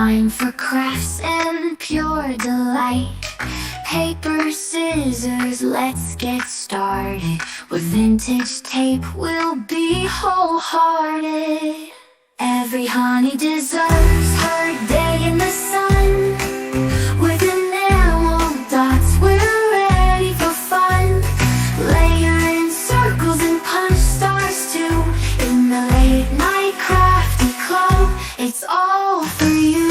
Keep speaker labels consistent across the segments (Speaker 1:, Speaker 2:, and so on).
Speaker 1: time for crafts and pure delight. Paper, scissors, let's get started. With vintage tape, we'll be wholehearted. Every honey deserves her day in the sun. With enamel dots, we're ready for fun. Layer in circles and punch stars too. In the Late Night Crafty Club, it's all for you.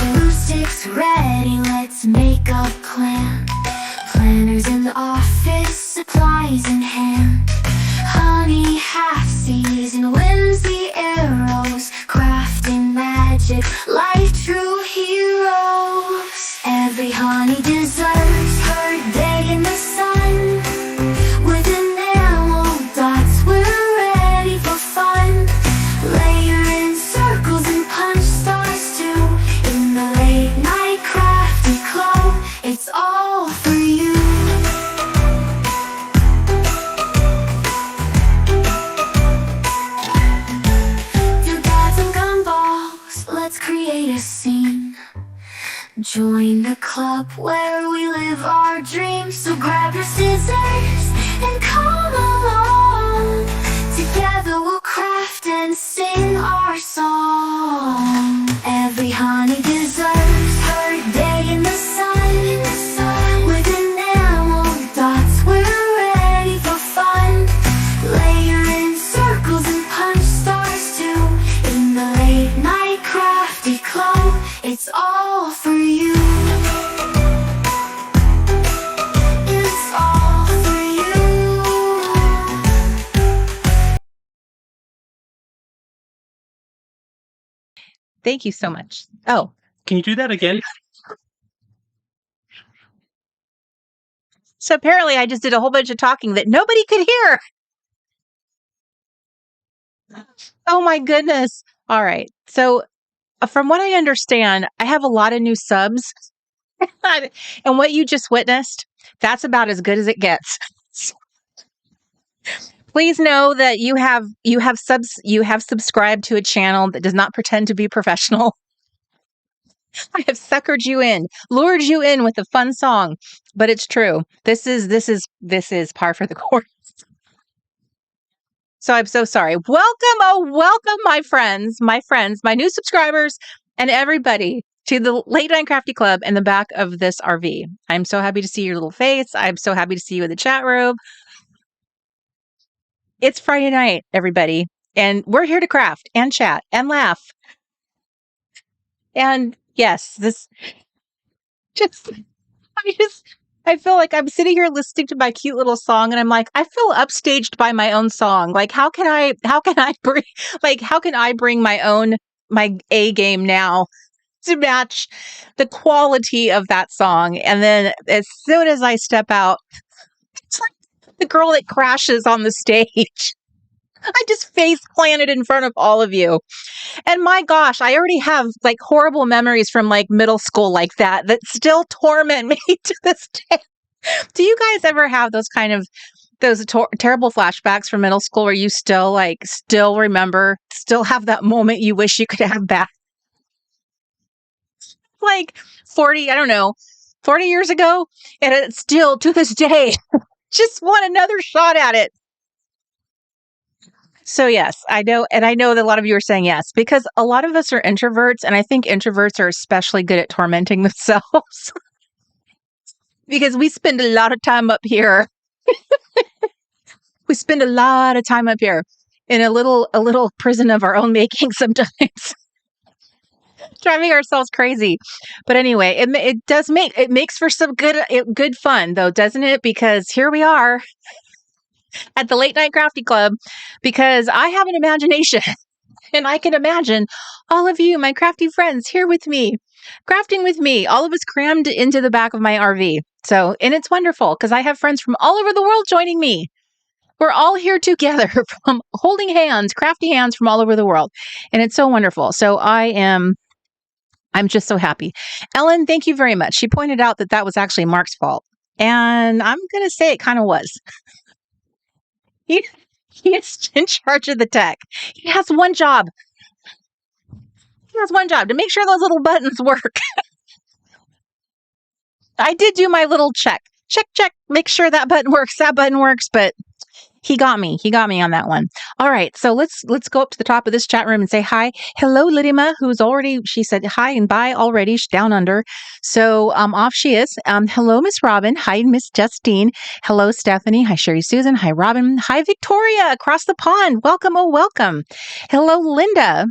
Speaker 1: Glue sticks ready, let's make a plan. Planners in the office, supplies in hand. Honey half-season wins the arrows. Crafting magic like true heroes. Every honey deserves her day in the sun. With enamel dots, we're ready for fun. Layer in circles and punch stars too. In the Late Night Crafty Club, it's all for you. You got some gumballs, let's create a scene. Join the club where we live our dreams. So grab your scissors and come along. Together we'll craft and sing our song. Every honey deserves her day in the sun. With enamel dots, we're ready for fun. Layer in circles and punch stars too. In the Late Night Crafty Club, it's all for you. It's all for you.
Speaker 2: Thank you so much. Oh,
Speaker 3: Can you do that again?
Speaker 2: so apparently I just did a whole bunch of talking that nobody could hear. Oh my goodness. All right. So from what I understand, I have a lot of new subs. And what you just witnessed, that's about as good as it gets. Please know that you have subscribed to a channel that does not pretend to be professional. I have suckered you in, lured you in with a fun song, but it's true. This is par for the course. So I'm so sorry. Welcome, my friends, my new subscribers, and everybody to the Late Night Crafty Club in the back of this RV. I'm so happy to see your little face. I'm so happy to see you in the chat room. It's Friday night, everybody, and we're here to craft and chat and laugh. And yes, I feel like I'm sitting here listening to my cute little song, and I'm like, I feel upstaged by my own song. Like, how can I bring my A game now to match the quality of that song? And then as soon as I step out, it's like the girl that crashes on the stage. I just face planted in front of all of you. And my gosh, I already have like horrible memories from like middle school like that still torment me to this day. Do you guys ever have those terrible flashbacks from middle school where you still remember, still have that moment you wish you could have back? Like 40 years ago, and it's still to this day, just want another shot at it. So yes, I know. And I know that a lot of you are saying yes, because a lot of us are introverts. And I think introverts are especially good at tormenting themselves because we spend a lot of time up here. We spend a lot of time up here in a little prison of our own making sometimes, driving ourselves crazy. But anyway, it makes for some good fun though, doesn't it? Because here we are at the Late Night Crafty Club, because I have an imagination and I can imagine all of you, my crafty friends, here with me, crafting with me, all of us crammed into the back of my RV. So, and it's wonderful because I have friends from all over the world joining me. We're all here together, from holding hands, crafty hands from all over the world. And it's so wonderful. So I'm just so happy. Ellen, thank you very much. She pointed out that was actually Mark's fault. And I'm going to say it kind of was. He, he is in charge of the tech. He has one job. He has one job to make sure those little buttons work. I did do my little check. Check. Make sure that button works. That button works. But he got me. He got me on that one. All right. So let's go up to the top of this chat room and say hi. Hello, Lidima, who's already, she said hi and bye already. She's down under. So off she is. Hello, Miss Robin. Hi, Miss Justine. Hello, Stephanie. Hi, Sherry Susan. Hi, Robin. Hi, Victoria across the pond. Welcome. Oh, welcome. Hello, Linda.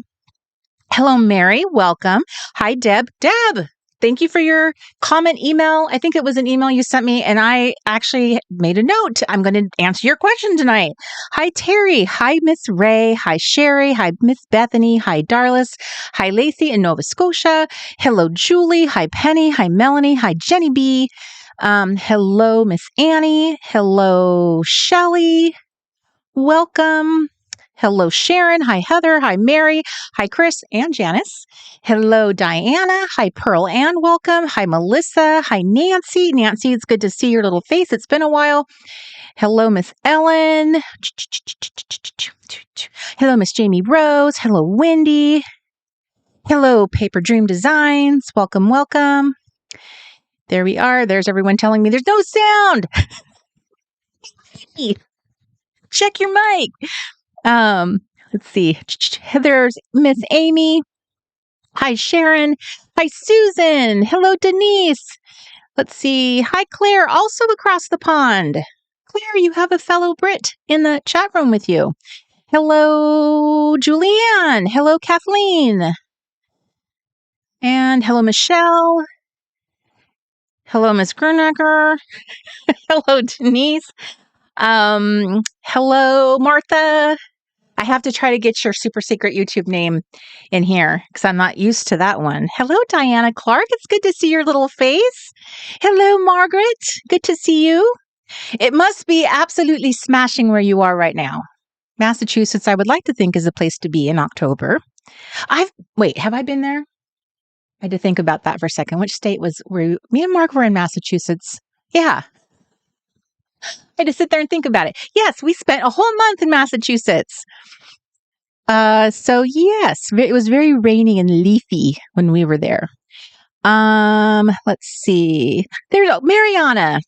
Speaker 2: Hello, Mary. Welcome. Hi, Deb. Deb, thank you for your comment email. I think it was an email you sent me, and I actually made a note. I'm going to answer your question tonight. Hi, Terry. Hi, Miss Ray. Hi, Sherry. Hi, Miss Bethany. Hi, Darlis. Hi, Lacey in Nova Scotia. Hello, Julie. Hi, Penny. Hi, Melanie. Hi, Jenny B. Hello, Miss Annie. Hello, Shelly. Welcome. Hello, Sharon. Hi, Heather. Hi, Mary. Hi, Chris and Janice. Hello, Diana. Hi, Pearl Ann. Welcome. Hi, Melissa. Hi, Nancy. Nancy, it's good to see your little face. It's been a while. Hello, Miss Ellen. Hello, Miss Jamie Rose. Hello, Wendy. Hello, Paper Dream Designs. Welcome, welcome. There we are. There's everyone telling me there's no sound. Check your mic. Let's see. There's Miss Amy. Hi, Sharon. Hi, Susan. Hello, Denise. Let's see. Hi, Claire, also across the pond. Claire, you have a fellow Brit in the chat room with you. Hello, Julianne. Hello, Kathleen. And hello, Michelle. Hello, Miss Grunecker. Hello, Denise. Hello, Martha. I have to try to get your super secret YouTube name in here because I'm not used to that one. Hello, Diana Clark. It's good to see your little face. Hello, Margaret. Good to see you. It must be absolutely smashing where you are right now. Massachusetts, I would like to think, is a place to be in October. Wait, have I been there? I had to think about that for a second. Which state were me and Mark were in Massachusetts? Yeah. I had to sit there and think about it. Yes, we spent a whole month in Massachusetts. So yes, it was very rainy and leafy when we were there. Let's see. There's Mariana.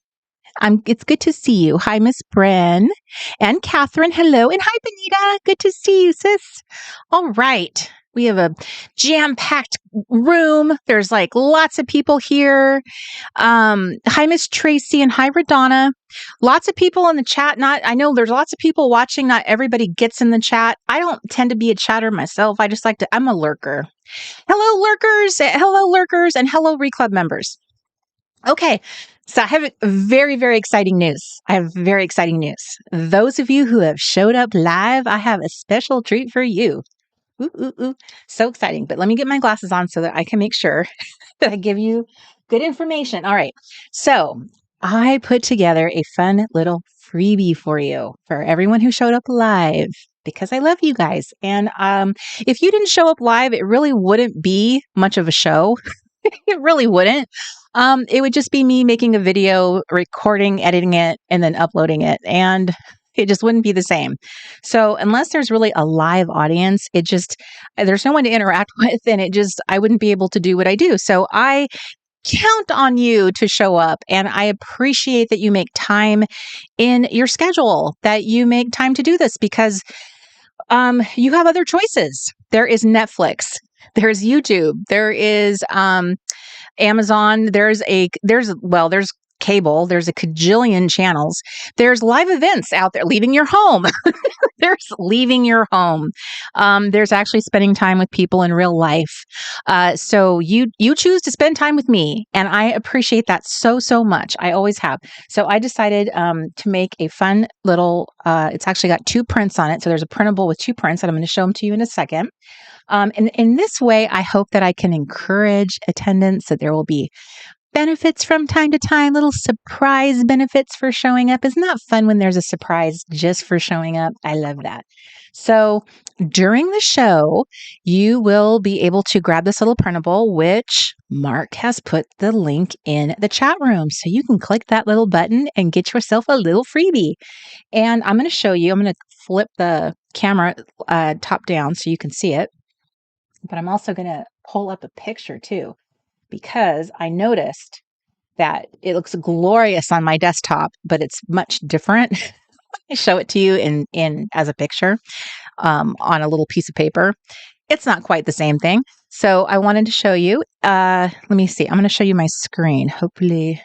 Speaker 2: It's good to see you. Hi, Miss Bren and Catherine. Hello. And hi, Benita. Good to see you, sis. All right. We have a jam-packed room. There's like lots of people here. Hi, Miss Tracy and hi, Radonna. Lots of people in the chat. I know there's lots of people watching. Not everybody gets in the chat. I don't tend to be a chatter myself. I just I'm a lurker. Hello, lurkers. Hello, lurkers. And hello, Reclub members. Okay. So I have very, very exciting news. Those of you who have showed up live, I have a special treat for you. Ooh, ooh, ooh. So exciting. But let me get my glasses on so that I can make sure that I give you good information. All right. So I put together a fun little freebie for you, for everyone who showed up live, because I love you guys. And if you didn't show up live, it really wouldn't be much of a show. It really wouldn't. It would just be me making a video, recording, editing it, and then uploading it. And it just wouldn't be the same. So unless there's really a live audience, there's no one to interact with, and I wouldn't be able to do what I do. So I count on you to show up, and I appreciate that you make time in your schedule, that you make time to do this, because you have other choices. There is Netflix, there's YouTube, there is Amazon, there's cable, there's a cajillion channels, there's live events out there, leaving your home. There's leaving your home. There's actually spending time with people in real life. So you choose to spend time with me, and I appreciate that so, so much. I always have. So I decided to make a fun little, it's actually got 2 prints on it. So there's a printable with 2 prints, and I'm going to show them to you in a second. And in this way, I hope that I can encourage attendance, that there will be benefits from time to time, little surprise benefits for showing up. Isn't that fun when there's a surprise just for showing up? I love that. So during the show, you will be able to grab this little printable, which Mark has put the link in the chat room. So you can click that little button and get yourself a little freebie. And I'm going to show you, I'm going to flip the camera top down so you can see it. But I'm also going to pull up a picture too, because I noticed that it looks glorious on my desktop, but it's much different. I show it to you in as a picture on a little piece of paper. It's not quite the same thing. So I wanted to show you. Let me see. I'm going to show you my screen. Hopefully.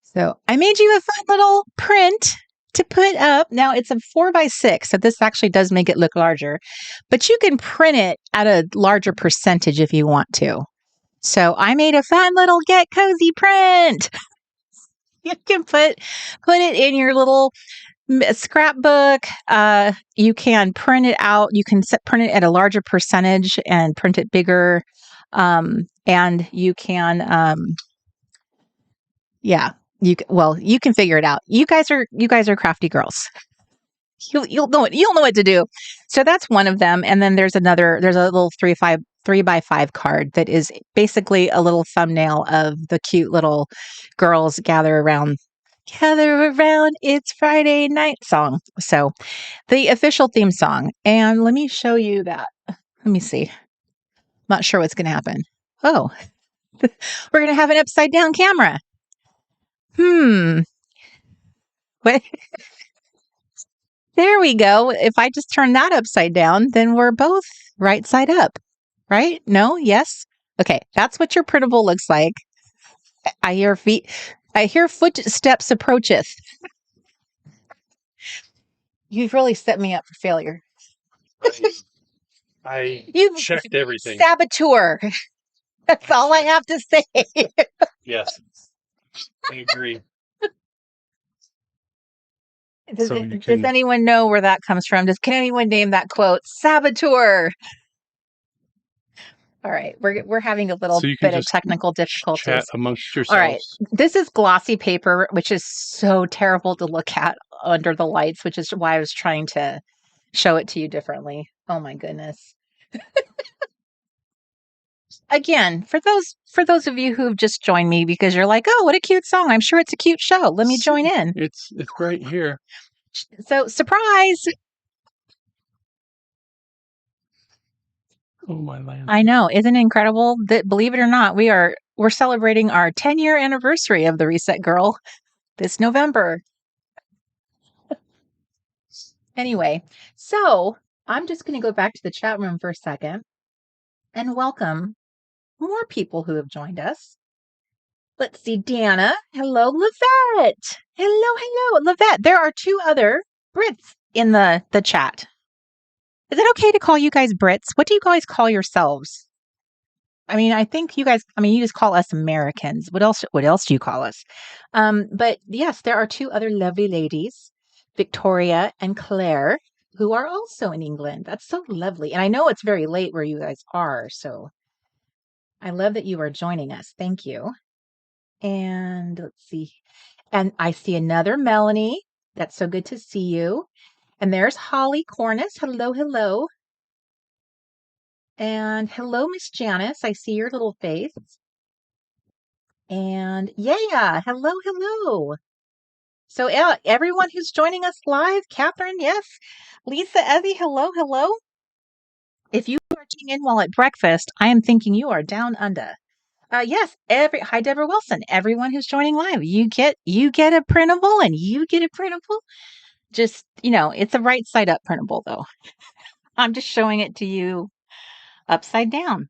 Speaker 2: So I made you a fun little print to put up. Now it's a 4x6, so this actually does make it look larger, but you can print it at a larger percentage if you want to. So I made a fun little Get Cozy print. You can put it in your little scrapbook. You can print it out. You can print it at a larger percentage and print it bigger. And you can, yeah, you can figure it out. You guys are crafty girls. You'll know what to do. So that's one of them. And then there's a little 3x5 card that is basically a little thumbnail of the cute little girls gather around, it's Friday night song. So the official theme song. And let me show you that. Let me see. Not sure what's going to happen. Oh, we're going to have an upside down camera. What? There we go. If I just turn that upside down, then we're both right side up, right? No? Yes? Okay. That's what your printable looks like. I hear footsteps approacheth. You've really set me up for failure.
Speaker 3: You've checked everything.
Speaker 2: Saboteur. That's all I have to say.
Speaker 3: Yes. I agree.
Speaker 2: Does anyone know where that comes from? Can anyone name that quote? Saboteur. All right, we're having a little bit of technical difficulties.
Speaker 3: Chat amongst yourselves.
Speaker 2: All right, this is glossy paper, which is so terrible to look at under the lights, which is why I was trying to show it to you differently. Oh my goodness. Again, for those of you who've just joined me because you're like, oh, what a cute song. I'm sure it's a cute show. Let me join in.
Speaker 3: It's right here.
Speaker 2: So, surprise.
Speaker 3: Oh my land.
Speaker 2: I know. Isn't it incredible that, believe it or not, we're celebrating our 10-year anniversary of the Reset Girl this November. Anyway, so I'm just going to go back to the chat room for a second and welcome more people who have joined us. Let's see, Dana. Hello, Lavette. Hello, Lavette. There are two other Brits in the chat. Is it okay to call you guys Brits? What do you guys call yourselves? I mean, I think you just call us Americans. What else do you call us? But yes, there are two other lovely ladies, Victoria and Claire, who are also in England. That's so lovely. And I know it's very late where you guys are, so I love that you are joining us. Thank you. And let's see. And I see another Melanie. That's so good to see you. And there's Holly Cornice. Hello. And hello, Miss Janice. I see your little face. And yeah, hello. So yeah, everyone who's joining us live, Catherine, yes. Lisa, Evie, hello. If you are tuning in while at breakfast, I am thinking you are down under. Yes, hi Deborah Wilson. Everyone who's joining live, you get a printable and you get a printable. Just, it's a right side up printable though. I'm just showing it to you upside down.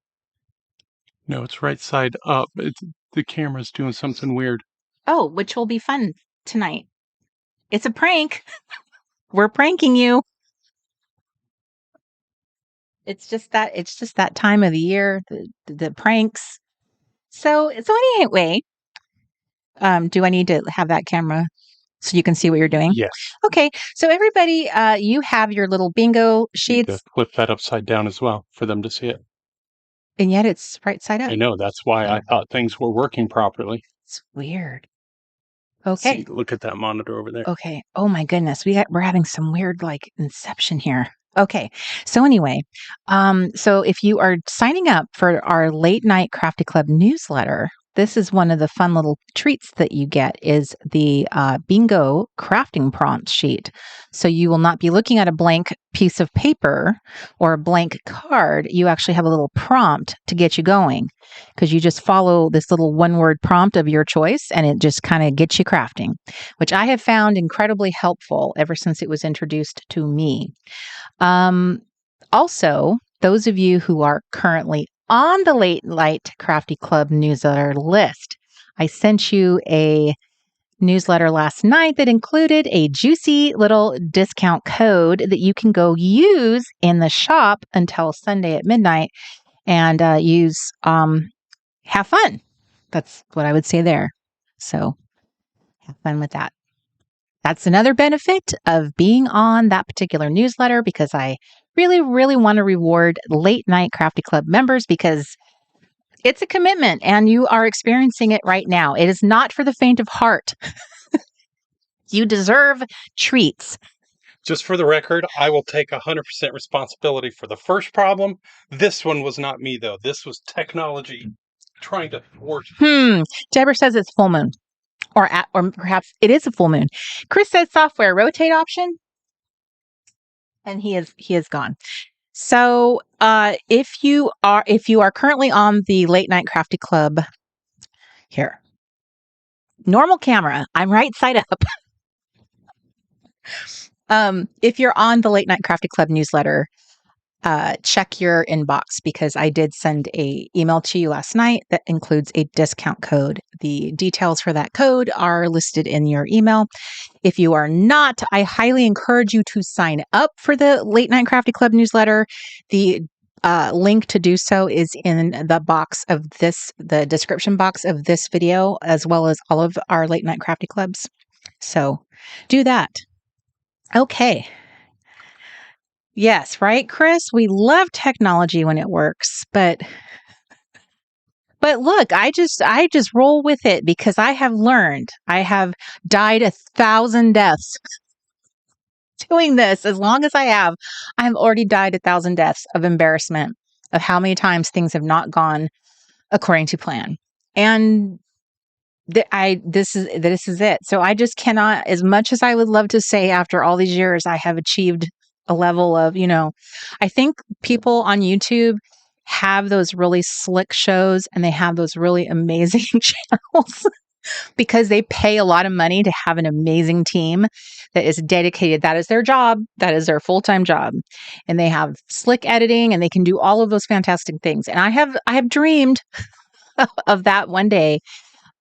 Speaker 3: No, it's right side up. The camera's doing something weird.
Speaker 2: Oh, which will be fun tonight. It's a prank. We're pranking you. It's just that time of the year, the pranks. So anyway, do I need to have that camera so you can see what you're doing?
Speaker 3: Yes.
Speaker 2: Okay. So everybody, you have your little bingo sheets.
Speaker 3: You flip that upside down as well for them to see it.
Speaker 2: And yet it's right side up.
Speaker 3: I know. That's why I thought things were working properly.
Speaker 2: It's weird. Okay.
Speaker 3: See, look at that monitor over there.
Speaker 2: Okay. Oh my goodness. We're having some weird like inception here. Okay. So anyway, so if you are signing up for our Late Night Crafty Club newsletter, this is one of the fun little treats that you get is the bingo crafting prompt sheet. So you will not be looking at a blank piece of paper or a blank card. You actually have a little prompt to get you going because you just follow this little one-word prompt of your choice and it just kind of gets you crafting, which I have found incredibly helpful ever since it was introduced to me. Also, those of you who are currently on the Late Night Crafty Club newsletter list, I sent you a newsletter last night that included a juicy little discount code that you can go use in the shop until Sunday at midnight and have fun. That's what I would say there. So have fun with that. That's another benefit of being on that particular newsletter because I really, really want to reward Late Night Crafty Club members because it's a commitment and you are experiencing it right now. It is not for the faint of heart. You deserve treats.
Speaker 3: Just for the record, I will take 100% responsibility for the first problem. This one was not me, though. This was technology trying to thwart.
Speaker 2: Deborah says it's full moon. Or perhaps it is a full moon. Chris says software rotate option. And he is gone. So if you are currently on the Late Night Crafty Club here, normal camera, I'm right side up. If you're on the Late Night Crafty Club newsletter, check your inbox because I did send a email to you last night that includes a discount code. The details for that code are listed in your email. If you are not, I highly encourage you to sign up for the Late Night Crafty Club newsletter. The link to do so is in the description box of this video, as well as all of our Late Night Crafty Clubs. So do that. Okay. Yes, right, Chris? We love technology when it works, but look, I just roll with it because I have learned. I have died 1,000 deaths doing this. As long as I have already died 1,000 deaths of embarrassment of how many times things have not gone according to plan. And this is it. So I just cannot, as much as I would love to say after all these years, I have achieved a level of, I think people on YouTube have those really slick shows and they have those really amazing channels because they pay a lot of money to have an amazing team that is dedicated. That is their job. That is their full-time job. And they have slick editing and they can do all of those fantastic things. And I have dreamed of that one day.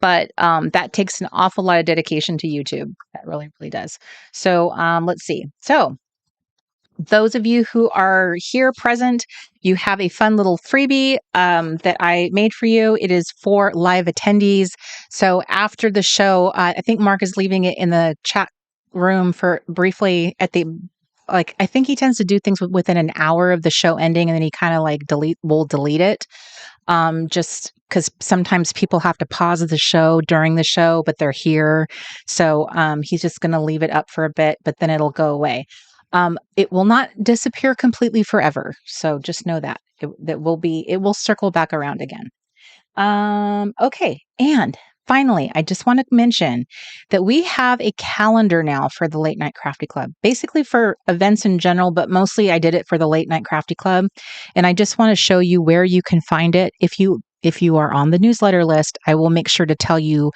Speaker 2: But that takes an awful lot of dedication to YouTube. That really, really does. So let's see. So those of you who are here present, you have a fun little freebie that I made for you. It is for live attendees. So after the show, I think Mark is leaving it in the chat room for briefly at the, I think he tends to do things within an hour of the show ending and then he kind of will delete it. Just because sometimes people have to pause the show during the show, but they're here. So he's just going to leave it up for a bit, but then it'll go away. It will not disappear completely forever. So just know that it will circle back around again. Okay. And finally, I just want to mention that we have a calendar now for the Late Night Crafty Club, basically for events in general, but mostly I did it for the Late Night Crafty Club. And I just want to show you where you can find it. If you are on the newsletter list, I will make sure to tell you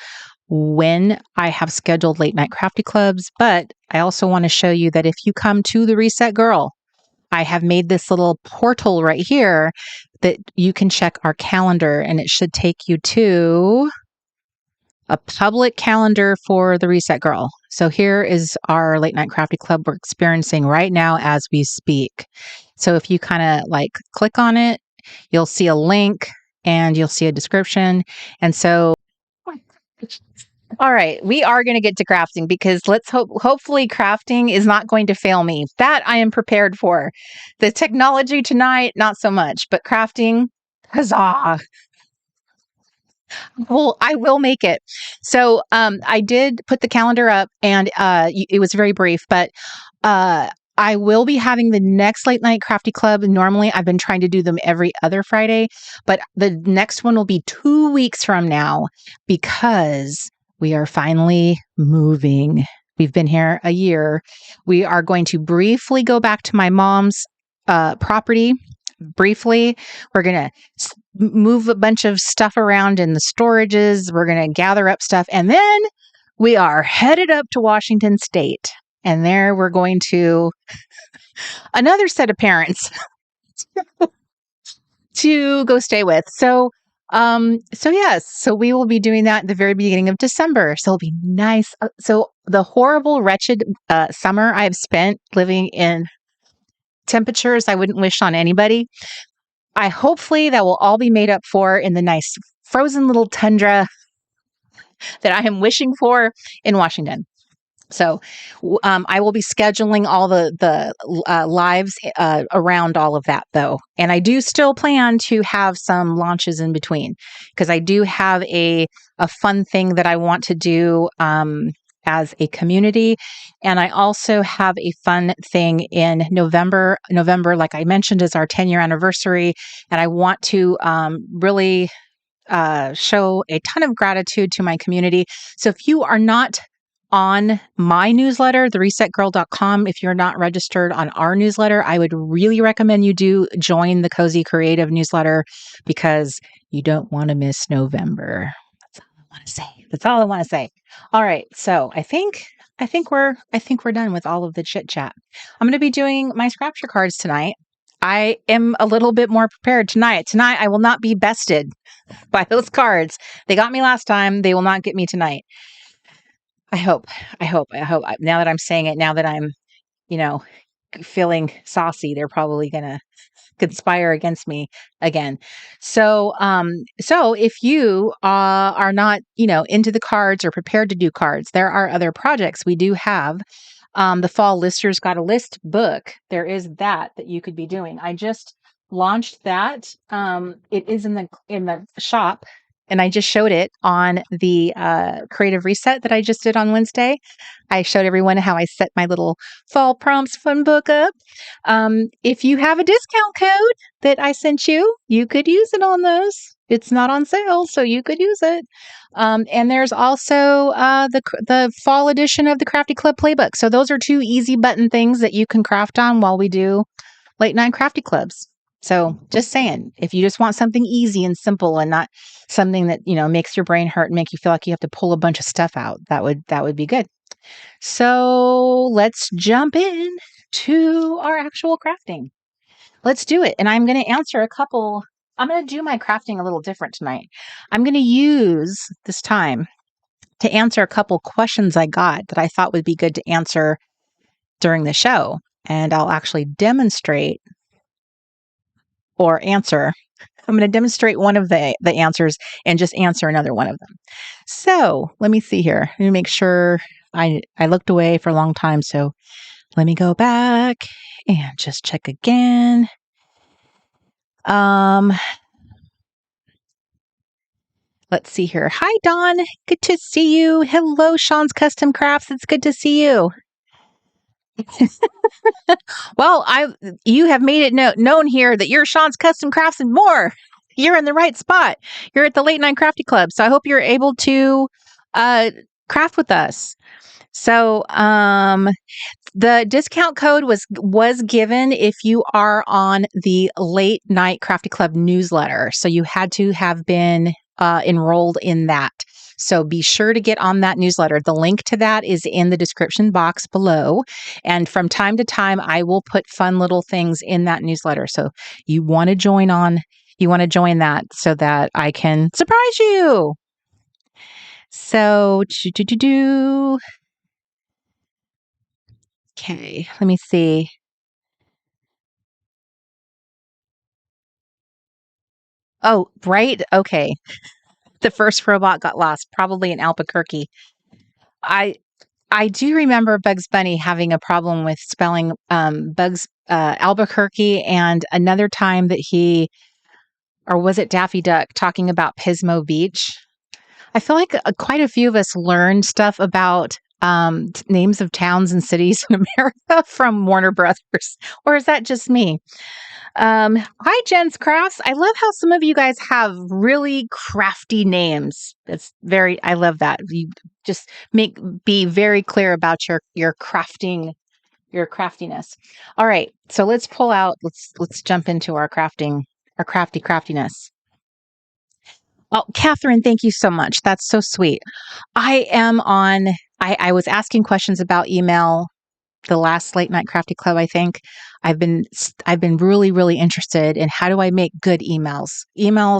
Speaker 2: when I have scheduled Late Night Crafty Clubs. But I also want to show you that if you come to the Reset Girl, I have made this little portal right here that you can check our calendar and it should take you to a public calendar for the Reset Girl. So here is our Late Night Crafty Club we're experiencing right now as we speak. So if you kind of click on it, you'll see a link and you'll see a description. And so, all right, we are going to get to crafting because hopefully crafting is not going to fail me. That I am prepared for. The technology tonight, not so much, but crafting, Huzzah. Well, I will make it. So I did put the calendar up, and it was very brief, but I will be having the next Late Night Crafty Club. Normally, I've been trying to do them every other Friday, but the next one will be 2 weeks from now because we are finally moving. We've been here a year. We are going to briefly go back to my mom's property. Briefly, we're going to move a bunch of stuff around in the storages. We're going to gather up stuff, and then we are headed up to Washington State. And there we're going to another set of parents to go stay with. So yes, so we will be doing that at the very beginning of December. So it'll be nice. So the horrible, wretched summer I have spent living in temperatures I wouldn't wish on anybody. Hopefully that will all be made up for in the nice frozen little tundra that I am wishing for in Washington. So I will be scheduling all the lives around all of that, though. And I do still plan to have some launches in between because I do have a fun thing that I want to do as a community. And I also have a fun thing in November. November, like I mentioned, is our 10-year anniversary. And I want to really show a ton of gratitude to my community. So if you are not on my newsletter, theresetgirl.com, if you're not registered on our newsletter, I would really recommend you do join the Cozy Creative newsletter because you don't want to miss November. That's all I want to say. That's all I want to say. All right. So I think we're done with all of the chit chat. I'm going to be doing my Scrapture cards tonight. I am a little bit more prepared tonight. Tonight I will not be bested by those cards. They got me last time. They will not get me tonight. I hope. Now that I'm saying it, now that I'm, feeling saucy, they're probably going to conspire against me again. So if you are not, into the cards or prepared to do cards, there are other projects. We do have the Fall Listers Got a List book. There is that you could be doing. I just launched that. It is in the shop. And I just showed it on the creative reset that I just did on Wednesday. I showed everyone how I set my little fall prompts fun book up. If you have a discount code that I sent you, you could use it on those. It's not on sale, so you could use it. And there's also the fall edition of the Crafty Club Playbook. So those are 2 easy button things that you can craft on while we do Late Night Crafty Clubs. So just saying, if you just want something easy and simple and not something that, makes your brain hurt and make you feel like you have to pull a bunch of stuff out, that would be good. So let's jump in to our actual crafting. Let's do it. And I'm going to answer I'm going to do my crafting a little different tonight. I'm going to use this time to answer a couple questions I got that I thought would be good to answer during the show. And I'll actually demonstrate or answer. I'm going to demonstrate one of the answers and just answer another one of them. So let me see here. Let me make sure I looked away for a long time. So let me go back and just check again. Let's see here. Hi, Dawn. Good to see you. Hello, Sean's Custom Crafts. It's good to see you. Well, you have made it known here that you're Sean's Custom Crafts and more. You're in the right spot. You're at the Late Night Crafty Club. So I hope you're able to craft with us. So the discount code was given if you are on the Late Night Crafty Club newsletter. So you had to have been enrolled in that. So be sure to get on that newsletter. The link to that is in the description box below. And from time to time, I will put fun little things in that newsletter. So you want to join that so that I can surprise you. So, okay, let me see. Oh, right. Okay. The first robot got lost, probably in Albuquerque. I do remember Bugs Bunny having a problem with spelling Albuquerque, and another time that he or was it Daffy Duck talking about Pismo Beach? I feel like quite a few of us learned stuff about names of towns and cities in America from Warner Brothers. Or is that just me? Hi, Jen's Crafts. I love how some of you guys have really crafty names. I love that. You just be very clear about your crafting, your craftiness. All right. So let's pull out, let's jump into our crafting, our craftiness. Oh, Catherine, thank you so much. That's so sweet. I was asking questions about email the last Late Night Crafty Club, I think. I've been really, really interested in how do I make good emails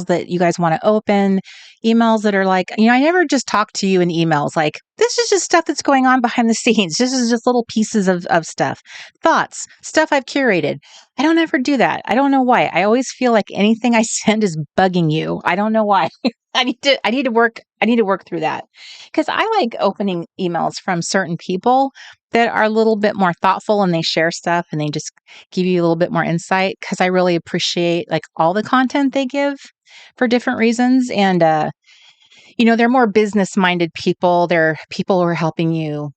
Speaker 2: that you guys want to open, emails that are like, I never just talk to you in emails. Like, this is just stuff that's going on behind the scenes. This is just little pieces of stuff, thoughts, stuff I've curated. I don't ever do that. I don't know why. I always feel like anything I send is bugging you. I don't know why. I need to work through that, because I like opening emails from certain people that are a little bit more thoughtful, and they share stuff and they just give you a little bit more insight, because I really appreciate like all the content they give for different reasons. And they're more business minded people. They're people who are helping you,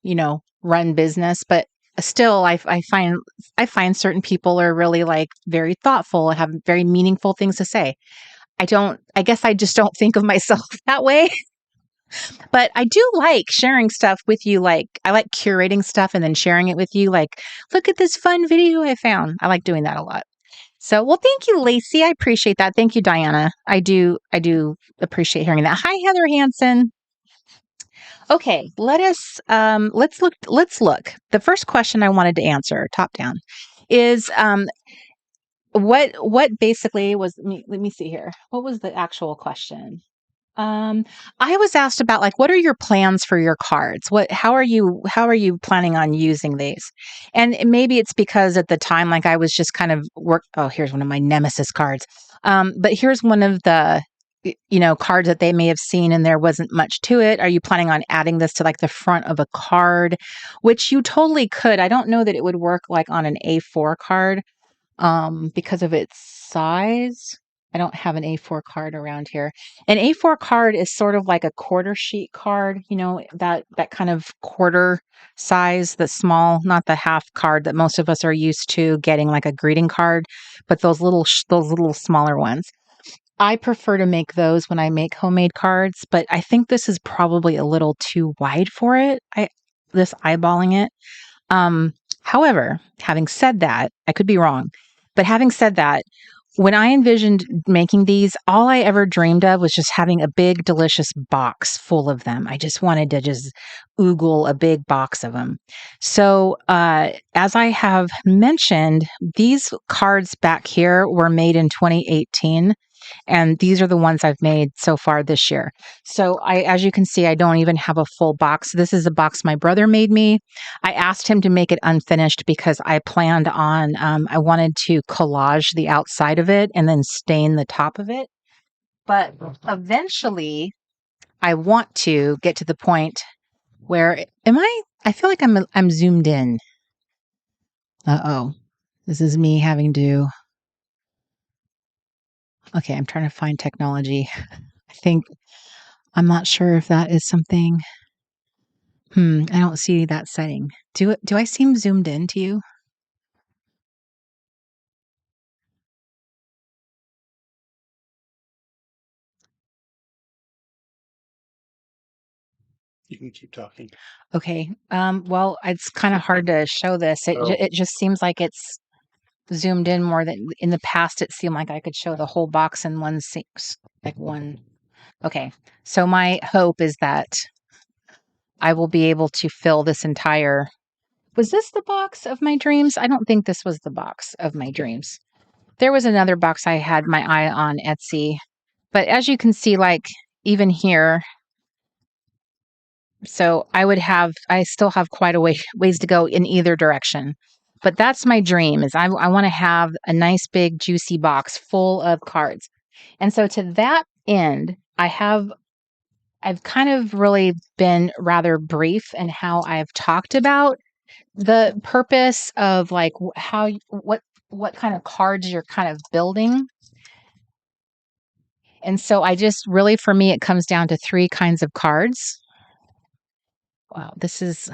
Speaker 2: run business, but still I find certain people are really like very thoughtful, have very meaningful things to say. I guess I just don't think of myself that way. But I do like sharing stuff with you. Like, I like curating stuff and then sharing it with you. Like, look at this fun video I found. I like doing that a lot. So, well, thank you, Lacey. I appreciate that. Thank you, Diana. I do appreciate hearing that. Hi, Heather Hansen. Okay, let's look. The first question I wanted to answer, top down, is what basically was, let me see here. What was the actual question? I was asked about like, what are your plans for your cards? How are you planning on using these? And maybe it's because at the time, like I was just kind of oh, here's one of my nemesis cards. But here's one of the, cards that they may have seen and there wasn't much to it. Are you planning on adding this to like the front of a card? Which you totally could. I don't know that it would work like on an A4 card, because of its size. I don't have an A4 card around here. An A4 card is sort of like a quarter sheet card, that kind of quarter size, the small, not the half card that most of us are used to getting, like a greeting card, but those little smaller ones. I prefer to make those when I make homemade cards, but I think this is probably a little too wide for it. This eyeballing it. However, having said that, I could be wrong, but having said that, when I envisioned making these, all I ever dreamed of was just having a big, delicious box full of them. I just wanted to just oogle a big box of them. So, as I have mentioned, these cards back here were made in 2018. And these are the ones I've made so far this year. So as you can see, I don't even have a full box. This is a box my brother made me. I asked him to make it unfinished because I planned on, I wanted to collage the outside of it and then stain the top of it. But eventually I want to get to the point where, I feel like I'm zoomed in. Uh-oh. This is me having to, okay, I'm trying to find technology. I'm not sure if that is something. I don't see that setting. Do I seem zoomed in to you?
Speaker 3: You can keep talking.
Speaker 2: Okay. Well, it's kind of hard to show this. It just seems like it's zoomed in more than in the past. It seemed like I could show the whole box in one. Okay. So my hope is that I will be able to fill this entire. Was this the box of my dreams? I don't think this was the box of my dreams. There was another box I had my eye on Etsy. But as you can see, like even here, so I still have quite a ways to go in either direction. But that's my dream, is I want to have a nice big juicy box full of cards. And so to that end, I've kind of really been rather brief in how I've talked about the purpose of like what kind of cards you're kind of building. And so I just really, for me, it comes down to 3 kinds of cards. Wow, this is,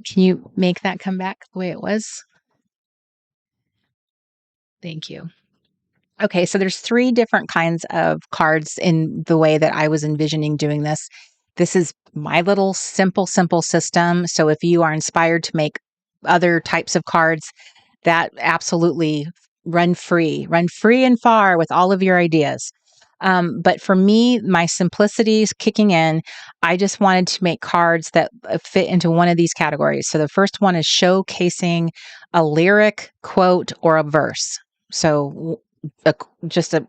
Speaker 2: can you make that come back the way it was? Thank you. Okay, so there's 3 different kinds of cards in the way that I was envisioning doing this. This is my little simple system. So if you are inspired to make other types of cards, that absolutely run free and far with all of your ideas. But for me, my simplicity is kicking in. I just wanted to make cards that fit into one of these categories. So the first one is showcasing a lyric, quote, or a verse. So just a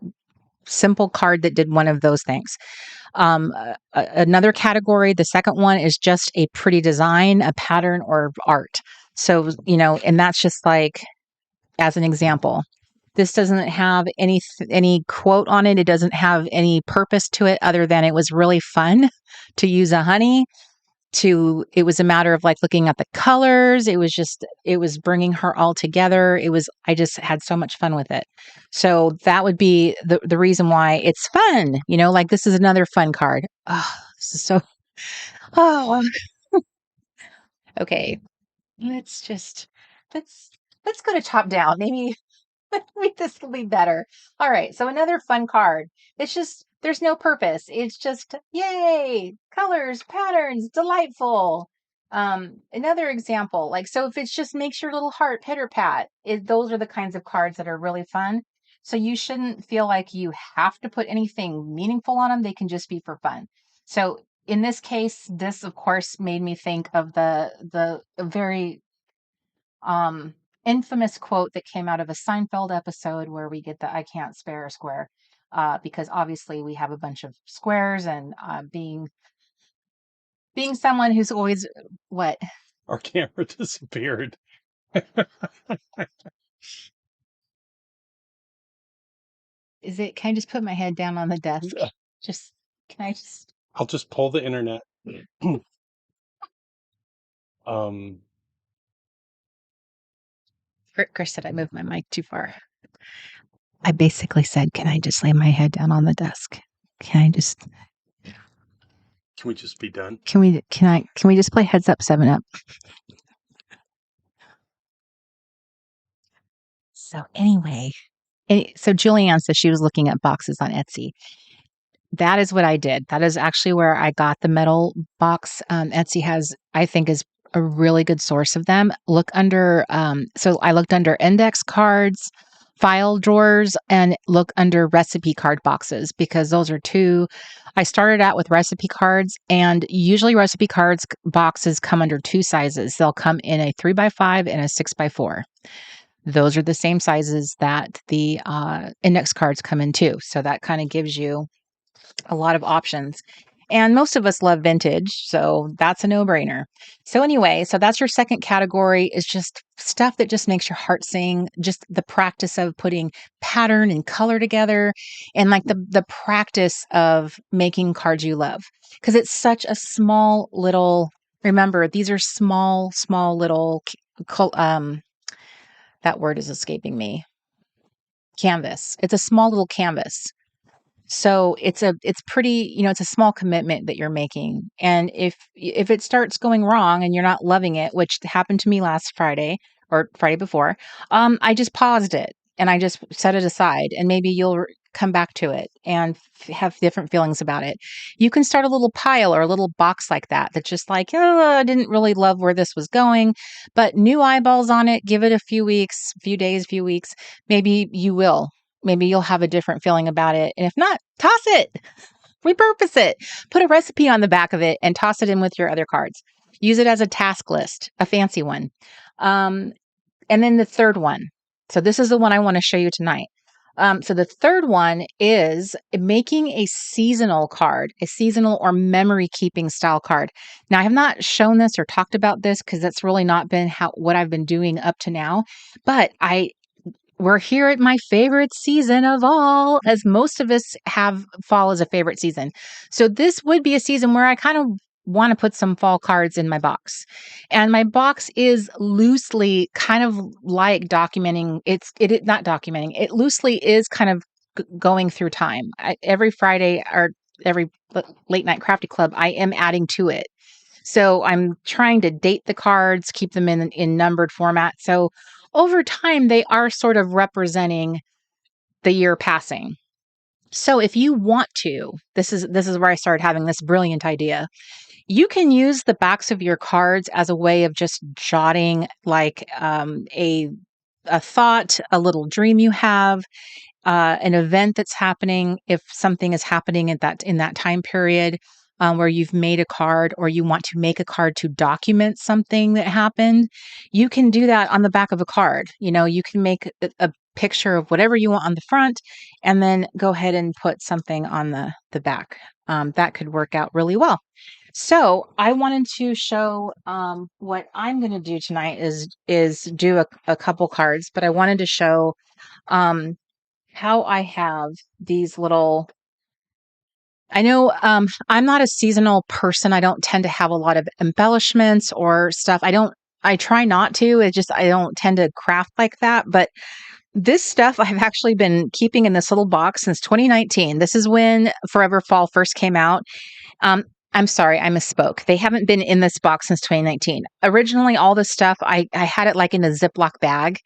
Speaker 2: simple card that did one of those things. Another category, the second one is just a pretty design, a pattern, or art. So, and that's just like, as an example, this doesn't have any quote on it. It doesn't have any purpose to it other than it was really fun to use a honey. It was a matter of like looking at the colors. It was bringing her all together. I just had so much fun with it. So that would be the reason why it's fun. Like this is another fun card. Oh, this is so, oh, okay. Let's let's go to top down. Maybe this will be better. All right. So another fun card. It's just, there's no purpose. It's just, yay, colors, patterns, delightful. Another example, like, so if it's just makes your little heart pitter pat, those are the kinds of cards that are really fun. So you shouldn't feel like you have to put anything meaningful on them. They can just be for fun. So in this case, this of course made me think of the very infamous quote that came out of a Seinfeld episode where we get the "I can't spare a square," because obviously we have a bunch of squares, and being someone who's always what
Speaker 3: Our camera disappeared.
Speaker 2: is it? Can I just put my head down on the desk? Just can I just?
Speaker 3: I'll just pull the internet.
Speaker 2: Chris said I moved my mic too far. I basically said, "Can I just lay my head down on the desk? Can I just?
Speaker 3: Can we just be done?
Speaker 2: Can we just play Heads Up 7-Up?" So anyway, so Julianne says she was looking at boxes on Etsy. That is what I did. That is actually where I got the metal box. Etsy has, I think, is a really good source of them. Look under, so I looked under index cards, file drawers, and look under recipe card boxes because those are 2. I started out with recipe cards, and usually recipe cards boxes come under 2 sizes. They'll come in a 3x5 and a 6x4. Those are the same sizes that the index cards come in too. So that kind of gives you a lot of options. And most of us love vintage, so that's a no-brainer. So anyway, so that's your second category, is just stuff that just makes your heart sing, just the practice of putting pattern and color together, and like the practice of making cards you love. Because it's such a small little, remember, these are small little, that word is escaping me. Canvas. It's a small little canvas. So it's pretty, it's a small commitment that you're making. And if it starts going wrong and you're not loving it, which happened to me last Friday or Friday before, I just paused it and I just set it aside, and maybe you'll come back to it and have different feelings about it. You can start a little pile or a little box like that that's just like, oh, I didn't really love where this was going, but new eyeballs on it. Give it a few weeks, few days, few weeks. Maybe you will. Maybe you'll have a different feeling about it. And if not, toss it, repurpose it, put a recipe on the back of it and toss it in with your other cards. Use it as a task list, a fancy one. And then the third one. So this is the one I want to show you tonight. So the third one is making a seasonal card, a seasonal or memory keeping style card. Now, I have not shown this or talked about this because that's really not been what I've been doing up to now, but we're here at my favorite season of all, as most of us have fall as a favorite season. So this would be a season where I kind of want to put some fall cards in my box. And my box is loosely kind of like documenting, it not documenting, it loosely is kind of going through time. Every Friday or every Late Night Crafty Club, I am adding to it. So I'm trying to date the cards, keep them in numbered format. So over time, they are sort of representing the year passing. So if you want to, this is where I started having this brilliant idea. You can use the backs of your cards as a way of just jotting like a thought, a little dream you have, an event that's happening. If something is happening in that time period, where you've made a card or you want to make a card to document something that happened, you can do that on the back of a card. You can make a picture of whatever you want on the front and then go ahead and put something on the back. That could work out really well. So I wanted to show what I'm going to do tonight is do a couple cards, but I wanted to show how I have these little. I know I'm not a seasonal person. I don't tend to have a lot of embellishments or stuff. I try not to. I don't tend to craft like that. But this stuff I've actually been keeping in this little box since 2019. This is when Forever Fall first came out. I'm sorry, I misspoke. They haven't been in this box since 2019. Originally, all this stuff, I had it like in a Ziploc bag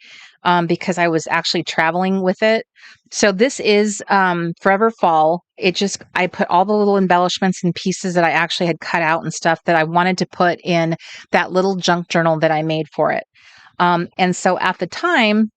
Speaker 2: because I was actually traveling with it. So this is Forever Fall. I put all the little embellishments and pieces that I actually had cut out and stuff that I wanted to put in that little junk journal that I made for it. And so at the time,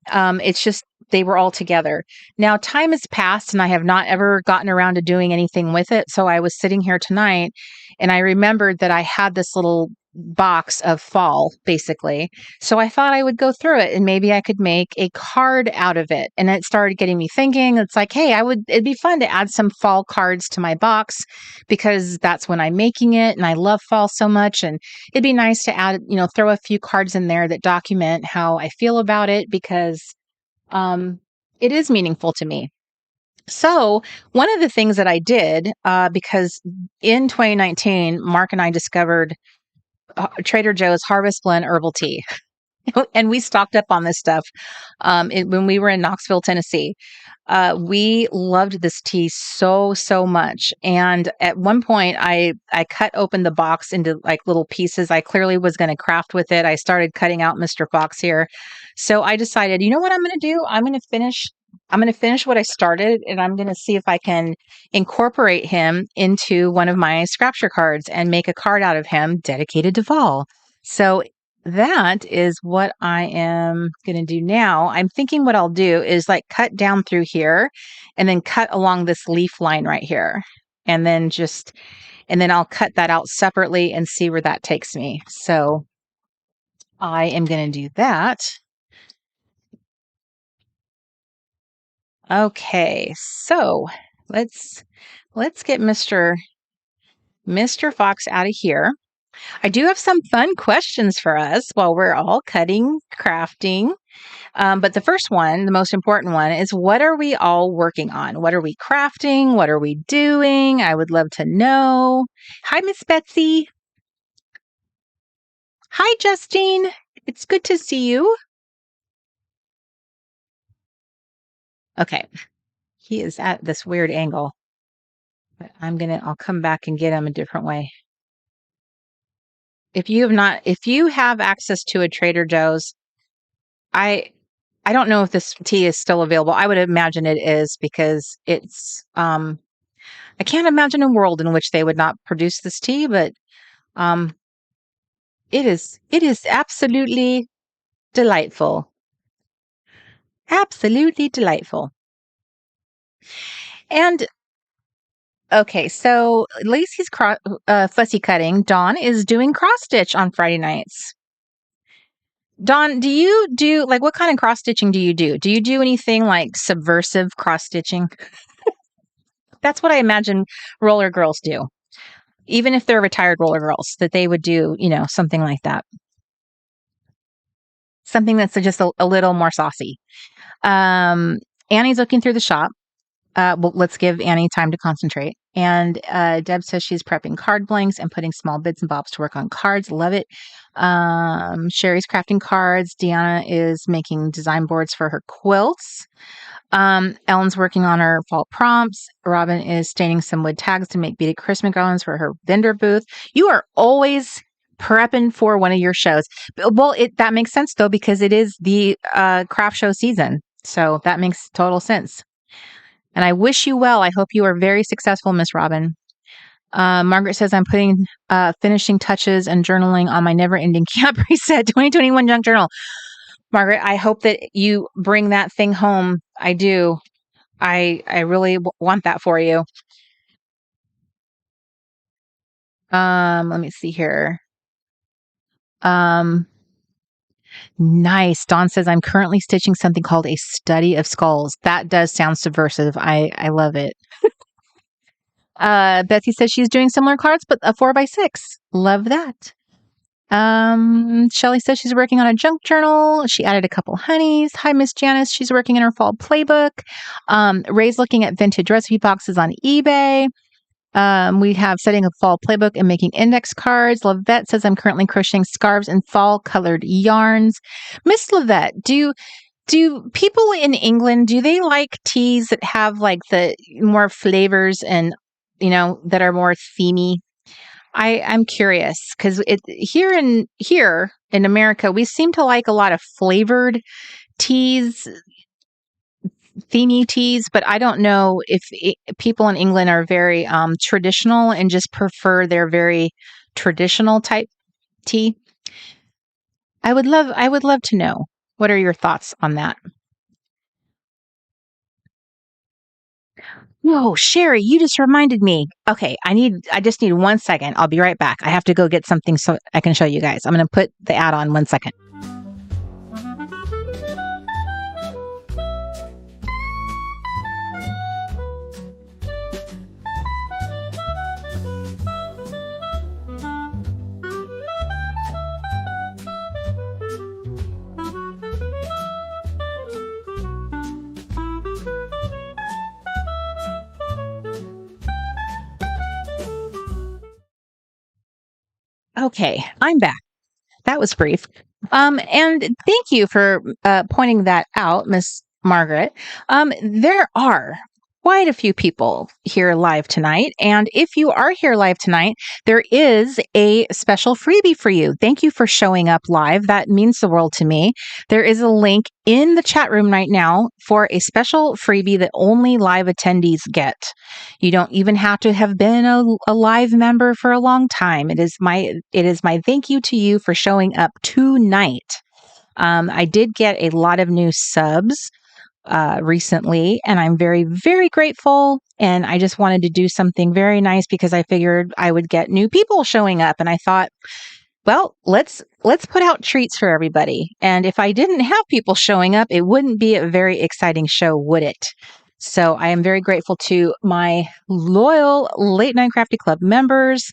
Speaker 2: they were all together. Now, time has passed and I have not ever gotten around to doing anything with it. So I was sitting here tonight and I remembered that I had this little box of fall, basically. So I thought I would go through it and maybe I could make a card out of it. And it started getting me thinking. It's like, hey, it'd be fun to add some fall cards to my box because that's when I'm making it and I love fall so much. And it'd be nice to add, throw a few cards in there that document how I feel about it because it is meaningful to me. So one of the things that I did, because in 2019, Mark and I discovered Trader Joe's Harvest Blend herbal tea. And we stocked up on this stuff when we were in Knoxville, Tennessee. We loved this tea so much. And at one point, I cut open the box into like little pieces. I clearly was going to craft with it. I started cutting out Mr. Fox here. So I decided, you know what I'm going to do? I'm going to finish what I started, and I'm going to see if I can incorporate him into one of my Scrapture cards and make a card out of him dedicated to fall. So that is what I am going to do now. I'm thinking what I'll do is like cut down through here and then cut along this leaf line right here. And then I'll cut that out separately and see where that takes me. So I am going to do that. Okay, so let's get Mr. Fox out of here. I do have some fun questions for us while we're all cutting, crafting. But the first one, the most important one, is what are we all working on? What are we crafting? What are we doing? I would love to know. Hi, Miss Betsy. Hi, Justine. It's good to see you. Okay. He is at this weird angle, but I'll come back and get him a different way. If you have access to a Trader Joe's, I don't know if this tea is still available. I would imagine it is because it's, I can't imagine a world in which they would not produce this tea, but, it is absolutely delightful. Absolutely delightful. And okay, so Lacey's fussy cutting. Dawn is doing cross stitch on Friday nights. Dawn, do you do like what kind of cross stitching do you do? Do you do anything like subversive cross stitching? That's what I imagine roller girls do. Even if they're retired roller girls, that they would do, something like that. Something that's just a little more saucy. Annie's looking through the shop. Well, let's give Annie time to concentrate. And Deb says she's prepping card blanks and putting small bits and bobs to work on cards. Love it. Sherry's crafting cards. Deanna is making design boards for her quilts. Ellen's working on her fall prompts. Robin is staining some wood tags to make beaded Christmas garlands for her vendor booth. You are always prepping for one of your shows. Well, that makes sense though, because it is the craft show season. So that makes total sense. And I wish you well. I hope you are very successful, Miss Robin. Margaret says, I'm putting finishing touches and journaling on my never-ending camp reset 2021 junk journal. Margaret, I hope that you bring that thing home. I do. I really want that for you. Let me see here. Nice. Dawn says, I'm currently stitching something called a study of skulls. That does sound subversive. I love it. Betsy says she's doing similar cards, but a 4x6. Love that. Shelly says she's working on a junk journal. She added a couple honeys. Hi, Miss Janice. She's working in her fall playbook. Ray's looking at vintage recipe boxes on eBay. We have setting a fall playbook and making index cards. Lavette says I'm currently crocheting scarves and fall colored yarns. Miss Lavette, do people in England, do they like teas that have like the more flavors and, that are more themey? I'm curious because here in America, we seem to like a lot of flavored teas, themey teas, but I don't know if people in England are very traditional and just prefer their very traditional type tea. I would love to know. What are your thoughts on that? Whoa, Sherry, you just reminded me. Okay, I just need 1 second. I'll be right back. I have to go get something so I can show you guys. I'm going to put the ad on 1 second. Okay, I'm back. That was brief. And thank you for pointing that out, Miss Margaret. There are quite a few people here live tonight. And if you are here live tonight, there is a special freebie for you. Thank you for showing up live. That means the world to me. There is a link in the chat room right now for a special freebie that only live attendees get. You don't even have to have been a live member for a long time. It is my thank you to you for showing up tonight. I did get a lot of new subs recently, and I'm very, very grateful. And I just wanted to do something very nice because I figured I would get new people showing up. And I thought, well, let's put out treats for everybody. And if I didn't have people showing up, it wouldn't be a very exciting show, would it? So I am very grateful to my loyal Late Night Crafty Club members,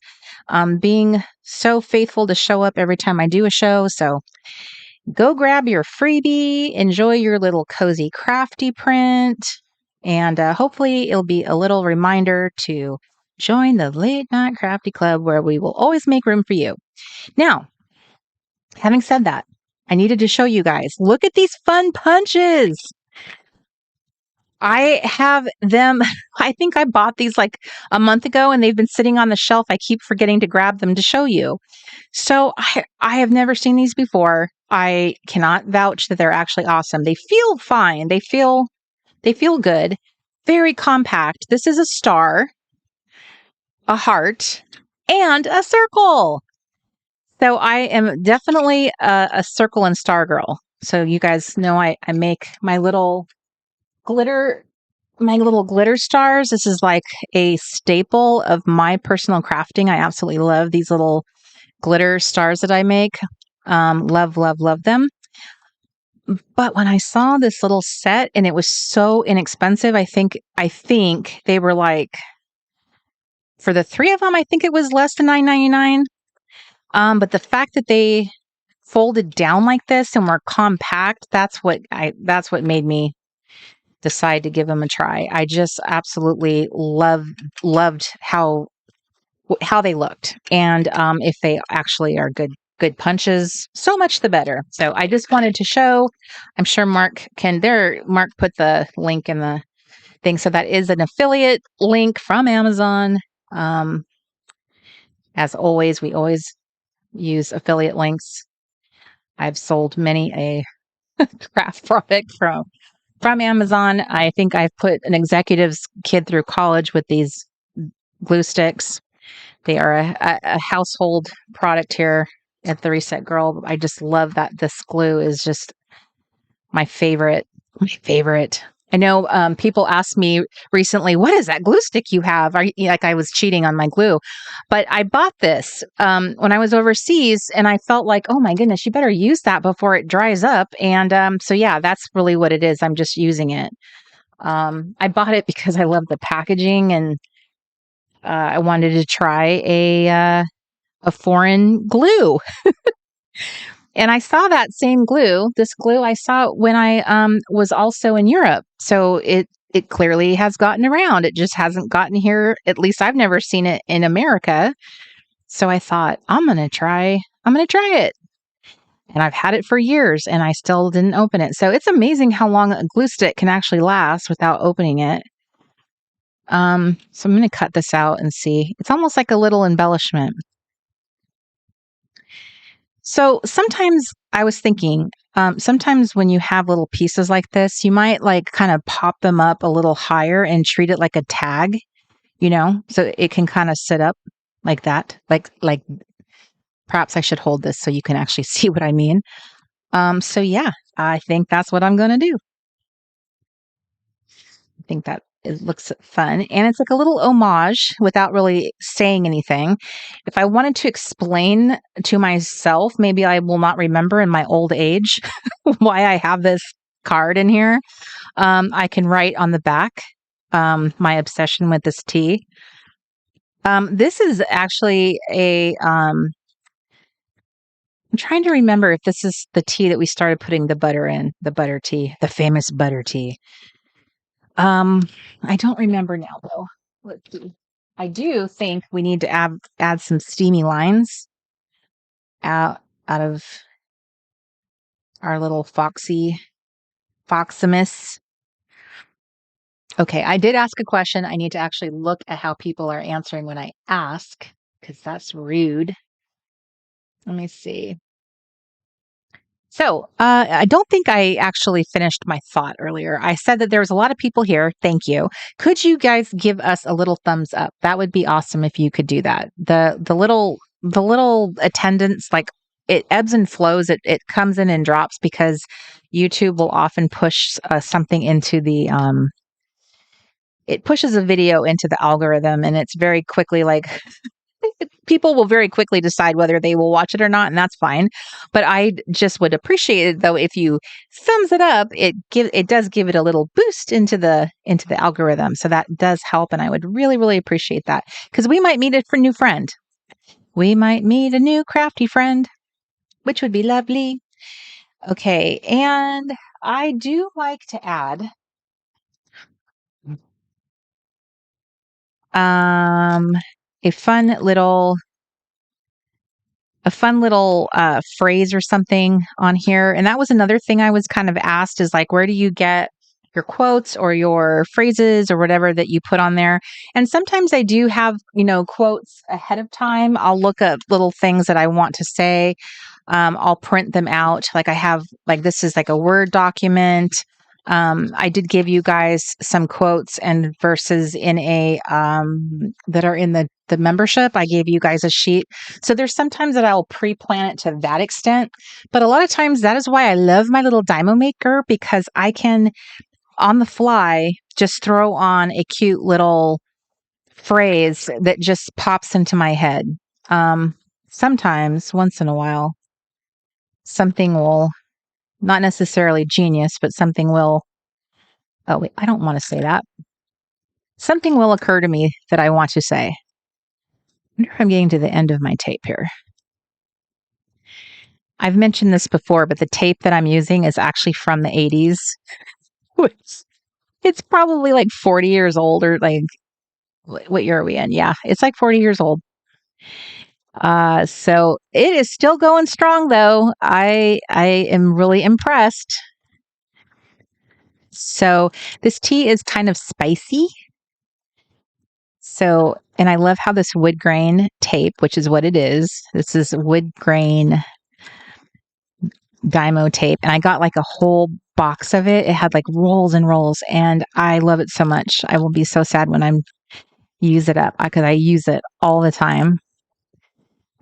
Speaker 2: being so faithful to show up every time I do a show. So go grab your freebie, enjoy your little cozy crafty print, and hopefully it'll be a little reminder to join the Late Night Crafty Club where we will always make room for you. Now, having said that, I needed to show you guys. Look at these fun punches. I have them. I think I bought these like a month ago and they've been sitting on the shelf. I keep forgetting to grab them to show you. So I have never seen these before. I cannot vouch that they're actually awesome. They feel fine. They feel good. Very compact. This is a star, a heart, and a circle. So I am definitely a circle and star girl. So you guys know I make my little glitter stars. This is like a staple of my personal crafting. I absolutely love these little glitter stars that I make. Love, love, love them. But when I saw this little set and it was so inexpensive, I think they were like, for the 3 of them, I think it was less than $9.99. But the fact that they folded down like this and were compact, that's what made me decide to give them a try. I just absolutely loved how they looked, and if they actually are good punches, so much the better. So I just wanted to show. I'm sure Mark put the link in the thing, so that is an affiliate link from Amazon. As always, we always use affiliate links. I've sold many a craft product from Amazon. I think I've put an executive's kid through college with these glue sticks. They are a household product here at the Reset Girl. I just love that this glue is just my favorite. My favorite. I know people asked me recently, what is that glue stick you have? Like I was cheating on my glue. But I bought this when I was overseas, and I felt like, oh my goodness, you better use that before it dries up. And so, yeah, that's really what it is. I'm just using it. I bought it because I love the packaging, and I wanted to try a foreign glue. And I saw that same glue, this glue I saw when I was also in Europe. So it clearly has gotten around. It just hasn't gotten here. At least I've never seen it in America. So I thought, I'm going to try it. And I've had it for years, and I still didn't open it. So it's amazing how long a glue stick can actually last without opening it. So I'm going to cut this out and see. It's almost like a little embellishment. So sometimes I was thinking, sometimes when you have little pieces like this, you might like kind of pop them up a little higher and treat it like a tag, so it can kind of sit up like that. Like perhaps I should hold this so you can actually see what I mean. So yeah, I think that's what I'm going to do. I think that it looks fun, and it's like a little homage without really saying anything. If I wanted to explain to myself, maybe I will not remember in my old age why I have this card in here. I can write on the back my obsession with this tea. This is actually I'm trying to remember if this is the tea that we started putting the butter in, the butter tea, the famous butter tea. I don't remember now though. Let's see. I do think we need to add some steamy lines out of our little Foximus. Okay, I did ask a question. I need to actually look at how people are answering when I ask, because that's rude. Let me see. So I don't think I actually finished my thought earlier. I said that there was a lot of people here. Thank you. Could you guys give us a little thumbs up? That would be awesome if you could do that. The little attendance, like it ebbs and flows. It comes in and drops because YouTube will often push something into the it pushes a video into the algorithm, and it's very quickly like people will very quickly decide whether they will watch it or not, and that's fine. But I just would appreciate it though if you thumbs it up. It does give it a little boost into the algorithm, so that does help, and I would really appreciate that, because we might meet a new friend. We might meet a new crafty friend, which would be lovely. Okay, and I do like to add a fun little phrase or something on here. And that was another thing I was kind of asked, is like, where do you get your quotes or your phrases or whatever that you put on there? And sometimes I do have, quotes ahead of time. I'll look up little things that I want to say. I'll print them out. Like I have, like, this is like a Word document. I did give you guys some quotes and verses in a that are in the membership. I gave you guys a sheet. So there's sometimes that I'll pre-plan it to that extent. But a lot of times that is why I love my little Dymo Maker, because I can, on the fly, just throw on a cute little phrase that just pops into my head. Sometimes, once in a while, something will, not necessarily genius, but something will, oh wait, I don't want to say that. Something will occur to me that I want to say. I wonder if I'm getting to the end of my tape here. I've mentioned this before, but the tape that I'm using is actually from the 80s. It's probably like 40 years old, or like, what year are we in? Yeah, it's like 40 years old. So it is still going strong though. I am really impressed. So this tea is kind of spicy. So, and I love how this wood grain tape, which is what it is. This is wood grain Dymo tape, and I got like a whole box of it. It had like rolls and rolls, and I love it so much. I will be so sad when I'm use it up, because I use it all the time.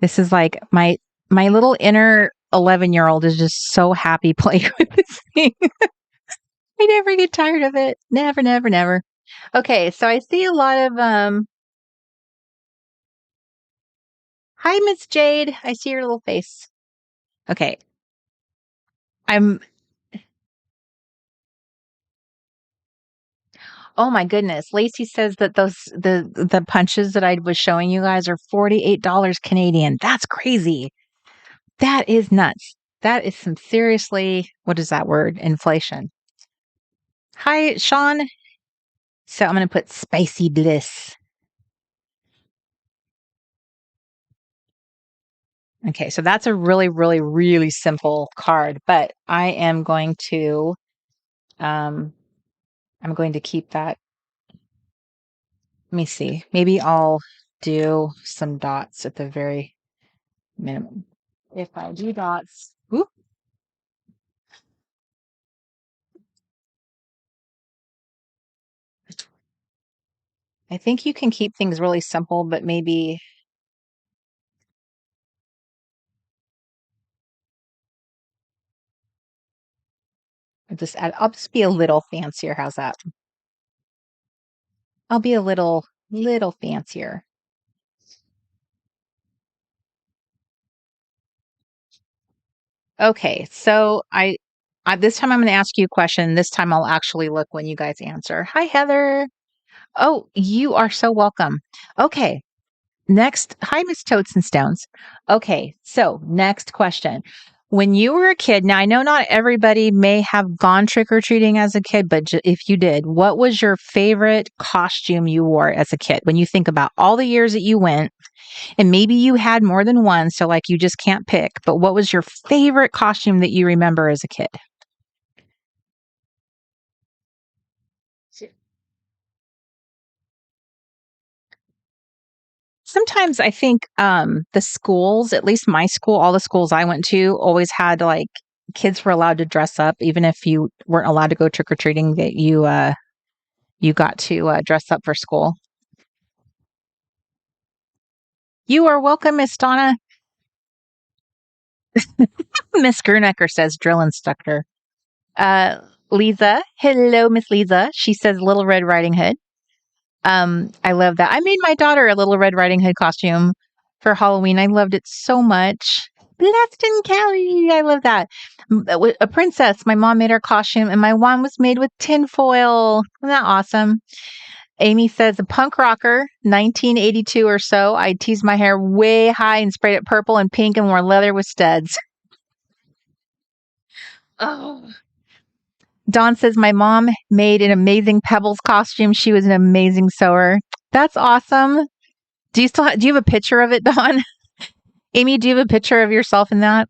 Speaker 2: This is like my little inner 11-year-old is just so happy playing with this thing. I never get tired of it. Never, never, never. Okay, so I see a lot of hi, Miss Jade. I see your little face. Okay. I'm Oh my goodness. Lacey says that the punches that I was showing you guys are $48 Canadian. That's crazy. That is nuts. That is some seriously, what is that word? Inflation. Hi, Sean. So I'm going to put spicy bliss. Okay, so that's a really, really, really simple card, but I'm going to keep that. Let me see. Maybe I'll do some dots at the very minimum. If I do dots, whoop. I think you can keep things really simple, but maybe I'll just be a little fancier. How's that? I'll be a little fancier. Okay, so I this time I'm going to ask you a question. This time I'll actually look when you guys answer. Hi, Heather. Oh, you are so welcome. Okay, next. Hi, Miss Totes and Stones. Okay, so next question. When you were a kid, now I know not everybody may have gone trick or treating as a kid, but if you did, what was your favorite costume you wore as a kid? When you think about all the years that you went, and maybe you had more than one, so like you just can't pick, but what was your favorite costume that you remember as a kid? Sometimes I think the schools, at least my school, all the schools I went to, always had like kids were allowed to dress up, even if you weren't allowed to go trick or treating. That you got to dress up for school. You are welcome, Miss Donna. Miss Grunecker says drill instructor. Lisa, hello, Miss Lisa. She says Little Red Riding Hood. I love that. I made my daughter a Little Red Riding Hood costume for Halloween. I loved it so much. Blessed and Kelly. I love that. A princess. My mom made her costume, and my one was made with tinfoil. Isn't that awesome? Amy says a punk rocker, 1982 or so. I teased my hair way high and sprayed it purple and pink and wore leather with studs. Oh. Dawn says my mom made an amazing Pebbles costume. She was an amazing sewer. That's awesome. Do you have a picture of it, Dawn? Amy, do you have a picture of yourself in that?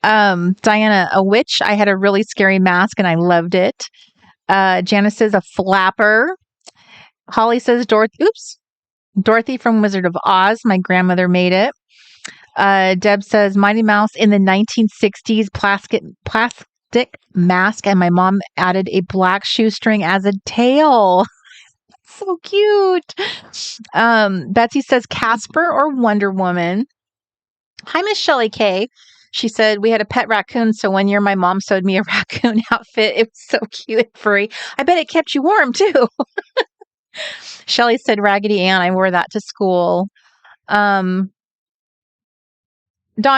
Speaker 2: Diana, a witch. I had a really scary mask and I loved it. Janice says a flapper. Holly says Dorothy from Wizard of Oz. My grandmother made it. Deb says Mighty Mouse in the 1960s plastic mask, and my mom added a black shoestring as a tail. So cute. Betsy says Casper or Wonder Woman. Hi, Miss Shelley K. She said we had a pet raccoon, so one year my mom sewed me a raccoon outfit. It was so cute and furry. I bet it kept you warm too. Shelley said Raggedy Ann. I wore that to school. Dawn,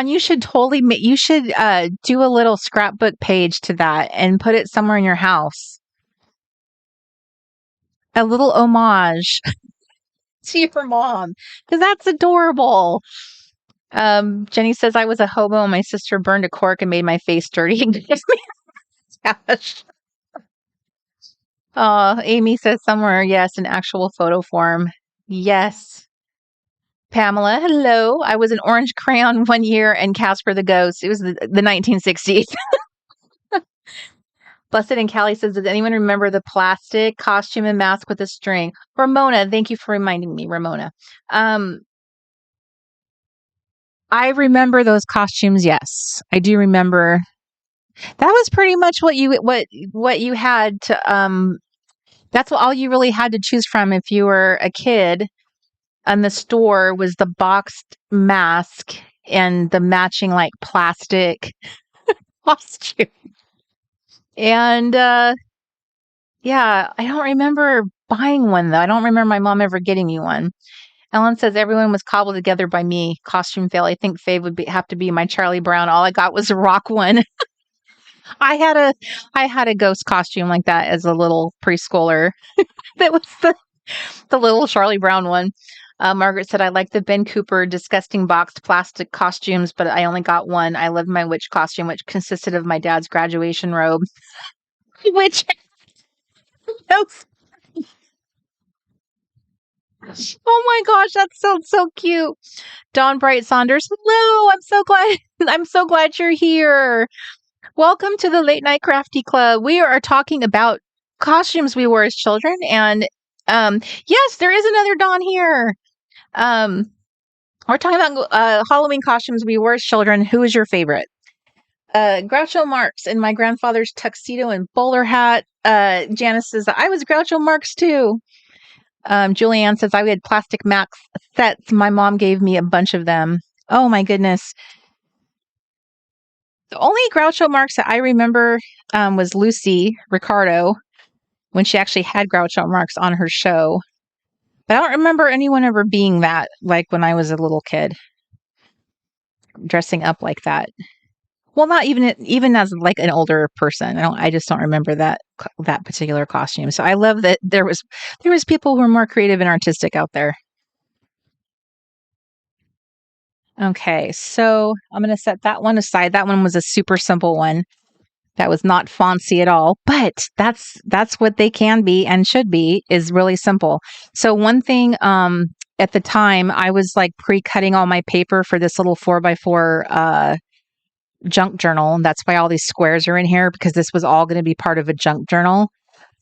Speaker 2: you should totally do a little scrapbook page to that and put it somewhere in your house. A little homage to your mom, because that's adorable. Jenny says I was a hobo and my sister burned a cork and made my face dirty and gave me cash. Amy says somewhere, yes, an actual photo form. Yes. Pamela, hello. I was an orange crayon one year and Casper the Ghost. It was the 1960s. Blessed and Callie says, does anyone remember the plastic costume and mask with a string? Ramona, thank you for reminding me, Ramona. I remember those costumes. Yes, I do remember. That was pretty much what you had to. That's all you really had to choose from if you were a kid. And the store was the boxed mask and the matching like plastic costume. And yeah, I don't remember buying one though. I don't remember my mom ever getting me one. Ellen says everyone was cobbled together by me. Costume fail. I think Fave would have to be my Charlie Brown. All I got was a rock one. I had a ghost costume like that as a little preschooler. That was the little Charlie Brown one. Margaret said, I like the Ben Cooper disgusting boxed plastic costumes, but I only got one. I loved my witch costume, which consisted of my dad's graduation robe. Which, oh my gosh, that sounds so cute. Dawn Bright Saunders, hello. I'm so glad you're here. Welcome to the Late Night Crafty Club. We are talking about costumes we wore as children. And yes, there is another Dawn here. We're talking about Halloween costumes we wore as children. Who is your favorite? Groucho Marx in my grandfather's tuxedo and bowler hat. Janice says, I was Groucho Marx too. Julianne says, I had plastic Max sets. My mom gave me a bunch of them. Oh my goodness. The only Groucho Marx that I remember was Lucy Ricardo when she actually had Groucho Marx on her show. But I don't remember anyone ever being that, like when I was a little kid, dressing up like that. Well, not even as like an older person. I just don't remember that particular costume. So I love that there was people who were more creative and artistic out there. Okay, so I'm going to set that one aside. That one was a super simple one. That was not fancy at all, but that's what they can be and should be, is really simple. So one thing, at the time I was like pre-cutting all my paper for this little 4x4, junk journal. And that's why all these squares are in here, because this was all going to be part of a junk journal.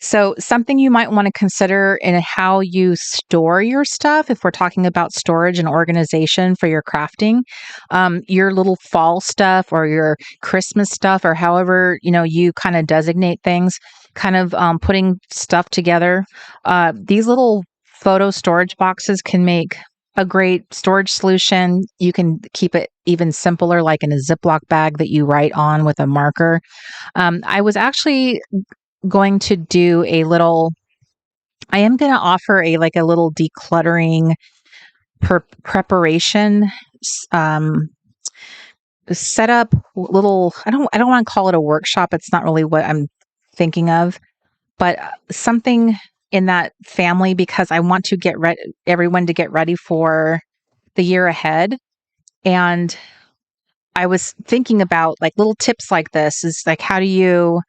Speaker 2: So something you might want to consider in how you store your stuff, if we're talking about storage and organization for your crafting, your little fall stuff or your Christmas stuff, or however, you kind of designate things, kind of putting stuff together. These little photo storage boxes can make a great storage solution. You can keep it even simpler, like in a Ziploc bag that you write on with a marker. I was actually going to do I am going to offer a little decluttering preparation setup. I don't want to call it a workshop. It's not really what I'm thinking of, but something in that family, because I want to get everyone to get ready for the year ahead. And I was thinking about little tips like this, is like, how do you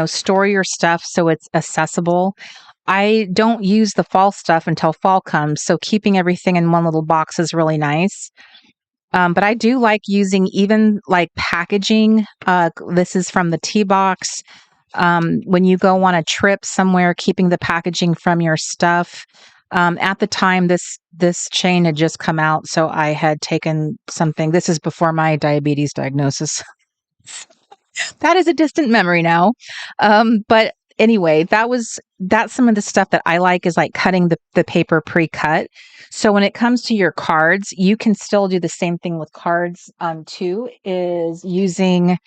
Speaker 2: store your stuff so it's accessible. I don't use the fall stuff until fall comes, so keeping everything in one little box is really nice. But I do like using even packaging. This is from the tea box. When you go on a trip somewhere, keeping the packaging from your stuff. At the time, this chain had just come out, so I had taken something. This is before my diabetes diagnosis. That is a distant memory now. But anyway, that's some of the stuff that I like, is cutting the paper pre-cut. So when it comes to your cards, you can still do the same thing with cards too, is using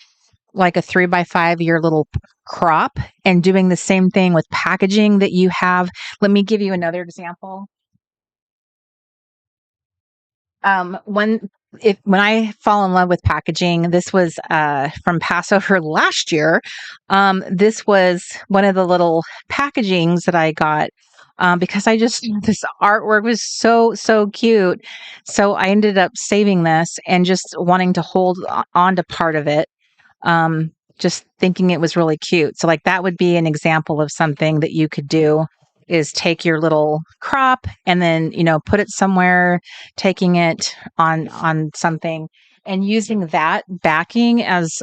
Speaker 2: a 3x5 your little crop and doing the same thing with packaging that you have. Let me give you another example. When I fall in love with packaging, this was from Passover last year. This was one of the little packagings that I got because this artwork was so cute. So I ended up saving this and just wanting to hold on to part of it. just thinking it was really cute. So like that would be an example of something that you could do, is take your little crop and then, put it somewhere, taking it on something and using that backing as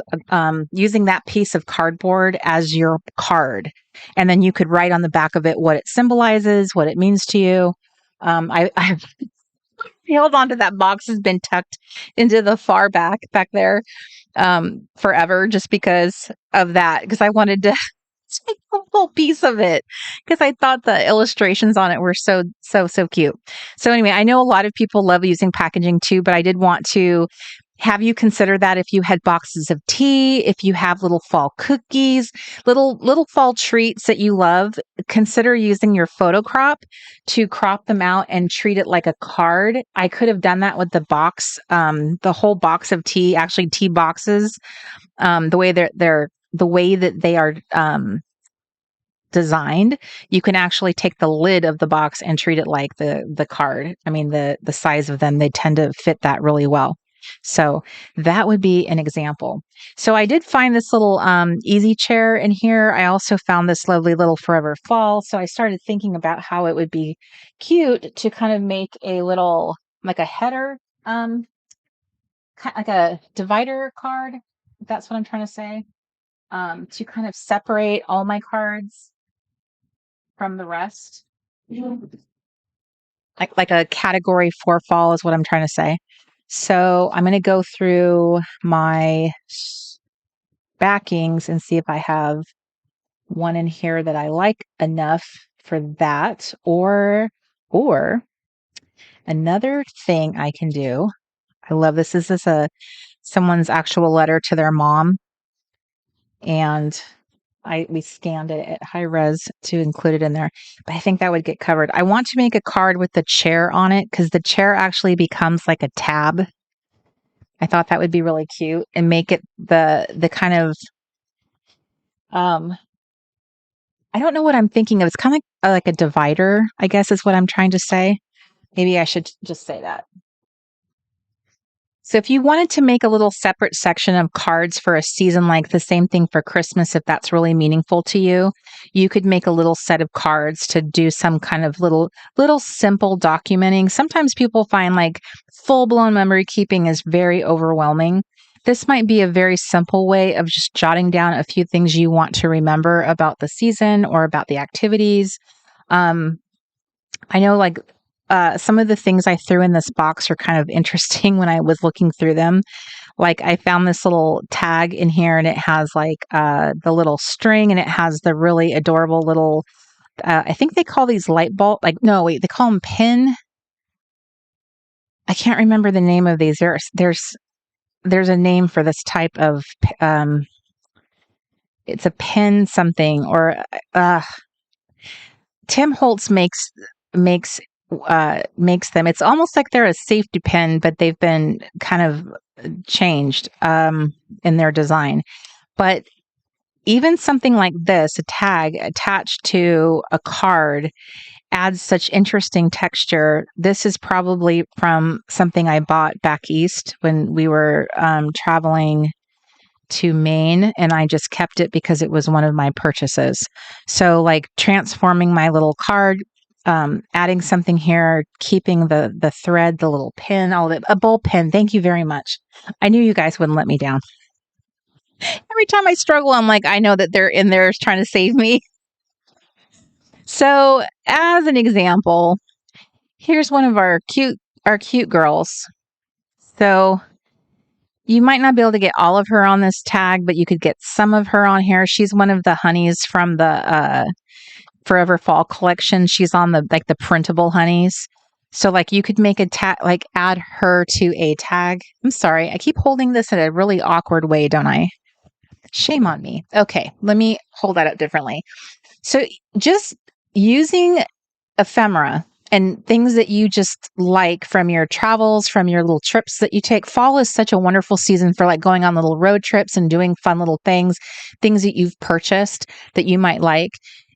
Speaker 2: using that piece of cardboard as your card. And then you could write on the back of it what it symbolizes, what it means to you. I've held onto that box, has been tucked into the far back there forever, just because of that, because I wanted to take a little piece of it, because I thought the illustrations on it were so cute. So anyway, I know a lot of people love using packaging too, but I did want to have you consider that if you had boxes of tea, if you have little fall cookies, little fall treats that you love, consider using your photo crop to crop them out and treat it like a card. I could have done that with the box, the whole box of tea, actually tea boxes, the way the way that they are designed. You can actually take the lid of the box and treat it like the card. I mean, the size of them, they tend to fit that really well. So that would be an example. So I did find this little easy chair in here. I also found this lovely little Forever Fall. So I started thinking about how it would be cute to kind of make a little, like a header, like a divider card. If that's what I'm trying to say. To kind of separate all my cards from the rest. Like a category 4 fall is what I'm trying to say. So I'm going to go through my backings and see if I have one in here that I like enough for that, or another thing I can do. I love this. This is someone's actual letter to their mom, and we scanned it at high res to include it in there, but I think that would get covered. I want to make a card with the chair on it, because the chair actually becomes like a tab. I thought that would be really cute, and make it the kind of, I don't know what I'm thinking of. It's kind of like a divider, I guess is what I'm trying to say. Maybe I should just say that. So if you wanted to make a little separate section of cards for a season, like the same thing for Christmas, if that's really meaningful to you, you could make a little set of cards to do some kind of little simple documenting. Sometimes people find like full-blown memory keeping is very overwhelming. This might be a very simple way of just jotting down a few things you want to remember about the season or about the activities. I know like some of the things I threw in this box are kind of interesting when I was looking through them. Like I found this little tag in here, and it has like the little string, and it has the really adorable little, I think they call these light bulb, like, no, wait, they call them pin. I can't remember the name of these. There's a name for this type of, it's a pin something, or Tim Holtz makes them. It's almost like they're a safety pin, but they've been kind of changed in their design. But even something like this, a tag attached to a card, adds such interesting texture. This is probably from something I bought back east when we were traveling to Maine, and I just kept it because it was one of my purchases. So like transforming my little card, adding something here, keeping the thread, the little pin, all of it, a bowl pin. Thank you very much. I knew you guys wouldn't let me down. Every time I struggle, I'm like, I know that they're in there trying to save me. So as an example, here's one of our cute girls. So you might not be able to get all of her on this tag, but you could get some of her on here. She's one of the honeys from the Forever Fall collection. She's on the printable honeys. So like you could make a tag, like add her to a tag. I'm sorry, I keep holding this in a really awkward way, don't I? Shame on me. Okay, let me hold that up differently. So just using ephemera and things that you just like from your travels, from your little trips that you take. Fall is such a wonderful season for like going on little road trips and doing fun little things that you've purchased that you might like.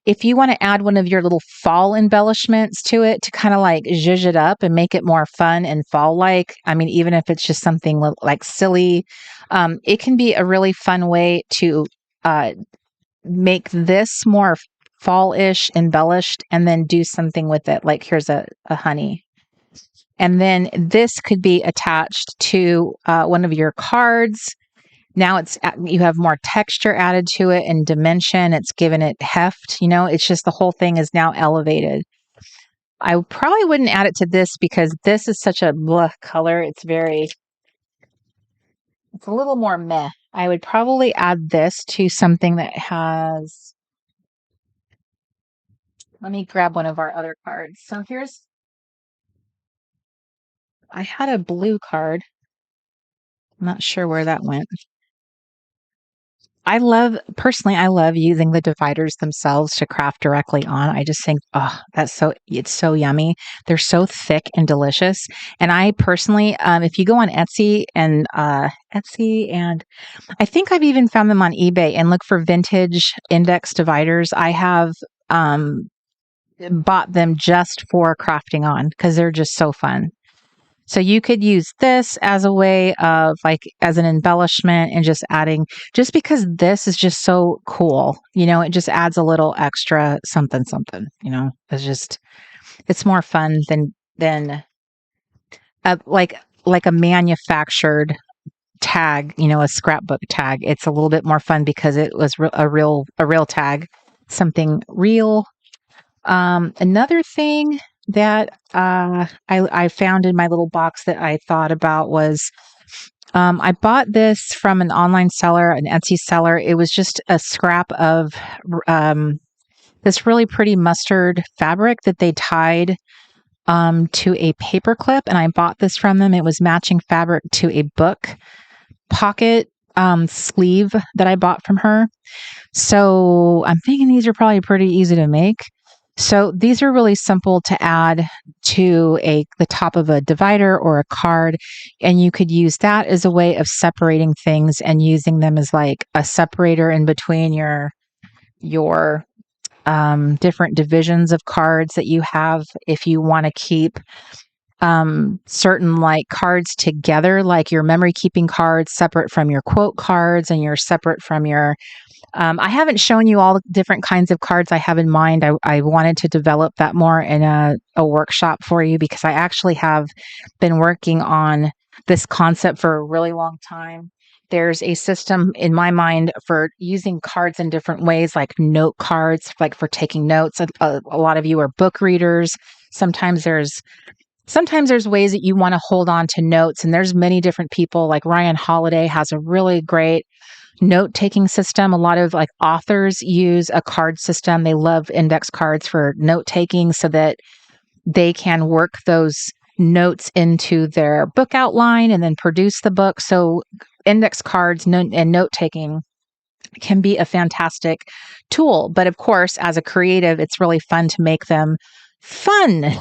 Speaker 2: if you want to add one of your little fall embellishments to it to kind of like zhuzh it up and make it more fun and fall-like, I mean, even if it's just something like silly, it can be a really fun way to make this more fall-ish embellished and then do something with it. Like here's a honey. And then this could be attached to one of your cards. Now you have more texture added to it and dimension. It's given it heft. It's just the whole thing is now elevated. I probably wouldn't add it to this because this is such a blah color. It's a little more meh. I would probably add this to something that has, let me grab one of our other cards. So I had a blue card. I'm not sure where that went. I love using the dividers themselves to craft directly on. I just think, it's so yummy. They're so thick and delicious. And I personally, if you go on Etsy and I think I've even found them on eBay and look for vintage index dividers, I have bought them just for crafting on because they're just so fun. So you could use this as a way of as an embellishment and just because this is just so cool, it just adds a little extra something, it's more fun than like a manufactured tag, a scrapbook tag. It's a little bit more fun because it was a real tag, something real. Another thing that I found in my little box that I thought about was I bought this from an online seller, an Etsy seller. It was just a scrap of this really pretty mustard fabric that they tied to a paper clip, and I bought this from them. It was matching fabric to a book pocket sleeve that I bought from her. So I'm thinking these are probably pretty easy to make. So these are really simple to add to the top of a divider or a card, and you could use that as a way of separating things and using them as like a separator in between your different divisions of cards that you have. If you want to keep certain like cards together, like your memory keeping cards separate from your quote cards and you're separate from your I haven't shown you all the different kinds of cards I have in mind. I wanted to develop that more in a workshop for you because I actually have been working on this concept for a really long time. There's a system in my mind for using cards in different ways, like note cards, like for taking notes. A lot of you are book readers. Sometimes there's ways that you want to hold on to notes, and there's many different people. Like Ryan Holiday has a really great note-taking system. A lot of like authors use a card system. They love index cards for note-taking so that they can work those notes into their book outline and then produce the book. So index cards and note-taking can be a fantastic tool. But of course, as a creative, it's really fun to make them fun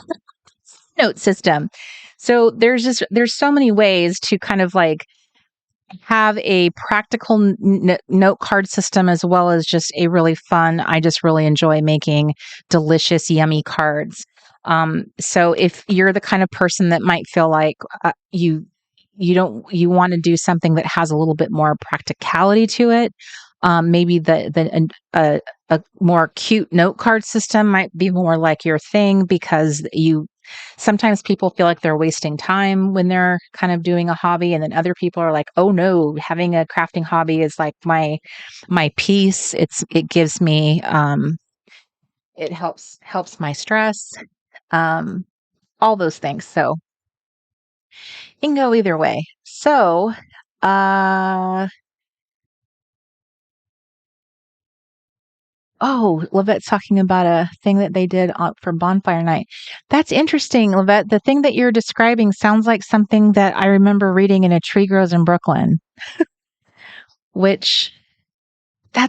Speaker 2: note system. So there's so many ways to kind of like have a practical note card system as well as just a really fun. I just really enjoy making delicious, yummy cards. So if you're the kind of person that might feel like you want to do something that has a little bit more practicality to it, maybe a more cute note card system might be more like your thing because sometimes people feel like they're wasting time when they're kind of doing a hobby. And then other people are like, oh no, having a crafting hobby is like my peace. It gives me, it helps my stress, all those things. So it can go either way. So, oh, Levette's talking about a thing that they did for bonfire night. That's interesting, Levette. The thing that you're describing sounds like something that I remember reading in A Tree Grows in Brooklyn, that's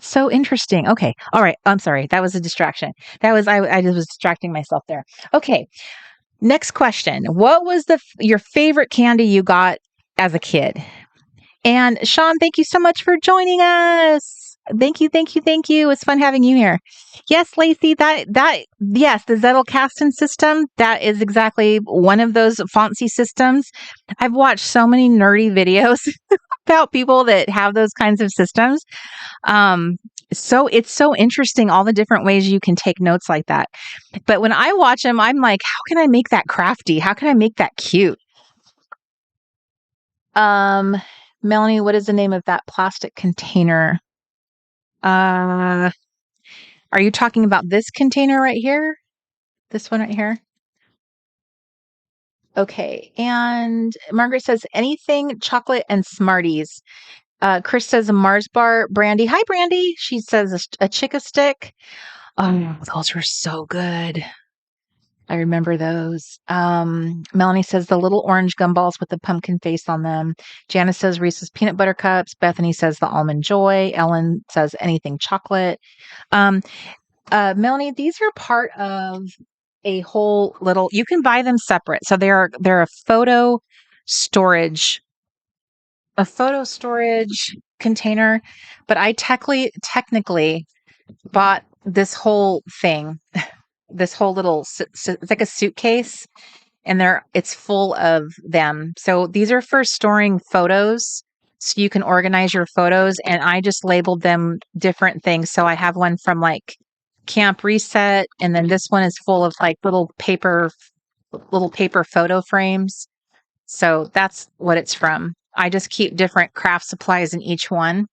Speaker 2: so interesting. Okay. All right. I'm sorry. That was a distraction. I just was distracting myself there. Okay. Next question. What was your favorite candy you got as a kid? And Sean, thank you so much for joining us. Thank you, thank you, thank you. It's fun having you here. Yes, Lacey, yes, the Zettelkasten system, that is exactly one of those Fonzie systems. I've watched so many nerdy videos about people that have those kinds of systems. So it's so interesting, all the different ways you can take notes like that. But when I watch them, I'm like, how can I make that crafty? How can I make that cute? Melanie, what is the name of that plastic container? Are you talking about this container right here? This one right here? Okay. And Margaret says anything chocolate and Smarties. Chris says a Mars bar. Brandy. Hi, Brandy. She says a Chica stick. Oh, those were so good. I remember those. Melanie says the little orange gumballs with the pumpkin face on them. Janice says Reese's peanut butter cups. Bethany says the almond joy. Ellen says anything chocolate. Melanie, these are part of a whole little, you can buy them separate. So they're a photo storage container, but I technically bought this whole thing, this whole little, it's like a suitcase, and it's full of them. So these are for storing photos. So you can organize your photos, and I just labeled them different things. So I have one from like Camp Reset, and then this one is full of like little paper photo frames. So that's what it's from. I just keep different craft supplies in each one.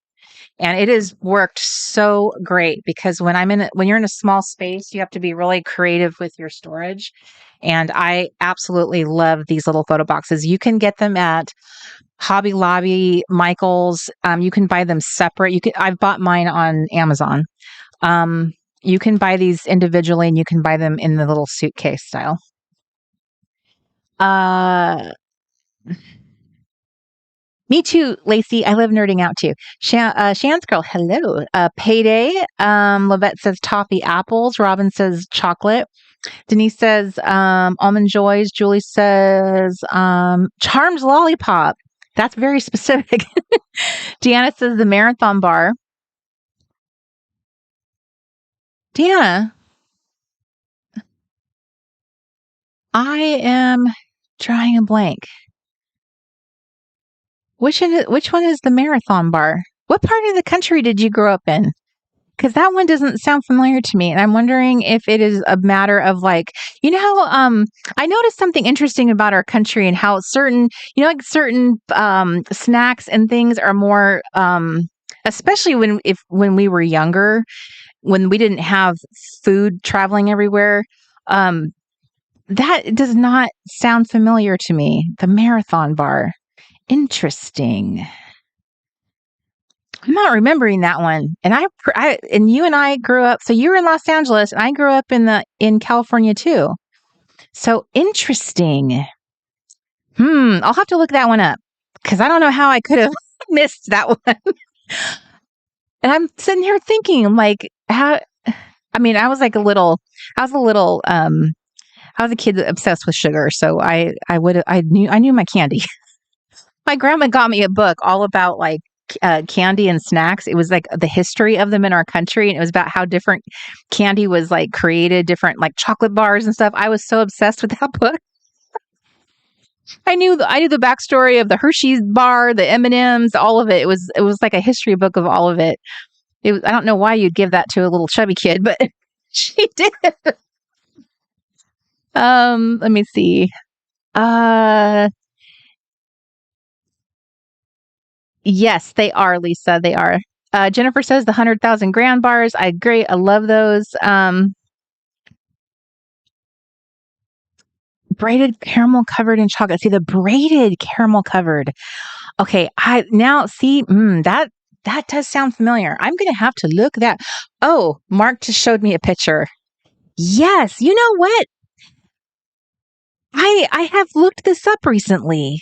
Speaker 2: And it has worked so great because when you're in a small space, you have to be really creative with your storage. And I absolutely love these little photo boxes. You can get them at Hobby Lobby, Michael's. You can buy them separate. I've bought mine on Amazon. You can buy these individually, and you can buy them in the little suitcase style. Me too, Lacey. I love nerding out too. Shan's girl, hello. Payday. Lavette says toffee apples. Robin says chocolate. Denise says almond joys. Julie says charmed lollipop. That's very specific. Deanna says the marathon bar. Deanna, I am drawing a blank. Which one is the marathon bar? What part of the country did you grow up in? Because that one doesn't sound familiar to me. And I'm wondering if it is a matter of like, how I noticed something interesting about our country and how certain snacks and things are more, especially when we were younger, when we didn't have food traveling everywhere. That does not sound familiar to me. The marathon bar. Interesting. I'm not remembering that one. And and you and I grew up. So you were in Los Angeles, and I grew up in California too. So interesting. I'll have to look that one up because I don't know how I could have missed that one. And I'm sitting here thinking, I'm like, how? I mean, I was a kid obsessed with sugar, so I knew my candy. My grandma got me a book all about like candy and snacks. It was like the history of them in our country, and it was about how different candy was like created, different like chocolate bars and stuff. I was so obsessed with that book. I knew the backstory of the Hershey's bar, the M&Ms, all of it. It was like a history book of all of it. I don't know why you'd give that to a little chubby kid, but she did. Let me see. Yes, they are, Lisa. They are. Jennifer says the 100,000 grand bars. I agree. I love those. Braided caramel covered in chocolate. See, the braided caramel covered. Okay, that does sound familiar. I'm going to have to look that. Oh, Mark just showed me a picture. Yes, you know what? I have looked this up recently.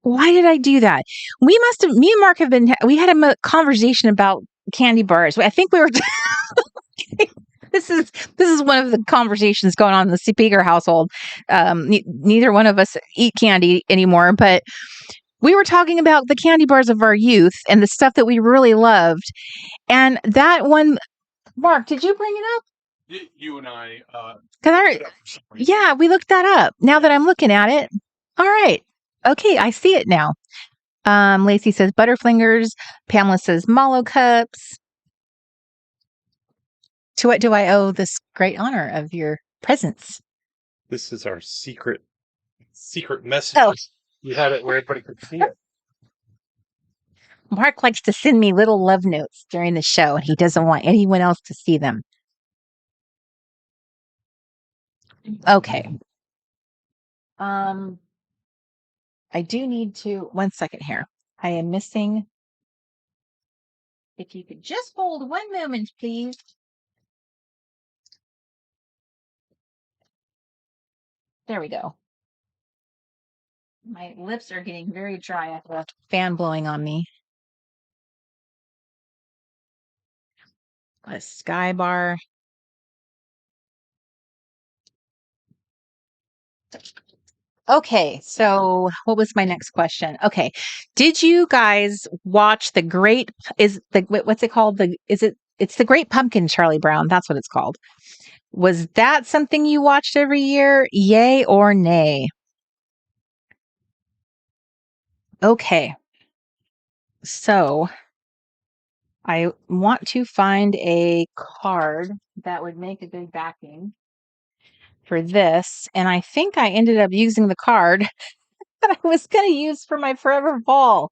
Speaker 2: Why did I do that? Me and Mark we had a conversation about candy bars. I think we were, this is one of the conversations going on in the speaker household. Neither one of us eat candy anymore, but we were talking about the candy bars of our youth and the stuff that we really loved. And that one, Mark, did you bring it up?
Speaker 3: You and I.
Speaker 2: Yeah, we looked that up. Now that I'm looking at it. All right. Okay, I see it now. Lacey says Butterfingers. Pamela says Mallow Cups. To what do I owe this great honor of your presence?
Speaker 3: This is our secret message.
Speaker 2: Oh,
Speaker 3: You had it where everybody could see it.
Speaker 2: Mark likes to send me little love notes during the show, and he doesn't want anyone else to see them. Okay. I do need to, 1 second here. I am missing. If you could just hold 1 moment, please. There we go. My lips are getting very dry after a fan blowing on me. A sky bar. Okay, so what was my next question? Okay, did you guys watch the Great? What's it called? It's the Great Pumpkin, Charlie Brown. That's what it's called. Was that something you watched every year? Yay or nay? Okay, so I want to find a card that would make a good backing for this, and I think I ended up using the card that I was going to use for my Forever Ball.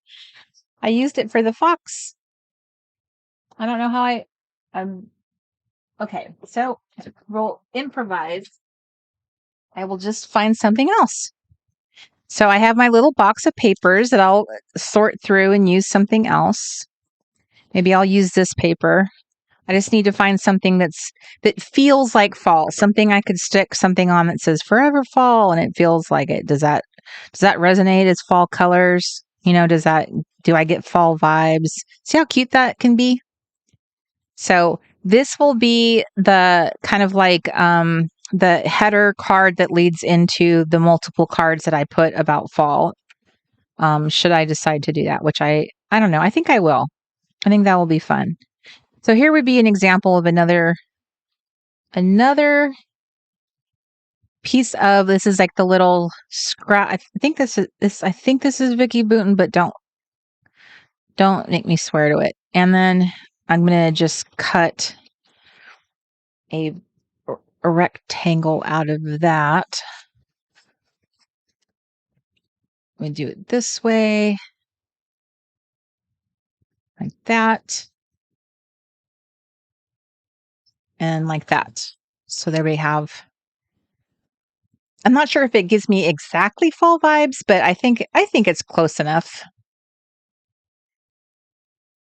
Speaker 2: I used it for the fox. I don't know how okay, so we'll improvise. I will just find something else. So I have my little box of papers that I'll sort through and use something else. Maybe I'll use this paper. I just need to find something that feels like fall. Something I could stick something on that says Forever Fall and it feels like it. Does that resonate as fall colors? You know, do I get fall vibes? See how cute that can be? So this will be the kind of like the header card that leads into the multiple cards that I put about fall. Should I decide to do that, which I don't know. I think I will. I think that will be fun. So here would be an example of another piece of, this is like the little scrap. I think this is Vicky Booten, but don't make me swear to it. And then I'm going to just cut a rectangle out of that. We do it this way, like that, and like that. So there we have. I'm not sure if it gives me exactly fall vibes, but I think it's close enough.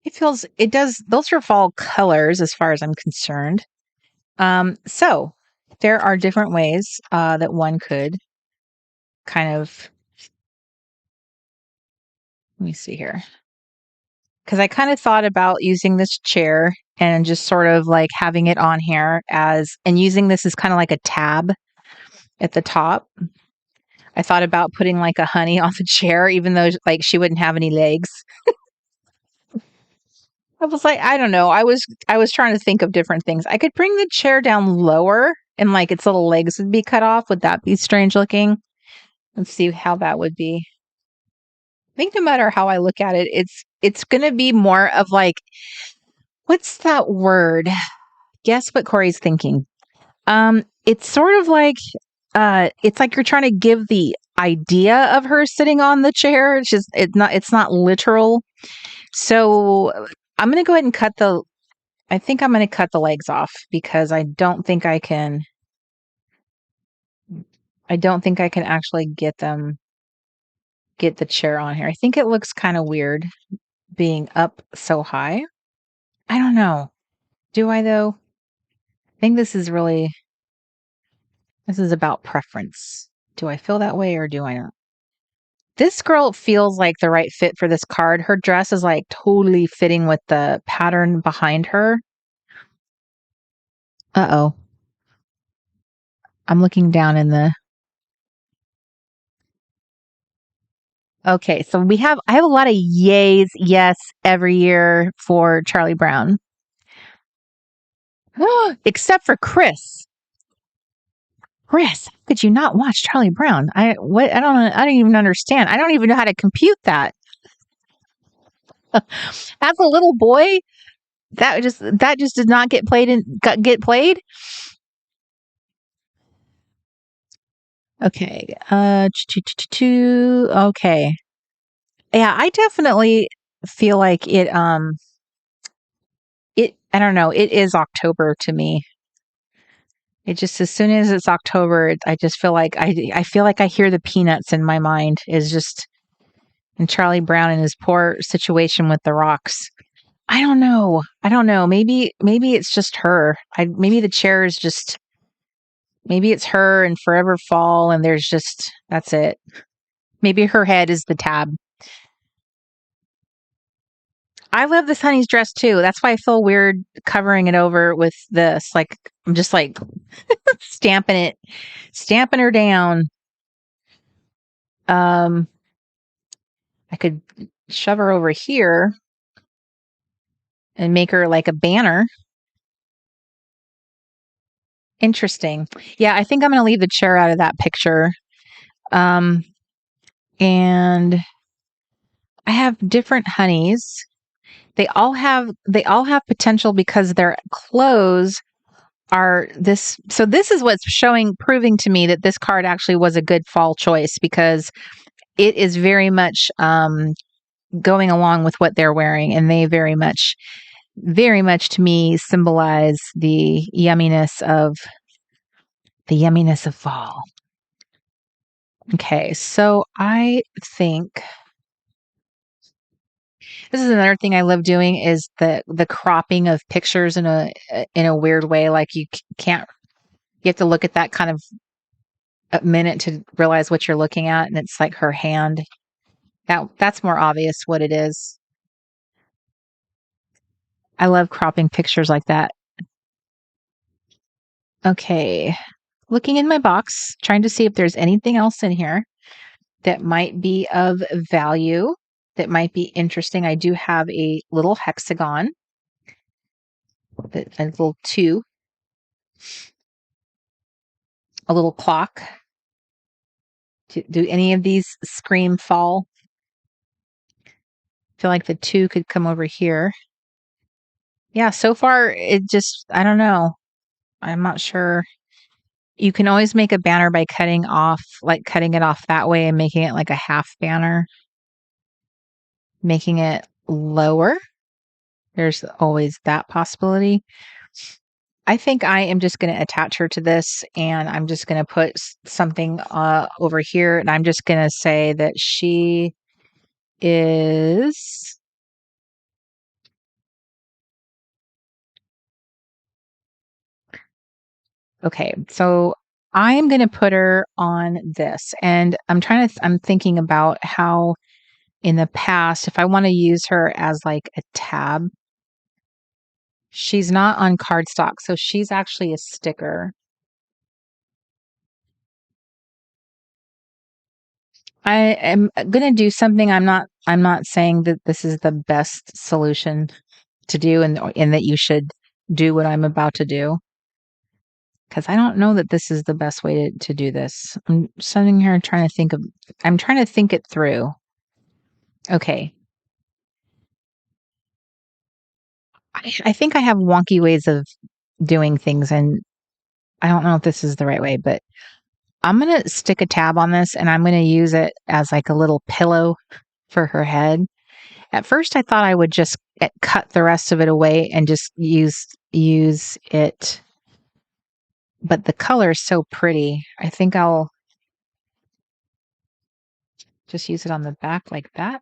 Speaker 2: It does. Those are fall colors as far as I'm concerned. So there are different ways that one could kind of, let me see here. Because I kind of thought about using this chair and just sort of like having it on here and using this as kind of like a tab at the top. I thought about putting like a honey on the chair, even though like she wouldn't have any legs. I was like, I don't know. I was trying to think of different things. I could bring the chair down lower and like its little legs would be cut off. Would that be strange looking? Let's see how that would be. I think no matter how I look at it, it's going to be more of like, what's that word? Guess what Corey's thinking. It's sort of like, it's like you're trying to give the idea of her sitting on the chair. It's not literal. So I'm going to go ahead and I think I'm going to cut the legs off because I don't think I can actually get the chair on here. I think it looks kind of weird being up so high. I don't know. Do I though? I think this is about preference. Do I feel that way or do I not? This girl feels like the right fit for this card. Her dress is like totally fitting with the pattern behind her. Uh-oh. I'm looking down in the... Okay, so I have a lot of yays, yes, every year for Charlie Brown. Except for Chris. Chris, how could you not watch Charlie Brown? I don't even understand. I don't even know how to compute that. As a little boy, that just did not get get played. Okay. Okay. Yeah, I definitely feel like I don't know, it is October to me. It just, as soon as it's October, I just feel like I feel like I hear the Peanuts in my mind, is just, and Charlie Brown and his poor situation with the rocks. I don't know. I don't know. Maybe it's just her. Maybe the chair is just, maybe it's her and Forever Fall, and there's just, that's it. Maybe her head is the tab. I love this honey's dress too. That's why I feel weird covering it over with this. Like, I'm just like stamping her down. I could shove her over here and make her like a banner. Interesting. Yeah, I think I'm going to leave the chair out of that picture. And I have different honeys. They all have potential because their clothes are this. So this is what's proving to me that this card actually was a good fall choice, because it is very much going along with what they're wearing, and they very much to me symbolize the yumminess of fall. Okay, so I think this is another thing I love doing, is the cropping of pictures in a weird way. Like, you have to look at that kind of a minute to realize what you're looking at, and it's like her hand. That's more obvious what it is. I love cropping pictures like that. Okay, looking in my box, trying to see if there's anything else in here that might be of value, that might be interesting. I do have a little hexagon, a little 2, a little clock. Do any of these scream fall? I feel like the 2 could come over here. Yeah, so far it just, I don't know. I'm not sure. You can always make a banner by cutting it off that way and making it like a half banner, making it lower. There's always that possibility. I think I am just going to attach her to this, and I'm just going to put something over here, and I'm just going to say that she is okay. So I am going to put her on this, and I'm thinking about how in the past, if I want to use her as like a tab, she's not on cardstock, so she's actually a sticker. I am going to do something. I'm not saying that this is the best solution to do, and that you should do what I'm about to do, because I don't know that this is the best way to do this. I'm sitting here trying to think it through. Okay. I think I have wonky ways of doing things, and I don't know if this is the right way, but I'm going to stick a tab on this, and I'm going to use it as like a little pillow for her head. At first, I thought I would just cut the rest of it away and just use it, but the color is so pretty. I think I'll just use it on the back like that,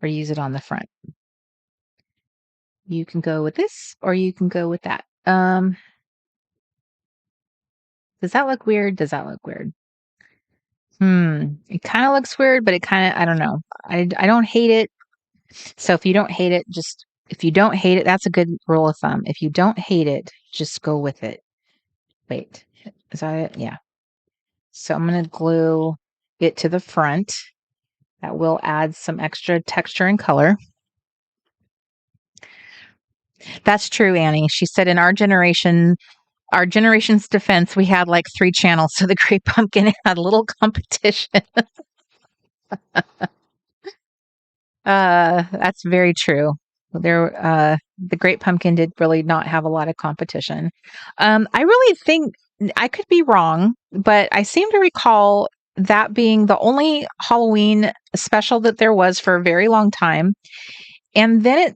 Speaker 2: or use it on the front. You can go with this, or you can go with that. Does that look weird? Does that look weird? It kind of looks weird, but I don't know. I don't hate it. So if you don't hate it, that's a good rule of thumb. If you don't hate it, just go with it. Wait, is that it? Yeah. So I'm going to glue it to the front. That will add some extra texture and color. That's true, Annie. She said in our generation's defense, we had like 3 channels, so the Great Pumpkin had a little competition. That's very true. The Great Pumpkin did really not have a lot of competition. I really think I could be wrong, but I seem to recall that being the only Halloween special that there was for a very long time. And then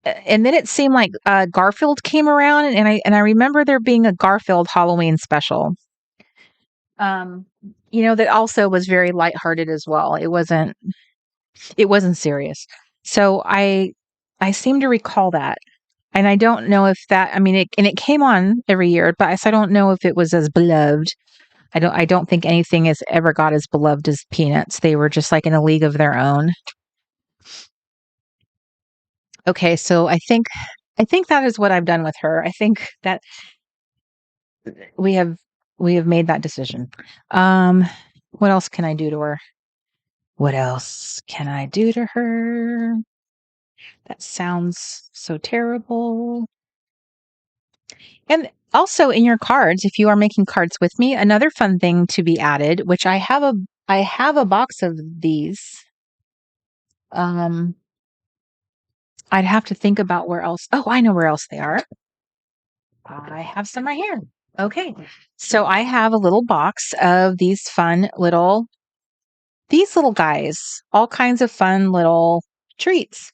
Speaker 2: it seemed like Garfield came around, and I remember there being a Garfield Halloween special. Um, that also was very lighthearted as well. It wasn't serious. So I seem to recall that. And I don't know if that, I mean, it came on every year, but I don't know if it was as beloved. I don't think anything has ever got as beloved as Peanuts. They were just like in a league of their own. Okay, so I think that is what I've done with her. I think that we have made that decision. Um, what else can I do to her? What else can I do to her? That sounds so terrible. And also in your cards, if you are making cards with me, another fun thing to be added, which I have a box of these. Um, I'd have to think about where else. Oh, I know where else they are. I have some right here. Okay. So I have a little box of these little guys, all kinds of fun little treats.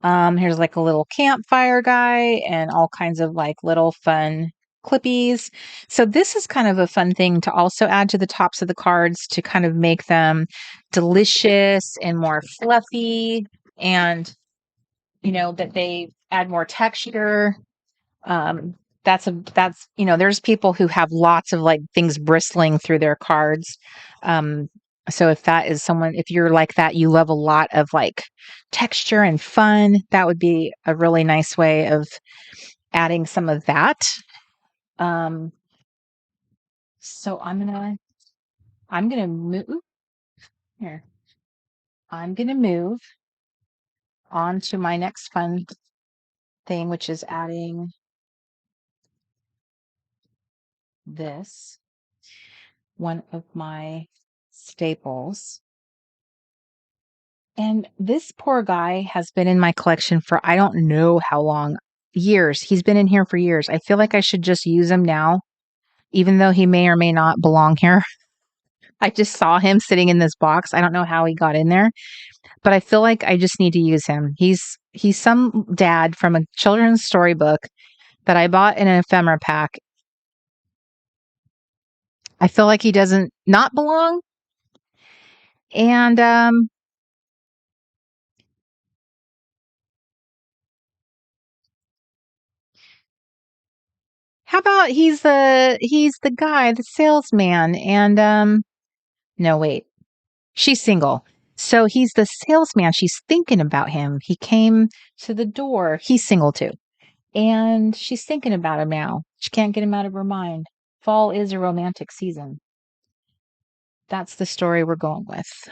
Speaker 2: Here's like a little campfire guy and all kinds of like little fun clippies. So this is kind of a fun thing to also add to the tops of the cards to kind of make them delicious and more fluffy, and that they add more texture. Um, there's people who have lots of like things bristling through their cards. Um, so if you're like that, you love a lot of like texture and fun, that would be a really nice way of adding some of that. Um, so I'm gonna move here. I'm gonna move on to my next fun thing, which is adding this, one of my staples. And this poor guy has been in my collection for I don't know how long. Years. He's been in here for years. I feel like I should just use him now, even though he may or may not belong here. I just saw him sitting in this box. I don't know how he got in there, but I feel like I just need to use him. He's some dad from a children's storybook that I bought in an ephemera pack. I feel like he doesn't not belong. And how about he's the guy, the salesman, and no, wait. She's single. So he's the salesman. She's thinking about him. He came to the door. He's single too. And she's thinking about him now. She can't get him out of her mind. Fall is a romantic season. That's the story we're going with.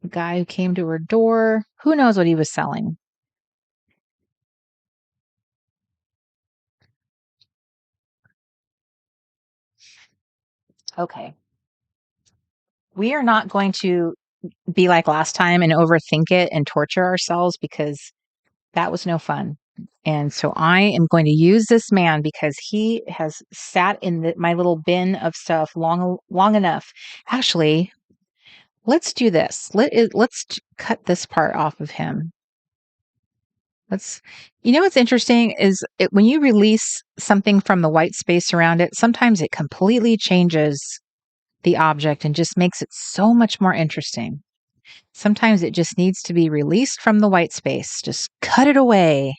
Speaker 2: The guy who came to her door. Who knows what he was selling? Okay. We are not going to be like last time and overthink it and torture ourselves, because that was no fun. And so I am going to use this man because he has sat in my little bin of stuff long enough. Actually, let's do this. Let's cut this part off of him. What's interesting is when you release something from the white space around it, sometimes it completely changes the object and just makes it so much more interesting. Sometimes it just needs to be released from the white space. Just cut it away.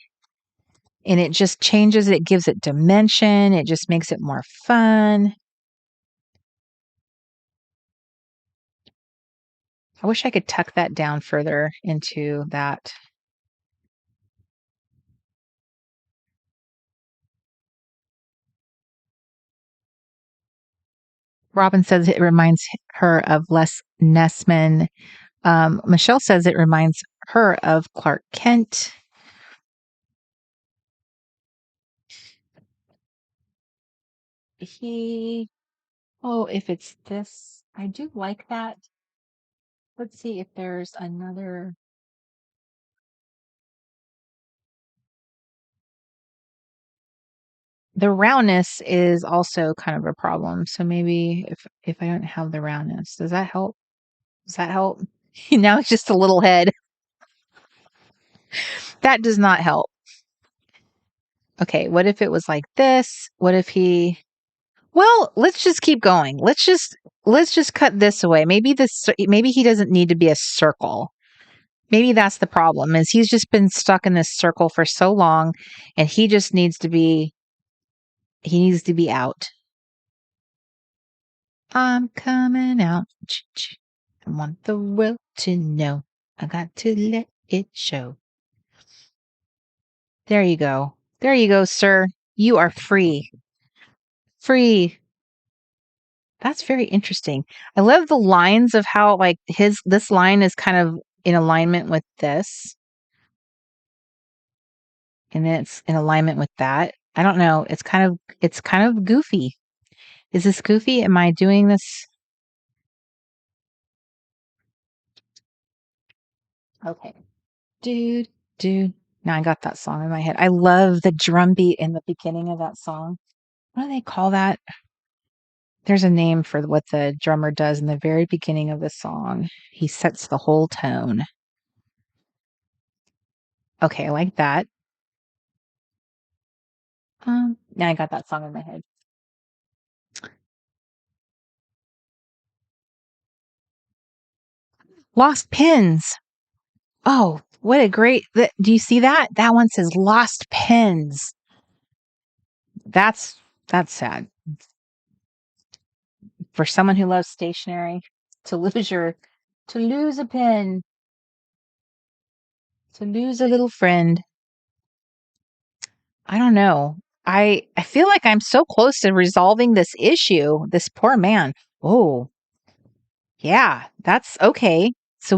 Speaker 2: And it just changes it, gives it dimension. It just makes it more fun. I wish I could tuck that down further into that. Robin says it reminds her of Les Nessman. Michelle says it reminds her of Clark Kent. If it's this, I do like that. Let's see if there's another. The roundness is also kind of a problem. So maybe if I don't have the roundness, does that help? Does that help? Now it's just a little head. That does not help. Okay, what if it was like this? What if he Well, let's just keep going. Let's just cut this away. Maybe he doesn't need to be a circle. Maybe that's the problem. Is he's just been stuck in this circle for so long and he needs to be out. I'm coming out. I want the world to know. I got to let it show. There you go. There you go, sir. You are free. Free. That's very interesting. I love the lines of how like this line is kind of in alignment with this. And then it's in alignment with that. I don't know. It's kind of goofy. Is this goofy? Am I doing this? Okay. Dude, dude. Now I got that song in my head. I love the drum beat in the beginning of that song. What do they call that? There's a name for what the drummer does in the very beginning of the song. He sets the whole tone. Okay, I like that. Now I got that song in my head. Lost pins. Oh, what a great. Do you see that? That one says lost pins. That's sad. For someone who loves stationery, to lose a pin, to lose a little friend. I don't know. I feel like I'm so close to resolving this issue. This poor man. Oh, yeah, that's okay. So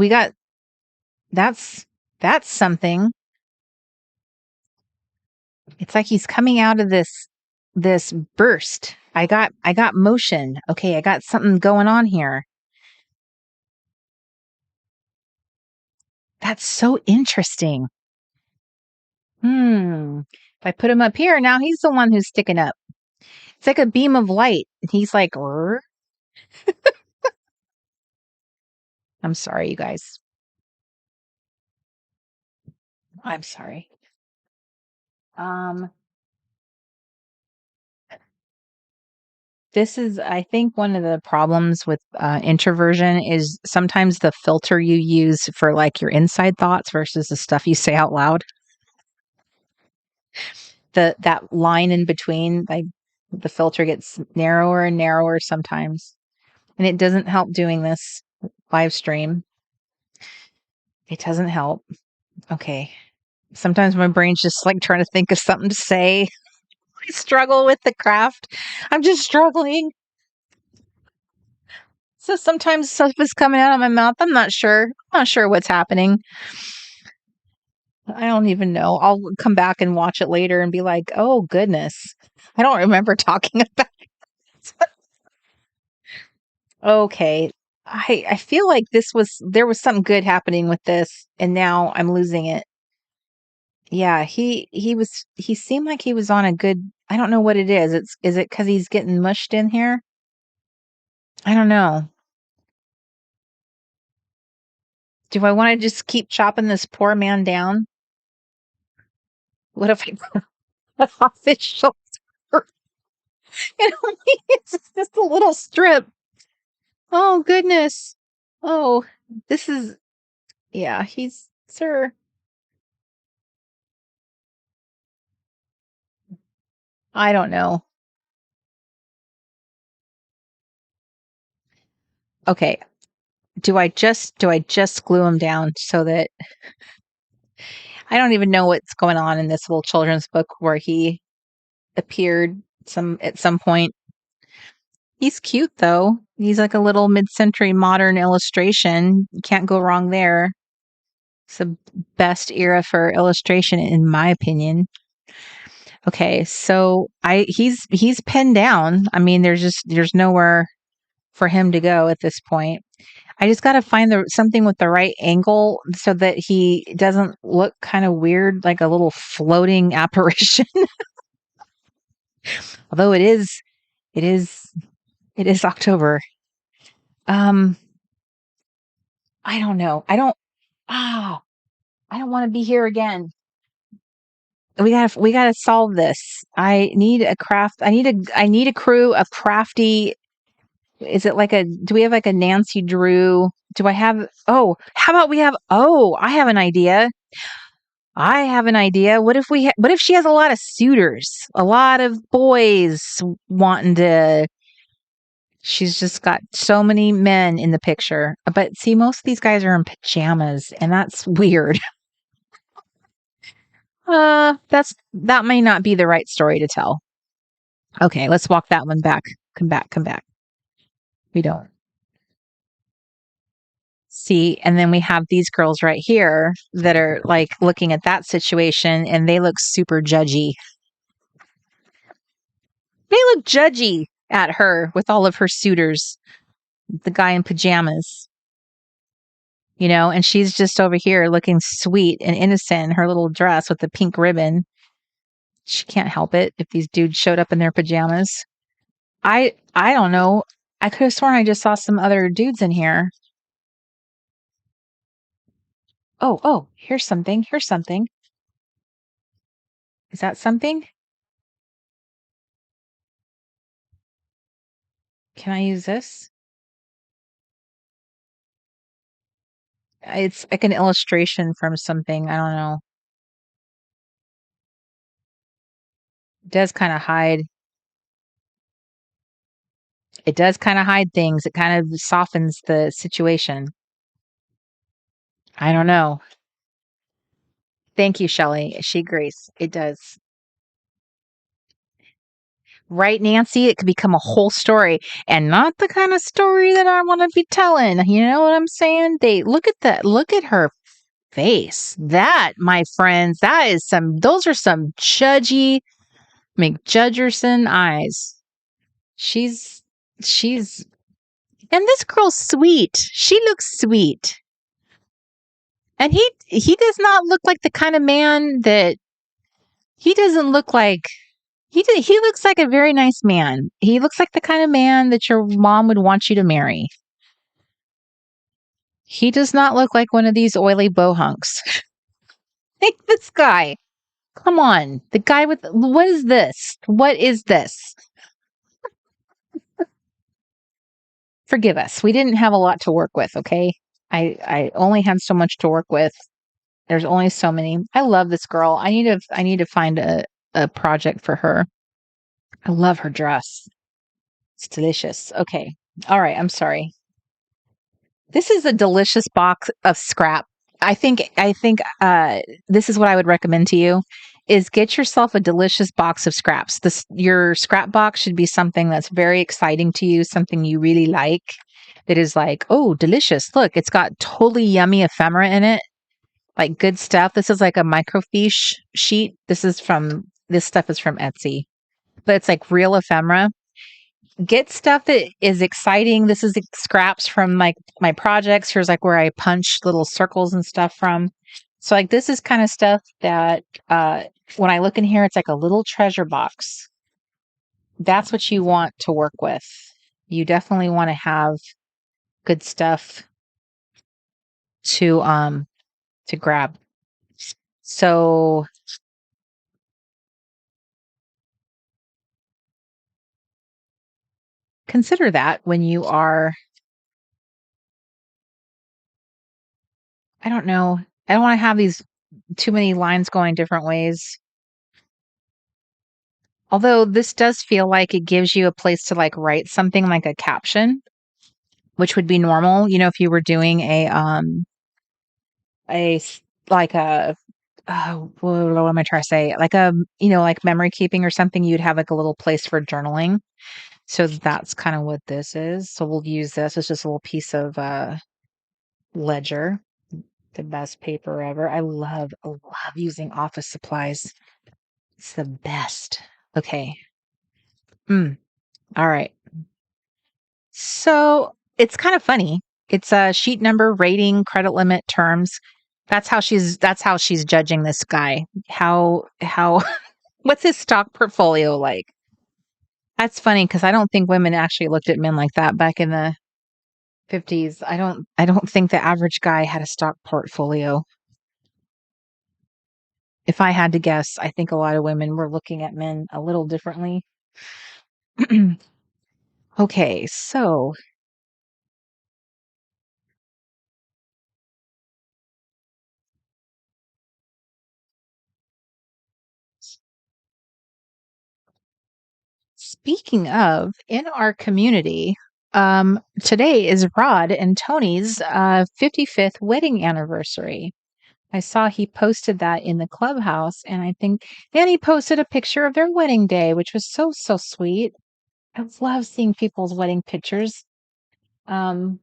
Speaker 2: that's something. It's like he's coming out of this burst. I got motion. Okay, I got something going on here. That's so interesting. If I put him up here, now he's the one who's sticking up. It's like a beam of light. And he's like, "Rrr." I'm sorry, you guys. I'm sorry. This is, I think, one of the problems with introversion is sometimes the filter you use for like your inside thoughts versus the stuff you say out loud. That line in between, like the filter gets narrower and narrower sometimes, and it doesn't help doing this live stream. It doesn't help. Okay. Sometimes my brain's just like trying to think of something to say. I struggle with the craft. I'm just struggling. So sometimes stuff is coming out of my mouth. I'm not sure. I'm not sure what's happening. I don't even know. I'll come back and watch it later and be like, oh goodness. I don't remember talking about it. Okay. I feel like there was something good happening with this and now I'm losing it. Yeah, he seemed like he was on a good. I don't know what it is. Is it because he's getting mushed in here? I don't know. Do I want to just keep chopping this poor man down? What if I cut off his shoulder? And only it's just a little strip. Oh goodness. Oh, this is yeah, he's sir. I don't know. Okay. Do I just glue him down so that I don't even know what's going on in this little children's book where he appeared at some point. He's cute though. He's like a little mid-century modern illustration. You can't go wrong there. It's the best era for illustration, in my opinion. Okay, so he's pinned down. I mean, there's nowhere for him to go at this point. I just got to find something with the right angle so that he doesn't look kind of weird, like a little floating apparition. Although it is October. I don't know. I don't want to be here again. We gotta solve this. I need a crew of crafty. Is it like do we have like a Nancy Drew? Do I have, how about I have an idea. What if she has a lot of suitors, a lot of boys wanting to, she's just got so many men in the picture. But see, most of these guys are in pajamas and that's weird. That may not be the right story to tell. Okay, let's walk that one back. Come back. We don't. See, and then we have these girls right here that are like looking at that situation and they look super judgy. They look judgy at her with all of her suitors. The guy in pajamas. And she's just over here looking sweet and innocent in her little dress with the pink ribbon. She can't help it if these dudes showed up in their pajamas. I don't know. I could have sworn I just saw some other dudes in here. Oh, here's something. Is that something? Can I use this? It's like an illustration from something. I don't know. It does kind of hide. It does kind of hide things. It kind of softens the situation. I don't know. Thank you, Shelley. She agrees. It does. Right, Nancy? It could become a whole story and not the kind of story that I want to be telling. You know what I'm saying? Look at her face. That, my friends, those are some judgy McJudgerson eyes. She's, and this girl's sweet. She looks sweet. And he does not look like the kind of man that, he doesn't look like, he looks like a very nice man. He looks like the kind of man that your mom would want you to marry. He does not look like one of these oily bohunks. Like this guy. Come on. The guy with, what is this? What is this? Forgive us. We didn't have a lot to work with, okay? I only had so much to work with. There's only so many. I love this girl. I need to find a project for her. I love her dress. It's delicious. Okay. All right. I'm sorry. This is a delicious box of scrap. I think this is what I would recommend to you is get yourself a delicious box of scraps. Your scrap box should be something that's very exciting to you, something you really like. That is like, oh, delicious. Look, it's got totally yummy ephemera in it. Like good stuff. This is like a microfiche sheet. This stuff is from Etsy. But it's like real ephemera. Get stuff that is exciting. This is scraps from like my projects. Here's like where I punch little circles and stuff from. So like this is kind of stuff that when I look in here, it's like a little treasure box. That's what you want to work with. You definitely want to have good stuff to grab. So consider that when you are, I don't know. I don't want to have these too many lines going different ways. Although this does feel like it gives you a place to like write something like a caption, which would be normal, if you were doing like a what am I trying to say? Like like memory keeping or something, you'd have like a little place for journaling. So that's kind of what this is. So we'll use this. It's just a little piece of ledger. The best paper ever. I love using office supplies. It's the best. Okay. All right. So it's kind of funny. It's a sheet number, rating, credit limit, terms. That's how she's judging this guy. How what's his stock portfolio like? That's funny because I don't think women actually looked at men like that back in the 50s. I don't think the average guy had a stock portfolio. If I had to guess, I think a lot of women were looking at men a little differently. Okay, so speaking of, in our community, today is Rod and Tony's 55th wedding anniversary. I saw he posted that in the clubhouse, and he posted a picture of their wedding day, which was so, so sweet. I love seeing people's wedding pictures. Um,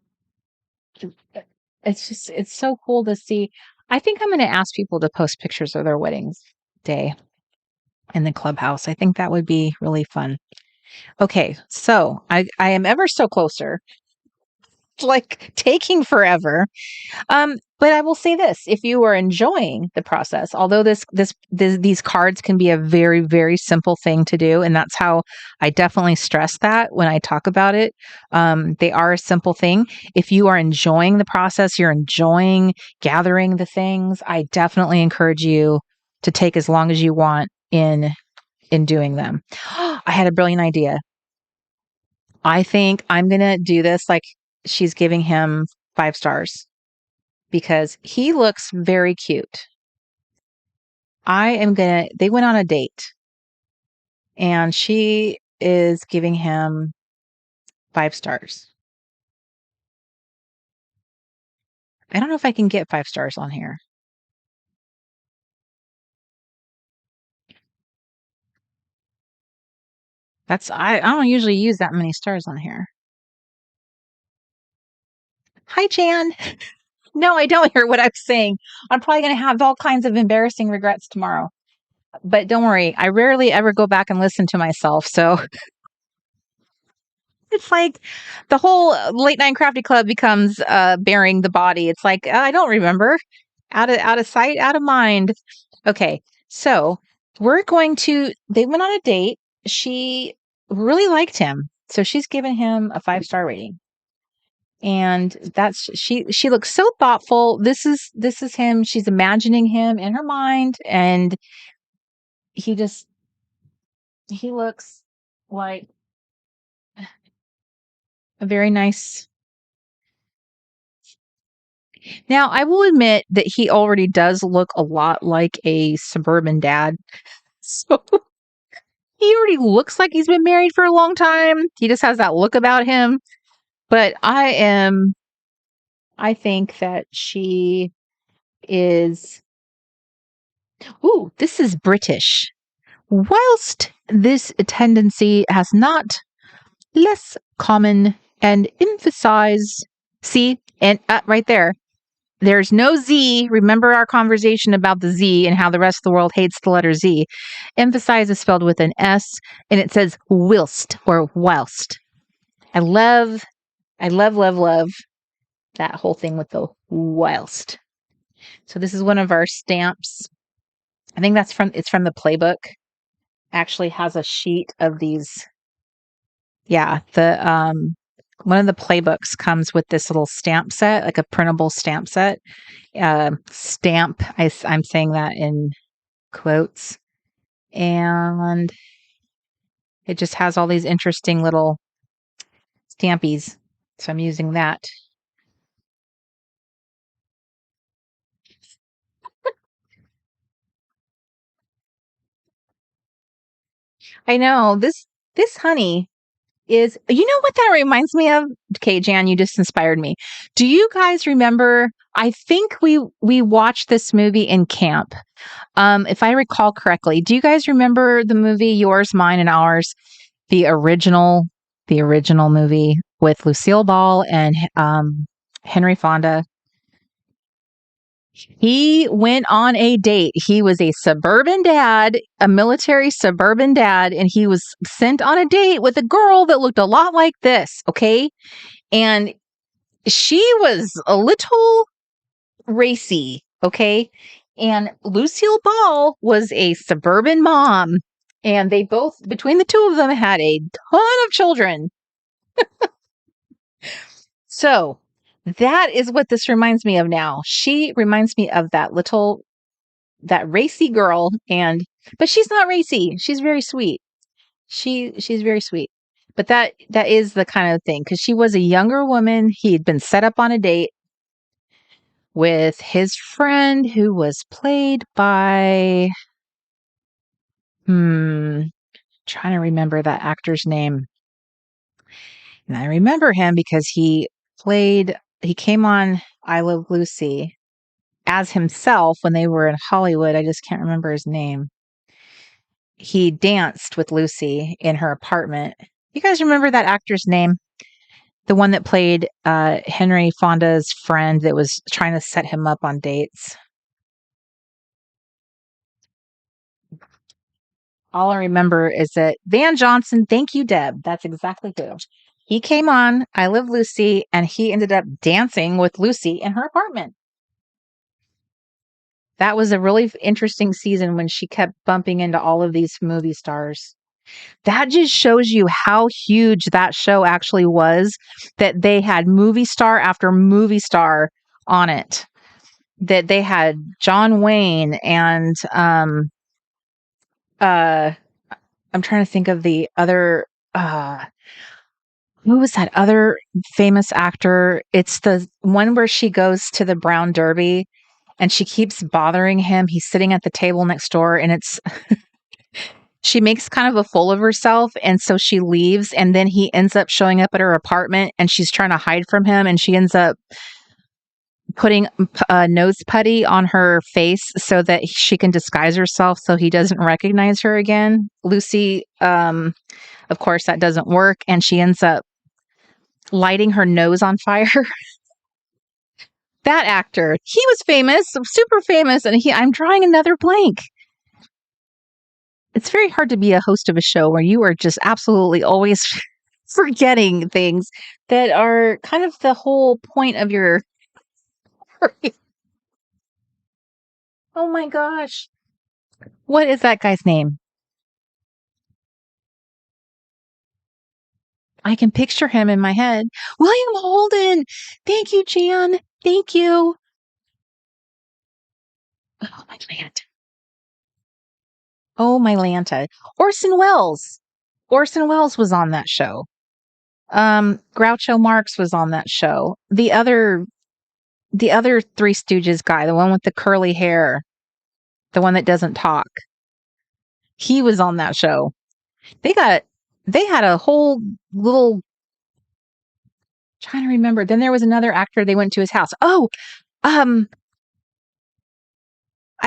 Speaker 2: it's so cool to see. I think I'm going to ask people to post pictures of their weddings day in the clubhouse. I think that would be really fun. Okay, so I am ever so closer, like taking forever. But I will say this: if you are enjoying the process, although these cards can be a very, very simple thing to do, and that's how I definitely stress that when I talk about it. They are a simple thing. If you are enjoying the process, you're enjoying gathering the things, I definitely encourage you to take as long as you want in doing them. I had a brilliant idea. I think I'm going to do this like she's giving him 5 stars because he looks very cute. They went on a date and she is giving him 5 stars. I don't know if I can get 5 stars on here. I don't usually use that many stars on here. Hi, Jan. No, I don't hear what I'm saying. I'm probably going to have all kinds of embarrassing regrets tomorrow. But don't worry, I rarely ever go back and listen to myself. So it's like the whole Late Night Crafty Club becomes bearing the body. It's like, I don't remember. Out of sight, out of mind. Okay, so they went on a date. She really liked him. So she's given him a 5-star rating. And she looks so thoughtful. This is him. She's imagining him in her mind, and he looks like a very nice. Now, I will admit that he already does look a lot like a suburban dad. So he already looks like he's been married for a long time. He just has that look about him. But I think that she is. Ooh, this is British. Whilst this tendency has not less common and emphasize. See, and right there. There's no Z. Remember our conversation about the Z and how the rest of the world hates the letter Z. Emphasize is spelled with an S, and it says whilst or whilst. I love that whole thing with the whilst. So this is one of our stamps. I think it's from the playbook. Actually has a sheet of these. Yeah, one of the playbooks comes with this little stamp set, like a printable stamp set. Stamp. I'm saying that in quotes. And it just has all these interesting little stampies. So I'm using that. I know this honey is, you know what that reminds me of? Okay, Jan, you just inspired me. Do you guys remember? I think we watched this movie in camp. If I recall correctly, do you guys remember the movie Yours, Mine, and Ours? The original the original movie with Lucille Ball and Henry Fonda. He went on a date. He was a suburban dad, a military suburban dad, and he was sent on a date with a girl that looked a lot like this, okay? And she was a little racy, okay? And Lucille Ball was a suburban mom, and they both, between the two of them, had a ton of children. So that is what this reminds me of now. She reminds me of that racy girl, but she's not racy. She's very sweet. She's very sweet. But that is the kind of thing, because she was a younger woman. He had been set up on a date with his friend, who was played by trying to remember that actor's name. And I remember him because he came on I Love Lucy as himself when they were in Hollywood. I just can't remember his name. He danced with Lucy in her apartment. You guys remember that actor's name? The one that played Henry Fonda's friend that was trying to set him up on dates. All I remember is that Van Johnson, thank you, Deb. That's exactly who. He came on I Love Lucy, and he ended up dancing with Lucy in her apartment. That was a really interesting season when she kept bumping into all of these movie stars. That just shows you how huge that show actually was, that they had movie star after movie star on it. That they had John Wayne and I'm trying to think of the other who was that other famous actor? It's the one where she goes to the Brown Derby and she keeps bothering him. He's sitting at the table next door, and she makes kind of a fool of herself, and so she leaves, and then he ends up showing up at her apartment, and she's trying to hide from him, and she ends up putting nose putty on her face so that she can disguise herself so he doesn't recognize her again. Lucy, of course, that doesn't work, and she ends up lighting her nose on fire. That actor, he was famous, super famous, and I'm drawing another blank. It's very hard to be a host of a show where you are just absolutely always forgetting things that are kind of the whole point of your. Oh my gosh. What is that guy's name? I can picture him in my head. William Holden. Thank you, Jan. Thank you. Oh, my Lanta. Oh, my Lanta. Orson Welles. Orson Welles was on that show. Groucho Marx was on that show. The other Three Stooges guy, the one with the curly hair, the one that doesn't talk, he was on that show. They had a whole little, trying to remember. Then there was another actor. They went to his house. Oh, I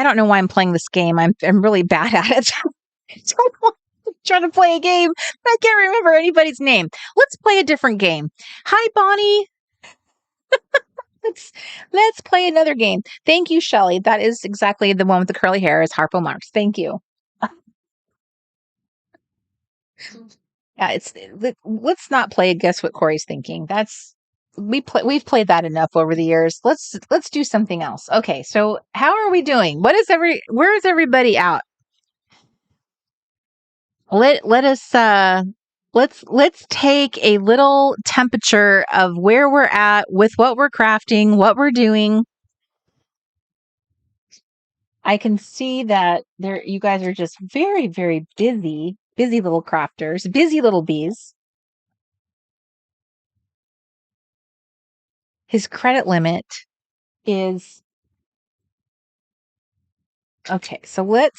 Speaker 2: don't know why I'm playing this game. I'm really bad at it. Trying to play a game. I can't remember anybody's name. Let's play a different game. Hi, Bonnie. Let's play another game. Thank you, Shelley. That is exactly the one with the curly hair, is Harpo Marx. Thank you. Yeah, let's not play a guess what Corey's thinking. We've played that enough over the years. Let's do something else. Okay, so how are we doing? Where is everybody out? Let's take a little temperature of where we're at with what we're crafting, what we're doing. I can see that you guys are just very, very busy little crafters, busy little bees. His credit limit is okay. So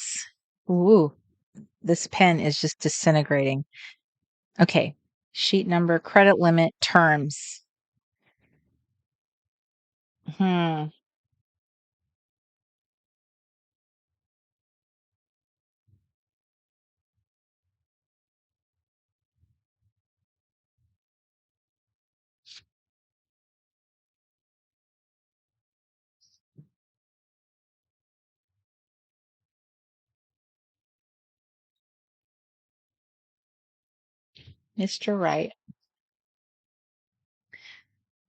Speaker 2: this pen is just disintegrating. Okay. Sheet number, credit limit, terms. Mr. Right.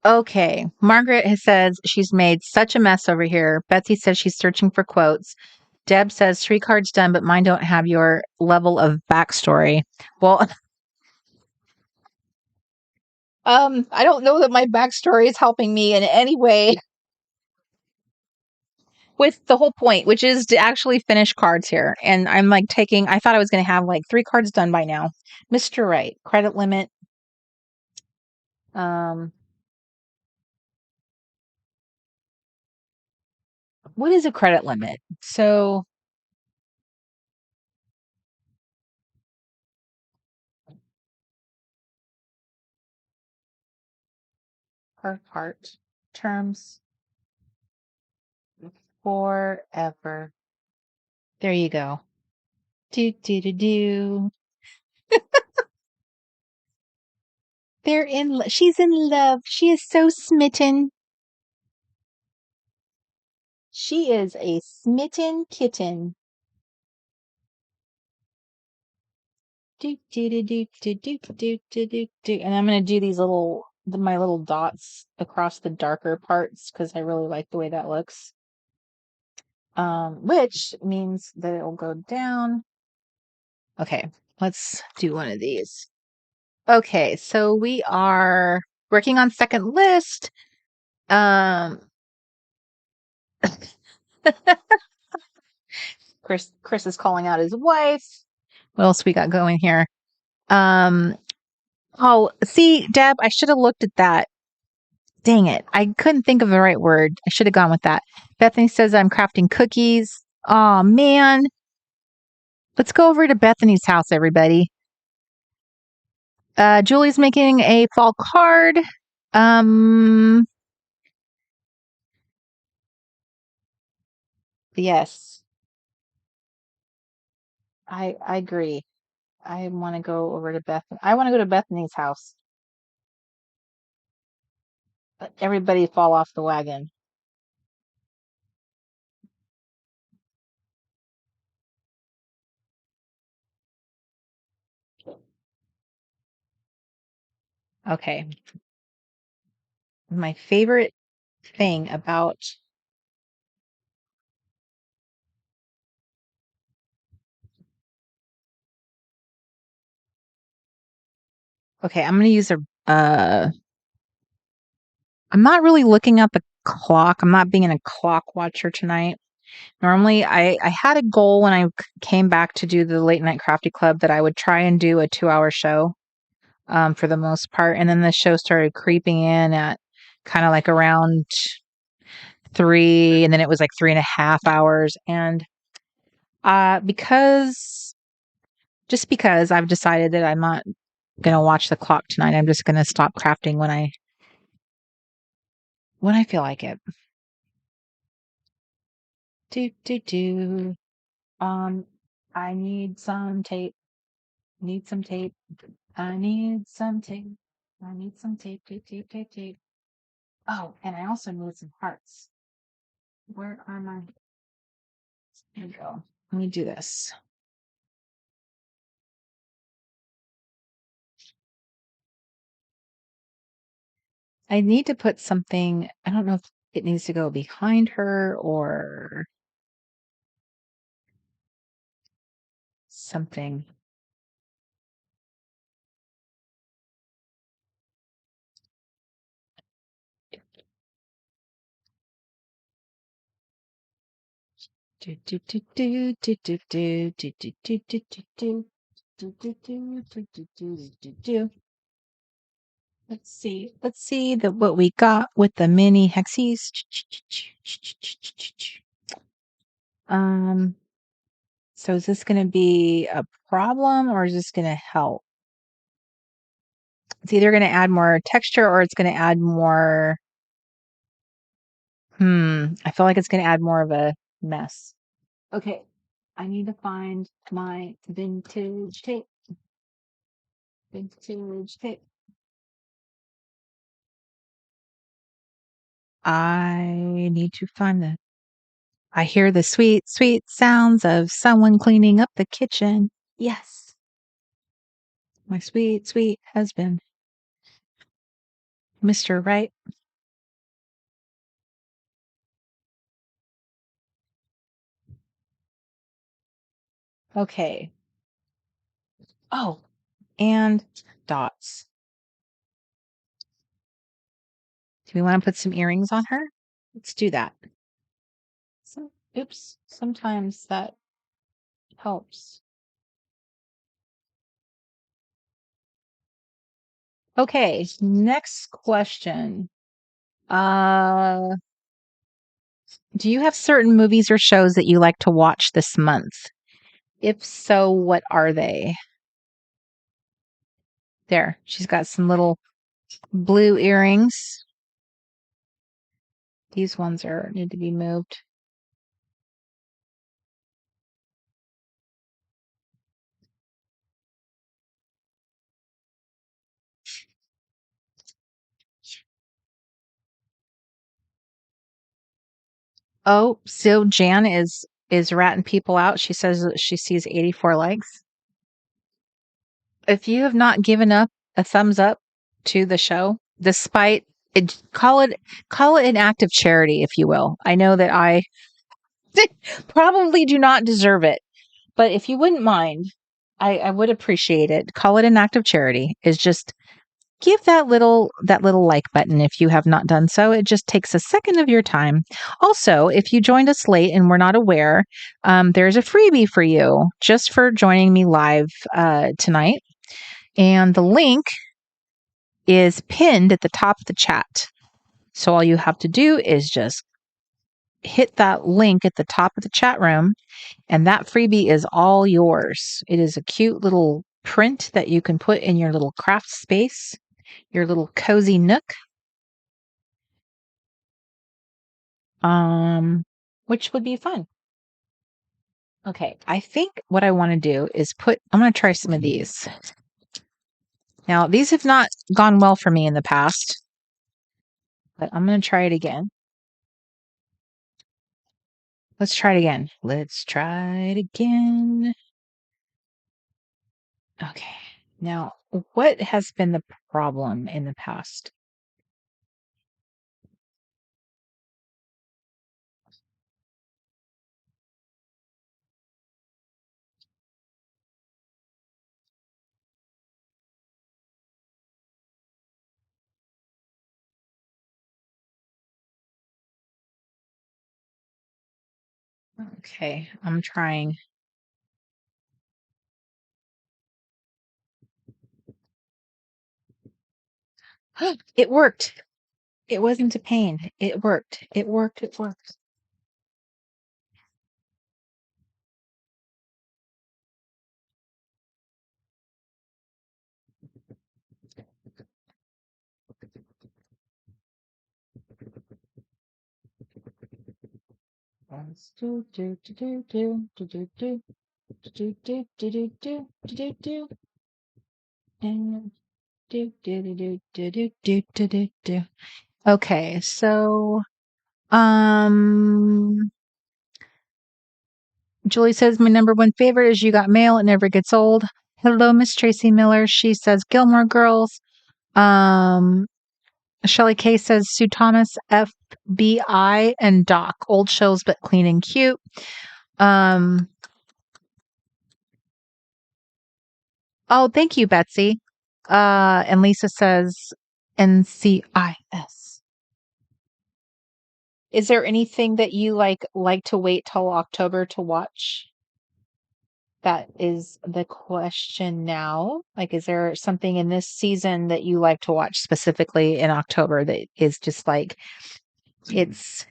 Speaker 2: Okay. Margaret says she's made such a mess over here. Betsy says she's searching for quotes. Deb says 3 cards done, but mine don't have your level of backstory. Well, I don't know that my backstory is helping me in any way with the whole point, which is to actually finish cards here. And I'm like I thought I was going to have like 3 cards done by now. Mr. Right, credit limit. What is a credit limit? So per part terms forever. There you go. Do do do do. She's in love. She is so smitten. She is a smitten kitten. Do do do do do do do do do do. And I'm gonna do these my little dots across the darker parts because I really like the way that looks. Which means that it will go down. Okay, let's do one of these. Okay, so we are working on second list. Chris is calling out his wife. What else we got going here? Oh, see, Deb, I should have looked at that. Dang it. I couldn't think of the right word. I should have gone with that. Bethany says I'm crafting cookies. Oh, man. Let's go over to Bethany's house, everybody. Julie's making a fall card. Yes. I agree. I want to go over to I want to go to Bethany's house. Everybody fall off the wagon. Okay. My favorite thing about Okay, I'm going to use I'm not really looking at the clock. I'm not being a clock watcher tonight. Normally, I had a goal when I came back to do the Late Night Crafty Club that I would try and do a 2-hour show for the most part. And then the show started creeping in at kind of like around 3, and then it was like 3.5 hours. And because I've decided that I'm not going to watch the clock tonight, I'm just going to stop crafting when I feel like it. Do. I need some tape. Need some tape. I need some tape. I need some tape. Tape. Oh, and I also need some hearts. Where are my? Here we go. Let me do this. I need to put something. I don't know if it needs to go behind her or something. Let's see. Let's see what we got with the mini hexies. So is this going to be a problem or is this going to help? It's either going to add more texture or it's going to add more. I feel like it's going to add more of a mess. Okay. I need to find my vintage tape. Vintage tape. I need to find I hear the sweet, sweet sounds of someone cleaning up the kitchen. Yes. My sweet, sweet husband. Mr. Right. Okay. Oh, and dots. Do we want to put some earrings on her? Let's do that. Oops. Sometimes that helps. Okay. Next question. Do you have certain movies or shows that you like to watch this month? If so, what are they? There. She's got some little blue earrings. These ones need to be moved. Oh, so Jan is ratting people out. She says that she sees 84 likes. If you have not given up a thumbs up to the show, despite it, call it an act of charity, if you will. I know that I probably do not deserve it, but if you wouldn't mind, I would appreciate it. Call it an act of charity. Is just give that little like button if you have not done so. It just takes a second of your time. Also, if you joined us late and were not aware, there's a freebie for you just for joining me live tonight. And the link is pinned at the top of the chat. So all you have to do is just hit that link at the top of the chat room, and that freebie is all yours. It is a cute little print that you can put in your little craft space, your little cozy nook. Which would be fun. Okay, I think what I want to do is I'm going to try some of these. Now, these have not gone well for me in the past, but I'm going to try it again. Let's try it again. Let's try it again. Okay. Now, what has been the problem in the past? Okay, I'm trying. It worked. It wasn't a pain. It worked. It worked. It worked. Let's do do do do do do do do do do do do do do do and do do do do do do do do do do. Okay, so Julie says my number one favorite is You Got Mail. It never gets old. Hello, Miss Tracy Miller. She says Gilmore Girls. Um, Shelly K says Sue Thomas, FBI, and Doc. Old shows, but clean and cute. Oh, thank you, Betsy. And Lisa says NCIS. Is there anything that you like to wait till October to watch? That is the question now. Like, is there something in this season that you like to watch specifically in October that is just like it's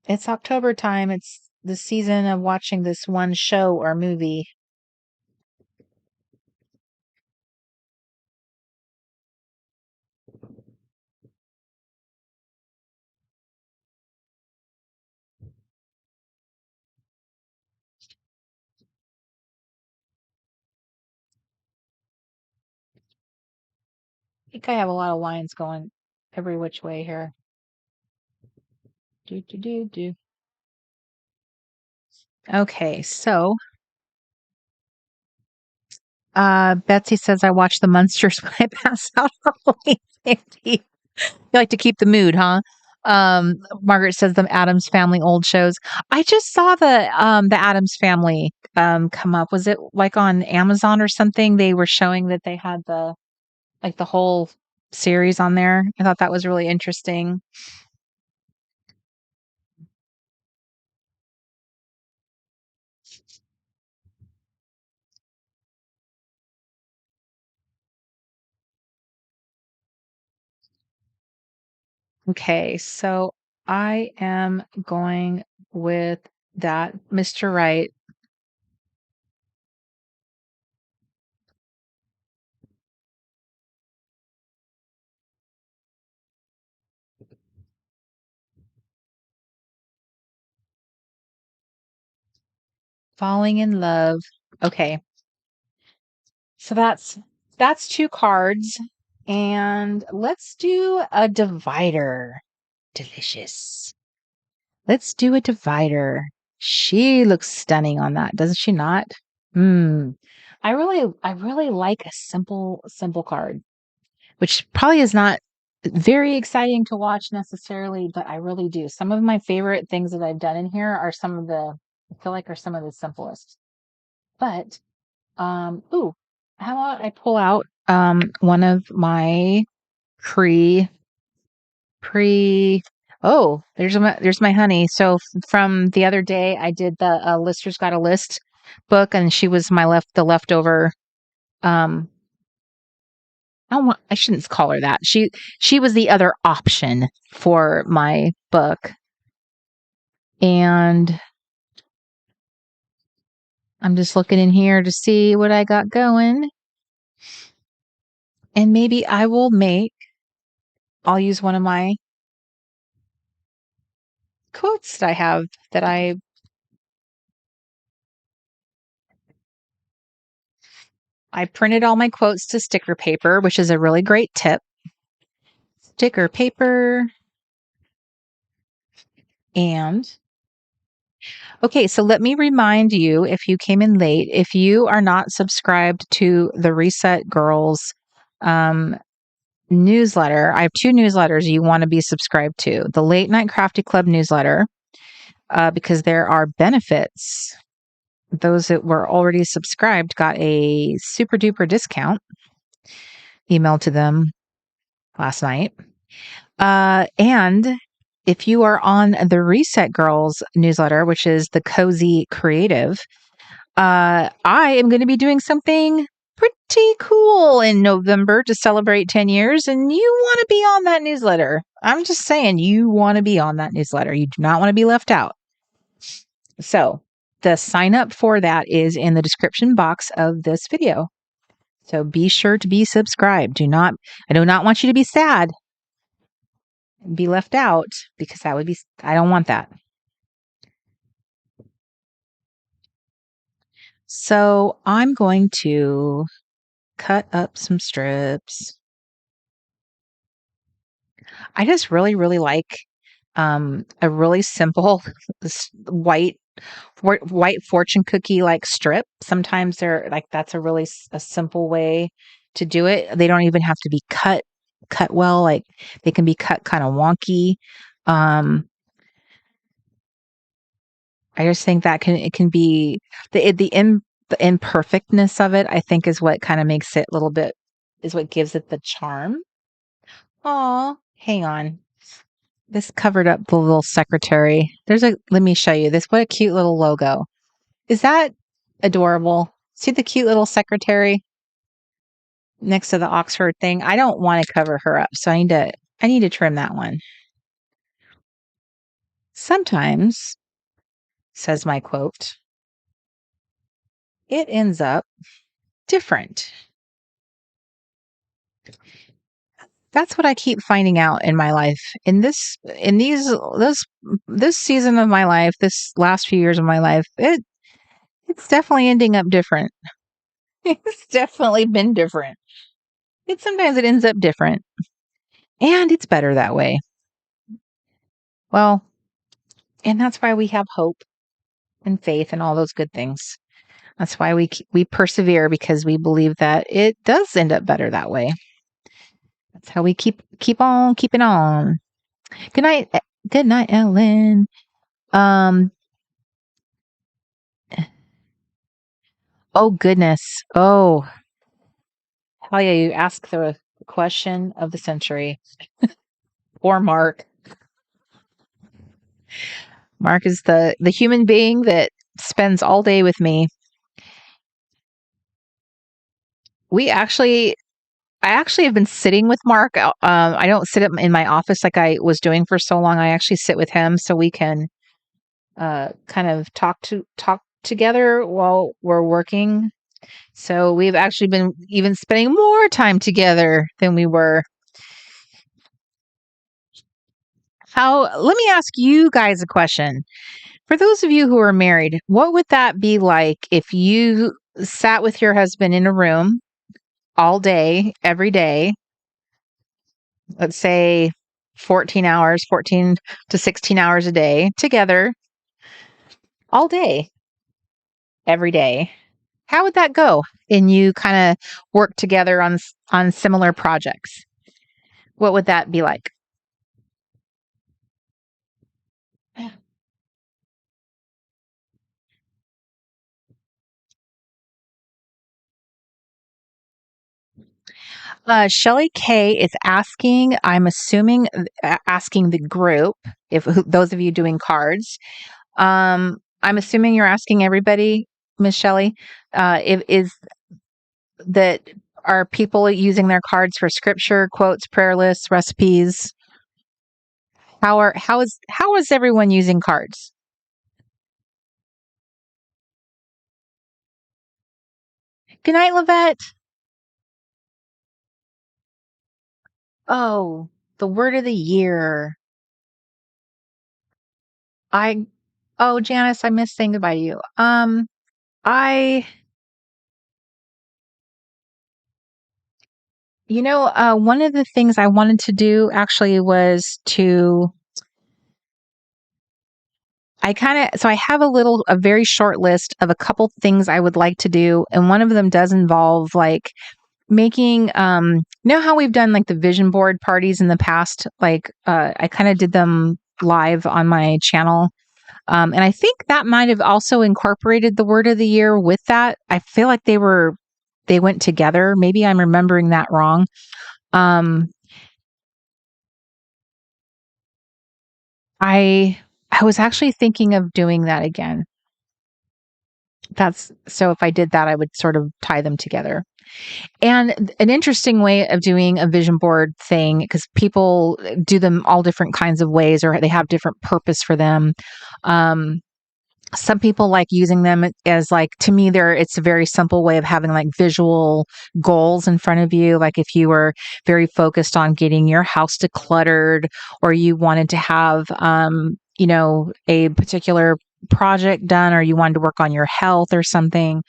Speaker 2: it's October time. It's the season of watching this one show or movie. I think I have a lot of lines going every which way here. Do do do do. Okay, so Betsy says I watch the Munsters when I pass out. You like to keep the mood, huh? Margaret says the Addams Family old shows. I just saw the Addams Family come up. Was it like on Amazon or something? They were showing that they had the whole series on there. I thought that was really interesting. Okay, so I am going with that, Mr. Wright. Falling in love. Okay. So that's two cards. And let's do a divider. Delicious. Let's do a divider. She looks stunning on that, doesn't she not? Hmm. I really like a simple card, which probably is not very exciting to watch necessarily, but I really do. Some of my favorite things that I've done in here are I feel like are some of the simplest. But ooh, how about I pull out one of my pre pre oh, there's my honey. So from the other day I did the Lister's Got a List book, and she was the leftover um I shouldn't call her that. She was the other option for my book. And I'm just looking in here to see what I got going. And maybe I'll use one of my quotes that I have that I printed all my quotes to sticker paper, which is a really great tip. Sticker paper. And okay, so let me remind you, if you came in late, if you are not subscribed to the Reset Girls newsletter, I have two newsletters you want to be subscribed to. The Late Night Crafty Club newsletter, because there are benefits. Those that were already subscribed got a super duper discount emailed to them last night. And if you are on the Reset Girls newsletter, which is the Cozy Creative, I am going to be doing something pretty cool in November to celebrate 10 years, and you want to be on that newsletter. I'm just saying, you want to be on that newsletter. You do not want to be left out. So the sign up for that is in the description box of this video. So be sure to be subscribed. I do not want you to be sad and be left out, because I don't want that. So I'm going to cut up some strips. I just really, really like a really simple white fortune cookie like strip. Sometimes they're like, that's a simple way to do it. They don't even have to be cut well. Like, they can be cut kind of wonky. I just think that it can be the imperfectness of it, I think, is what kind of makes it is what gives it the charm. Oh, hang on. This covered up the little secretary. Let me show you this. What a cute little logo. Is that adorable? See the cute little secretary next to the Oxford thing? I don't want to cover her up, so I need to trim that one. Sometimes, says my quote, it ends up different. That's what I keep finding out in my life. This season of my life, this last few years of my life, it's definitely ending up different. It's definitely been different. Sometimes it ends up different. And it's better that way. Well, and that's why we have hope and faith and all those good things. That's why we persevere, because we believe that it does end up better that way. That's how we keep on keeping on. Good night. Good night, Ellen. Oh goodness. Oh, hell yeah, you ask the question of the century. Or Mark. Mark is the human being that spends all day with me. I actually have been sitting with Mark. I don't sit in my office like I was doing for so long. I actually sit with him so we can kind of talk together while we're working. So we've actually been even spending more time together than we were. Let me ask you guys a question. For those of you who are married, what would that be like if you sat with your husband in a room all day, every day, let's say 14 to 16 hours a day together, all day, every day? How would that go? And you kind of work together on similar projects. What would that be like? Shelly K is asking, I'm assuming, asking the group, those of you doing cards, I'm assuming you're asking everybody, Miss Shelley, if is that are people using their cards for scripture, quotes, prayer lists, recipes? How is everyone using cards? Good night, Lavette. Oh, the word of the year. I oh Janice, I missed saying goodbye to you. I one of the things I wanted to do actually was so I have a very short list of a couple things I would like to do. And one of them does involve like making, you know how we've done like the vision board parties in the past? Like, I kind of did them live on my channel. And I think that might have also incorporated the word of the year with that. I feel like they went together. Maybe I'm remembering that wrong. Um, I was actually thinking of doing that again. So if I did that, I would sort of tie them together. And an interesting way of doing a vision board thing, because people do them all different kinds of ways, or they have different purpose for them. Some people like using them as like, to me, it's a very simple way of having like visual goals in front of you. Like if you were very focused on getting your house decluttered, or you wanted to have, a particular project done, or you wanted to work on your health or something,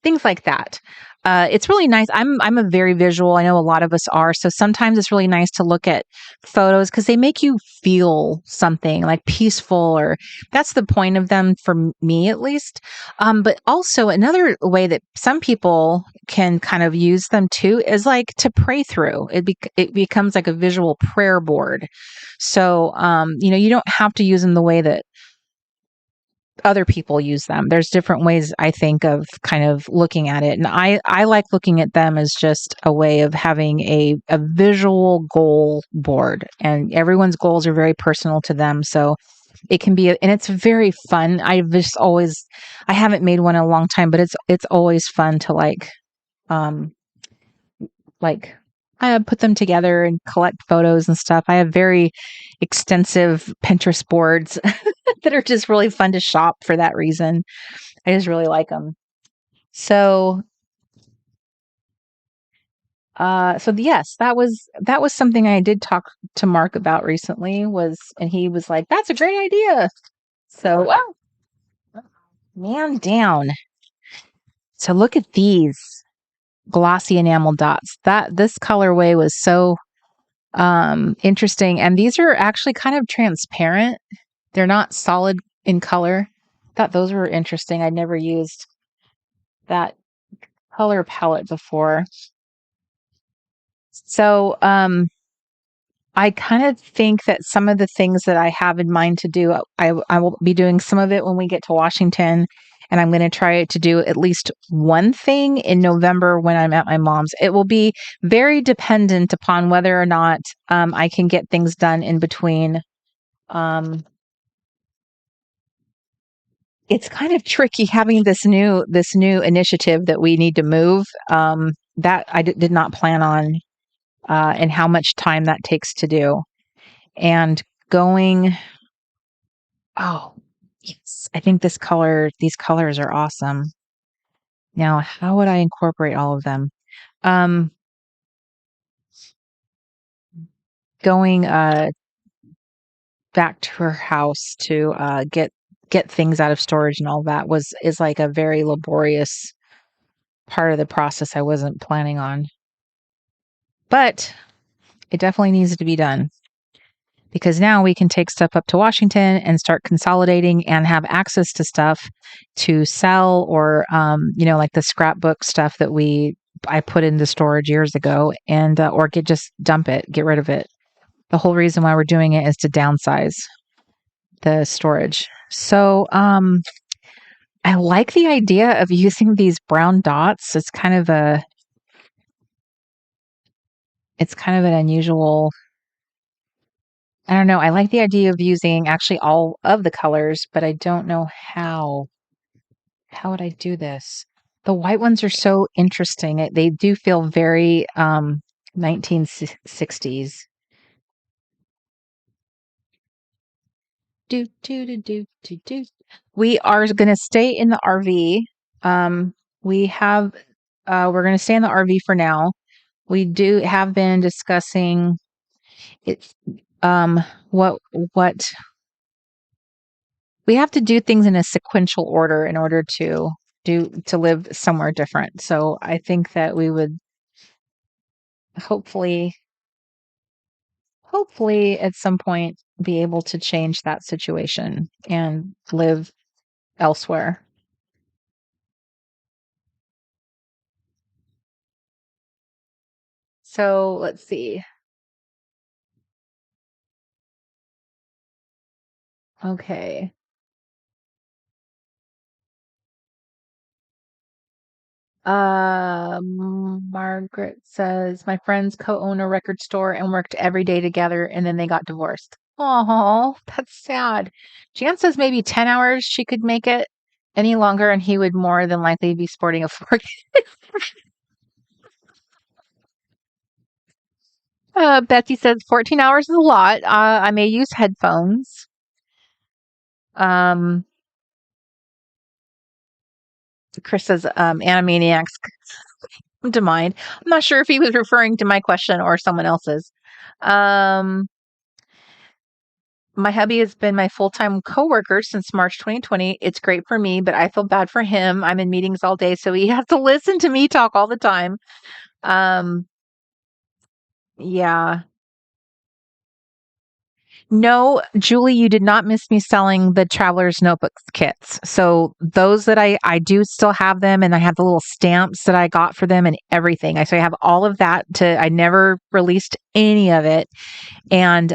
Speaker 2: things like that. It's really nice. I'm a very visual. I know a lot of us are. So sometimes it's really nice to look at photos because they make you feel something like peaceful, or that's the point of them for me at least. But also another way that some people can kind of use them too is like to pray through. It becomes like a visual prayer board. So you don't have to use them the way that other people use them. There's different ways, I think, of kind of looking at it. And I like looking at them as just a way of having a visual goal board. And everyone's goals are very personal to them. So it can be, and it's very fun. I haven't made one in a long time, but it's always fun to like I put them together and collect photos and stuff. I have very extensive Pinterest boards that are just really fun to shop for that reason. I just really like them. So yes, that was something I did talk to Mark about recently, and he was like, "That's a great idea." So, wow, man down. So look at these glossy enamel dots. This colorway was so interesting, and these are actually kind of transparent. They're not solid in color. Thought those were interesting. I'd never used that color palette before. So, I kind of think that some of the things that I have in mind to do, I will be doing some of it when we get to Washington, and I'm going to try to do at least one thing in November when I'm at my mom's. It will be very dependent upon whether or not I can get things done in between. It's kind of tricky having this new initiative that we need to move. That I did not plan on, and how much time that takes to do. And going, oh, yes, I think these colors are awesome. Now, how would I incorporate all of them? Going back to her house to get things out of storage and all that is like a very laborious part of the process I wasn't planning on. But it definitely needs to be done, because now we can take stuff up to Washington and start consolidating and have access to stuff to sell, or like the scrapbook stuff that I put into storage years ago, and or just dump it, get rid of it. The whole reason why we're doing it is to downsize the storage. So I like the idea of using these brown dots. It's kind of an unusual, I don't know. I like the idea of using actually all of the colors, but I don't know how. How would I do this? The white ones are so interesting. They do feel very 1960s. Do do do do do do. We are going to stay in the RV. We're going to stay in the RV for now. We have been discussing it. What we have to do things in a sequential order in order to live somewhere different. So I think that we would hopefully at some point be able to change that situation and live elsewhere. So let's see. Okay. Margaret says my friends co-own a record store and worked every day together, and then they got divorced. Oh, that's sad. Jan says maybe 10 hours she could make it. Any longer and he would more than likely be sporting a fork. Betsy says 14 hours is a lot. I may use headphones. Chris says Animaniacs come to mind. I'm not sure if he was referring to my question or someone else's. My hubby has been my full-time coworker since March 2020. It's great for me, but I feel bad for him. I'm in meetings all day, so he has to listen to me talk all the time. Yeah. No, Julie, you did not miss me selling the Traveler's Notebooks kits. So those that I do still have them, and I have the little stamps that I got for them and everything. So I have all of that I never released any of it. And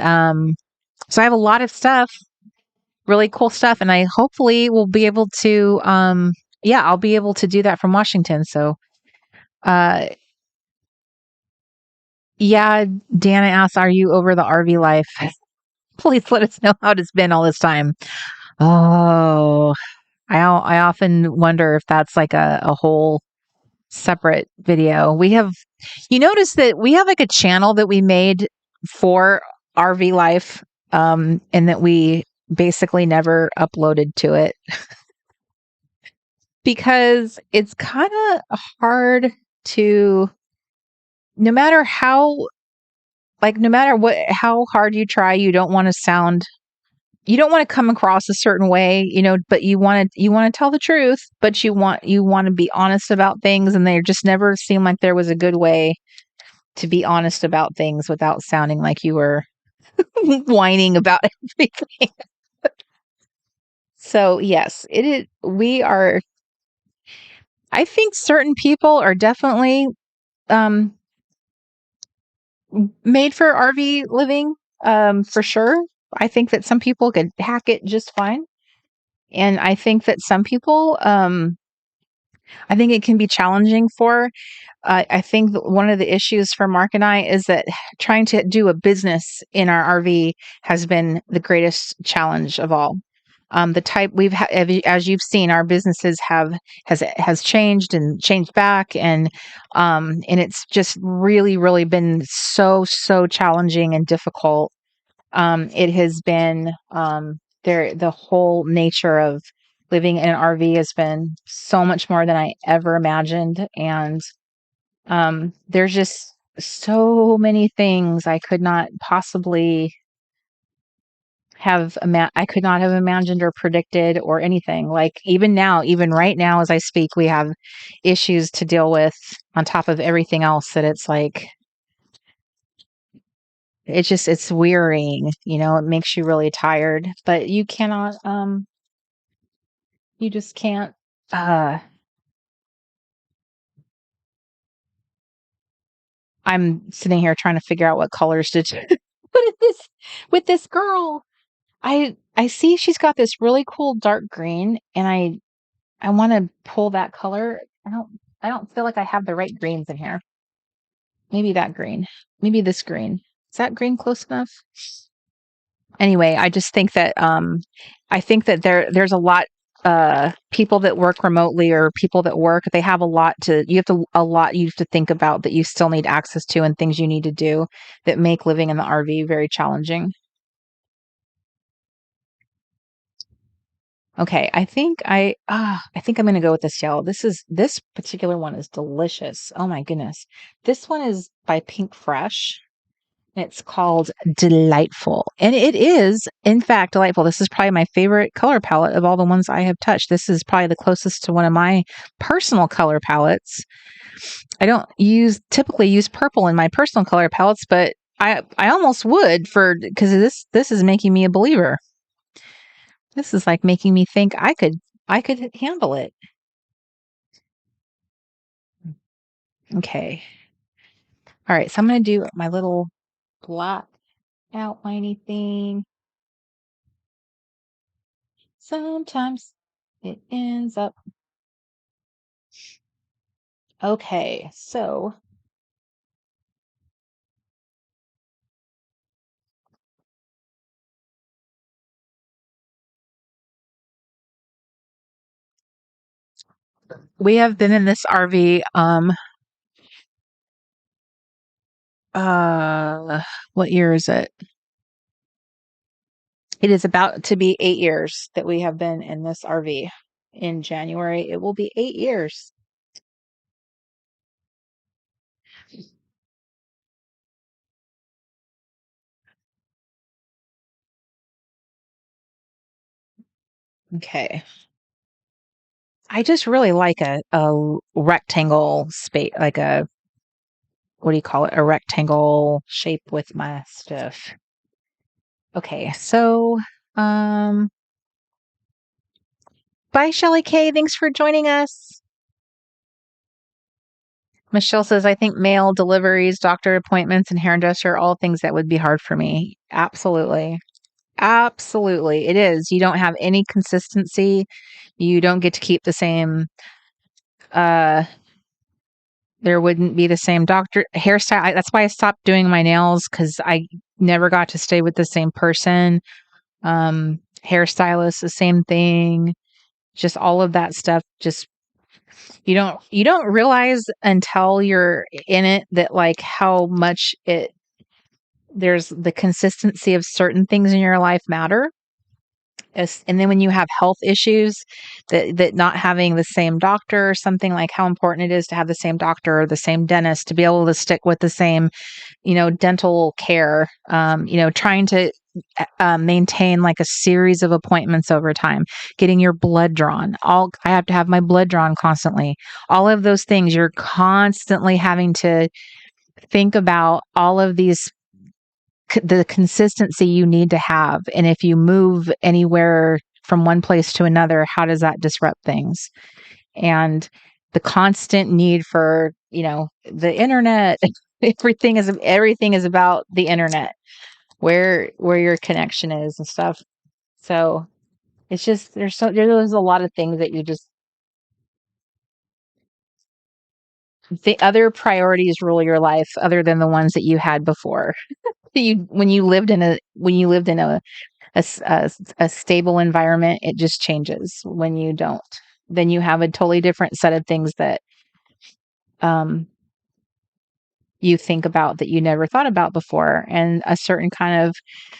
Speaker 2: so I have a lot of stuff, really cool stuff, and I hopefully will be able to I'll be able to do that from Washington. So yeah, Dana asks, are you over the RV life? Please let us know how it's been all this time. Oh, I often wonder if that's like a whole separate video. You notice that we have like a channel that we made for RV life, and that we basically never uploaded to it because it's kind of hard to, no matter how hard you try, you don't want to come across a certain way, but you want to tell the truth, but you want to be honest about things, and there just never seemed like there was a good way to be honest about things without sounding like you were whining about everything. So yes, it is. I think certain people are definitely um, made for RV living, for sure. I think that some people could hack it just fine. And I think that some people, I think it can be challenging for. I think that one of the issues for Mark and I is that trying to do a business in our RV has been the greatest challenge of all. The type as you've seen, our businesses has changed and changed back, and it's just really been so challenging and difficult. It has been the whole nature of living in an RV has been so much more than I ever imagined, and there's just so many things I could not possibly I could not have imagined or predicted or anything. Like even now, even right now as I speak, we have issues to deal with on top of everything else that it's like it's wearying, it makes you really tired, but you cannot you just can't uh I'm sitting here trying to figure out what colors to put in this with this girl. I see she's got this really cool dark green, and I want to pull that color. I don't feel like I have the right greens in here. Maybe that green. Maybe this green. Is that green close enough? Anyway, I just think that I think that there's a lot people that work remotely or people that work, they have a lot you have to think about that you still need access to and things you need to do that make living in the RV very challenging. Okay, I think I'm gonna go with this yellow. This particular one is delicious. Oh my goodness. This one is by Pink Fresh. And it's called Delightful. And it is, in fact, delightful. This is probably my favorite color palette of all the ones I have touched. This is probably the closest to one of my personal color palettes. I don't typically use purple in my personal color palettes, but I almost would because this is making me a believer. This is like making me think I could handle it. Okay. All right. So I'm going to do my little black outliney thing. Sometimes it ends up. Okay. So we have been in this RV, what year is it? It is about to be 8 years that we have been in this RV. In January, it will be 8 years. Okay. I just really like a rectangle space, like what do you call it? A rectangle shape with my stuff. Okay, so um bye Shelly K. Thanks for joining us. Michelle says, I think mail deliveries, doctor appointments, and hairdresser are all things that would be hard for me. Absolutely. Absolutely. It is. You don't have any consistency. You don't get to keep the same uh there wouldn't be the same doctor hairstyle. That's why I stopped doing my nails because I never got to stay with the same person. Hairstylist, the same thing. Just all of that stuff. Just you don't realize until you're in it that like how much there's the consistency of certain things in your life matter. And then when you have health issues, that not having the same doctor or something, like how important it is to have the same doctor or the same dentist to be able to stick with the same, dental care, trying to maintain like a series of appointments over time, getting your blood drawn. I have to have my blood drawn constantly. All of those things, you're constantly having to think about all of the consistency you need to have. And if you move anywhere from one place to another, how does that disrupt things? And the constant need for, the internet. Everything is about the internet, where your connection is and stuff. So it's just there's a lot of things that you just the other priorities rule your life other than the ones that you had before. When you lived in a stable environment, it just changes. When you don't, then you have a totally different set of things that you think about that you never thought about before, and a certain kind of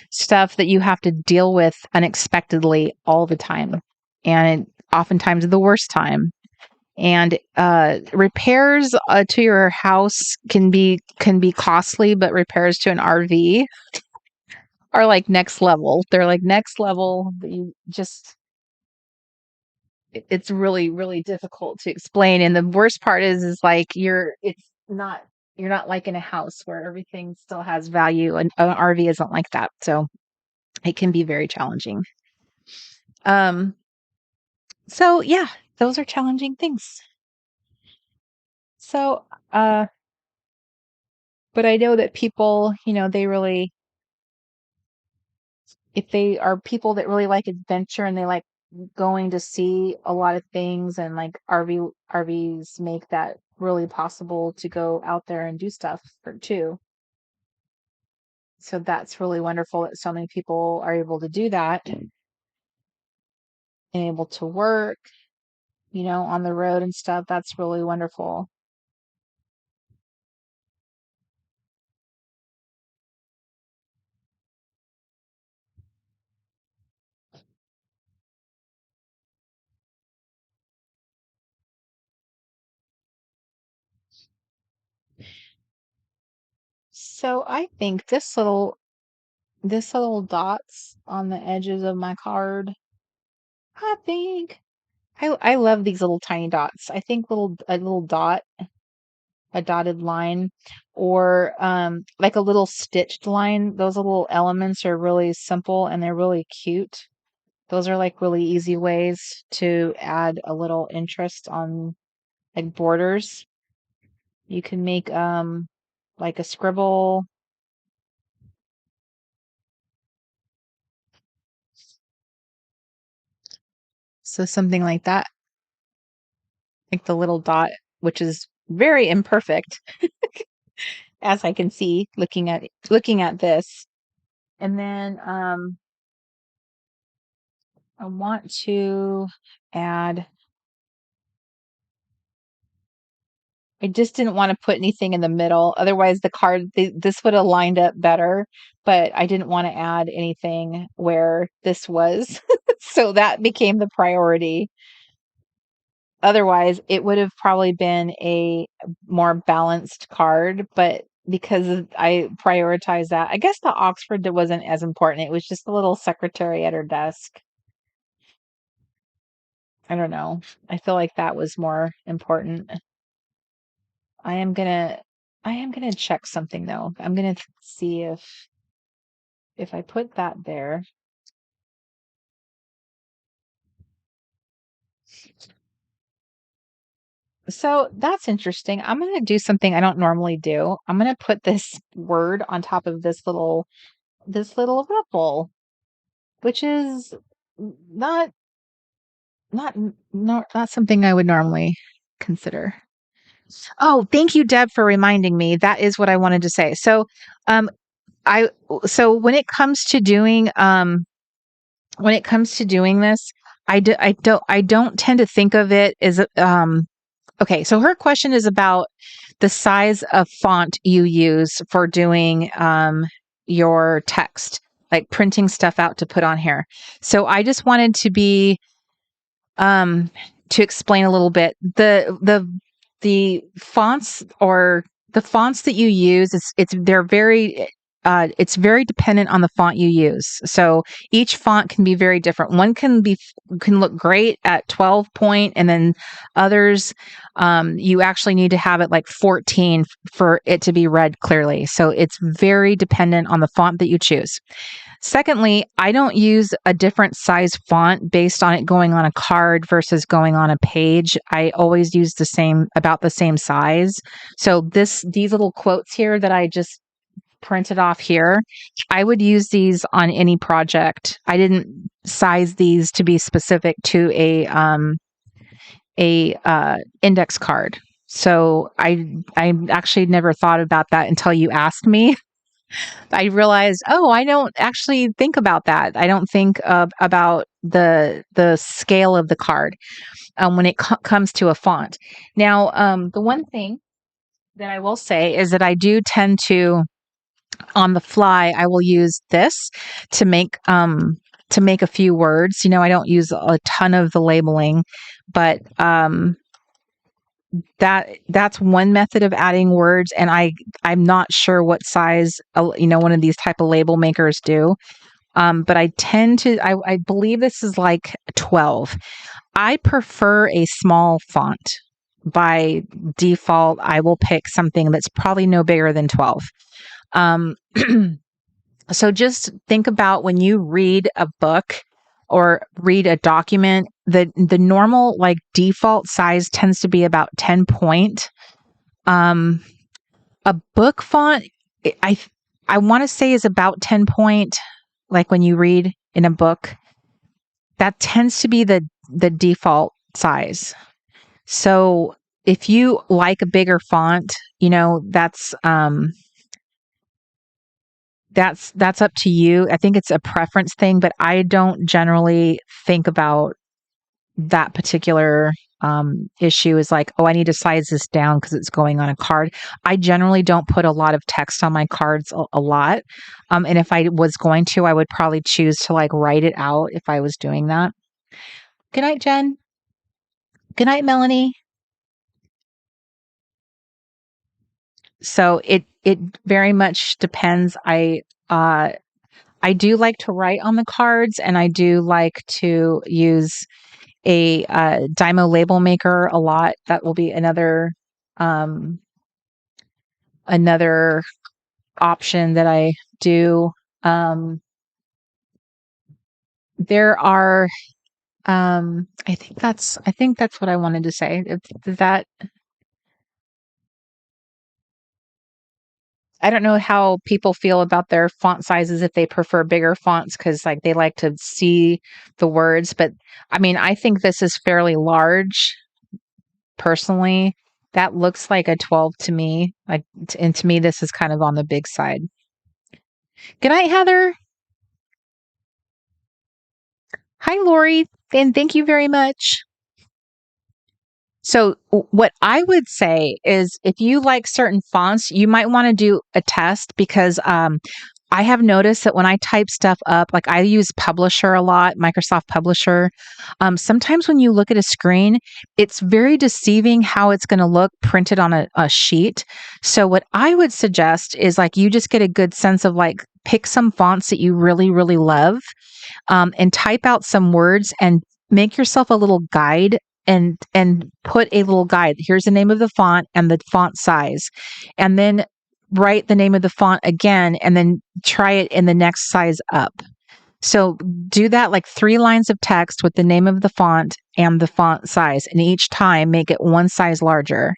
Speaker 2: stuff that you have to deal with unexpectedly all the time, and oftentimes the worst time. And repairs to your house can be costly, but repairs to an RV are like next level. They're like next level. You just it's really, really difficult to explain. And the worst part is like you're not like in a house where everything still has value, and an RV isn't like that. So it can be very challenging. So yeah, those are challenging things. So, but I know that people, they really, if they are people that really like adventure and they like going to see a lot of things, and like RVs make that really possible to go out there and do stuff too. So that's really wonderful that so many people are able to do that and able to work, on the road and stuff. That's really wonderful. So I think this little dots on the edges of my card, I think I love these little tiny dots. I think a little dot, a dotted line, or like a little stitched line. Those little elements are really simple and they're really cute. Those are like really easy ways to add a little interest on like borders. You can make like a scribble. So something like that, like the little dot, which is very imperfect as I can see looking at this. And then I want to add, I just didn't want to put anything in the middle. Otherwise the card, this would have lined up better, but I didn't want to add anything where this was. So that became the priority. Otherwise, it would have probably been a more balanced card, but because I prioritized that, I guess the Oxford that wasn't as important. It was just a little secretary at her desk. I don't know. I feel like that was more important. I am gonna check something though. I'm gonna see if I put that there. So that's interesting. I'm gonna do something I don't normally do. I'm gonna put this word on top of this little ruffle, which is not not something I would normally consider. Oh, thank you, Deb, for reminding me. That is what I wanted to say. So, um, I so when it comes to doing this, I don't tend to think of it as okay. So her question is about the size of font you use for doing your text, like printing stuff out to put on here. So I just wanted to explain a little bit the fonts, or the fonts that you use. It's very dependent on the font you use. So each font can be very different. One can look great at 12 point, and then others, you actually need to have it like 14 for it to be read clearly. So it's very dependent on the font that you choose. Secondly, I don't use a different size font based on it going on a card versus going on a page. I always use about the same size. So these little quotes here that I just printed off here, I would use these on any project. I didn't size these to be specific to a index card. So I actually never thought about that until you asked me. I realized, oh, I don't actually think about that. I don't think about the scale of the card when it comes to a font. Now, the one thing that I will say is that I do tend to, on the fly, I will use this to make a few words. You know, I don't use a ton of the labeling, but that's one method of adding words, and I'm not sure what size one of these type of label makers do, but I tend to I believe this is like 12. I prefer a small font. By default, I will pick something that's probably no bigger than 12. So just think about when you read a book or read a document, the normal like default size tends to be about 10 point. A book font, I want to say is about 10 point. Like when you read in a book, that tends to be the default size. So if you like a bigger font, that's up to you. I think it's a preference thing, but I don't generally think about that particular issue is like, oh, I need to size this down because it's going on a card. I generally don't put a lot of text on my cards a lot. And if I was going to, I would probably choose to like write it out if I was doing that. Good night, Jen. Good night, Melanie. So it very much depends. I do like to write on the cards, and I do like to use a Dymo label maker a lot. That will be another option that I do. There are I think that's what I wanted to say. That I don't know how people feel about their font sizes, if they prefer bigger fonts because like they like to see the words. But I mean, I think this is fairly large personally. That looks like a 12 to me. And to me, this is kind of on the big side. Good night, Heather. Hi, Lori. And thank you very much. So what I would say is if you like certain fonts, you might want to do a test because I have noticed that when I type stuff up, like I use Publisher a lot, Microsoft Publisher. Sometimes when you look at a screen, it's very deceiving how it's going to look printed on a sheet. So what I would suggest is like you just get a good sense of like pick some fonts that you really, really love and type out some words and make yourself a little guide and put a little guide. Here's the name of the font and the font size. And then write the name of the font again and then try it in the next size up. So do that like 3 lines of text with the name of the font and the font size. And each time make it one size larger.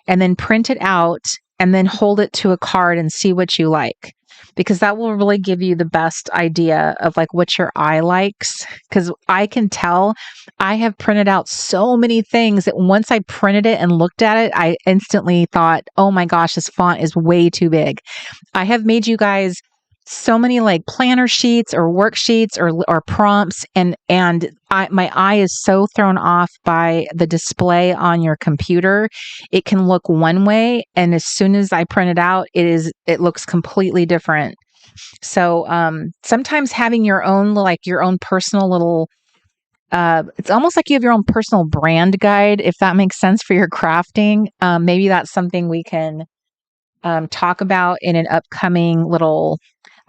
Speaker 2: And then print it out and then hold it to a card and see what you like. Because that will really give you the best idea of like what your eye likes. Because I can tell I have printed out so many things that once I printed it and looked at it, I instantly thought, oh my gosh, this font is way too big. I have made you guys so many like planner sheets or worksheets or prompts and my eye is so thrown off by the display on your computer. It can look one way and as soon as I print it out, it looks completely different. So sometimes having your own personal little it's almost like you have your own personal brand guide, if that makes sense for your crafting. Maybe that's something we can talk about in an upcoming little.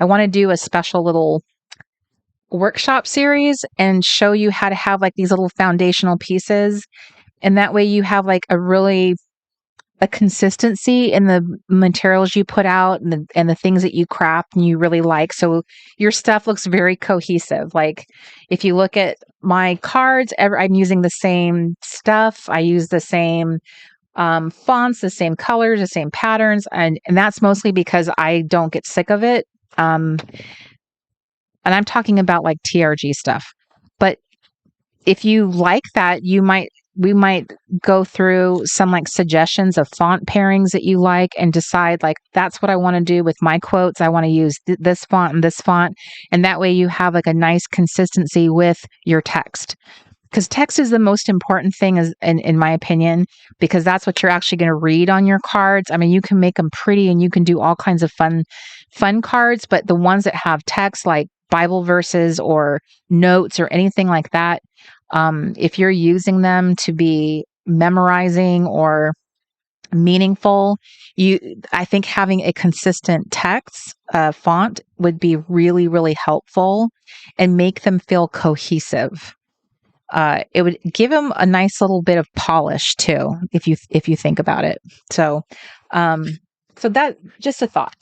Speaker 2: I want to do a special little workshop series and show you how to have like these little foundational pieces. And that way you have like a really a consistency in the materials you put out and the things that you craft and you really like. So your stuff looks very cohesive. Like if you look at my cards, I'm using the same stuff. I use the same fonts, the same colors, the same patterns. And that's mostly because I don't get sick of it. And I'm talking about like TRG stuff. But if you like that, we might go through some like suggestions of font pairings that you like and decide like that's what I want to do with my quotes. I want to use this font and this font. And that way you have like a nice consistency with your text. Because text is the most important thing in my opinion, because that's what you're actually going to read on your cards. I mean, you can make them pretty and you can do all kinds of fun cards, but the ones that have text like Bible verses or notes or anything like that, if you're using them to be memorizing or meaningful, I think having a consistent text font would be really, really helpful and make them feel cohesive. It would give them a nice little bit of polish too, if you think about it. So, so that just a thought.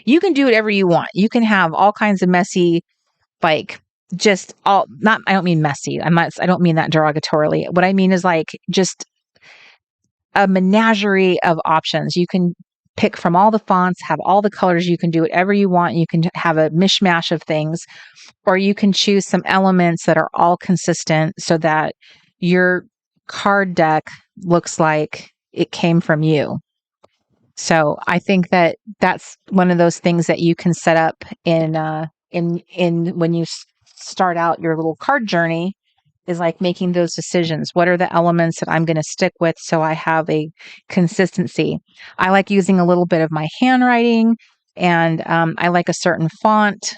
Speaker 2: You can do whatever you want. You can have all kinds of messy, like just all not. I don't mean messy. I don't mean that derogatorily. What I mean is like just a menagerie of options. You can pick from all the fonts, have all the colors. You can do whatever you want. You can have a mishmash of things. Or you can choose some elements that are all consistent so that your card deck looks like it came from you. So I think that that's one of those things that you can set up in when you start out your little card journey, is like making those decisions. What are the elements that I'm going to stick with so I have a consistency? I like using a little bit of my handwriting, and I like a certain font.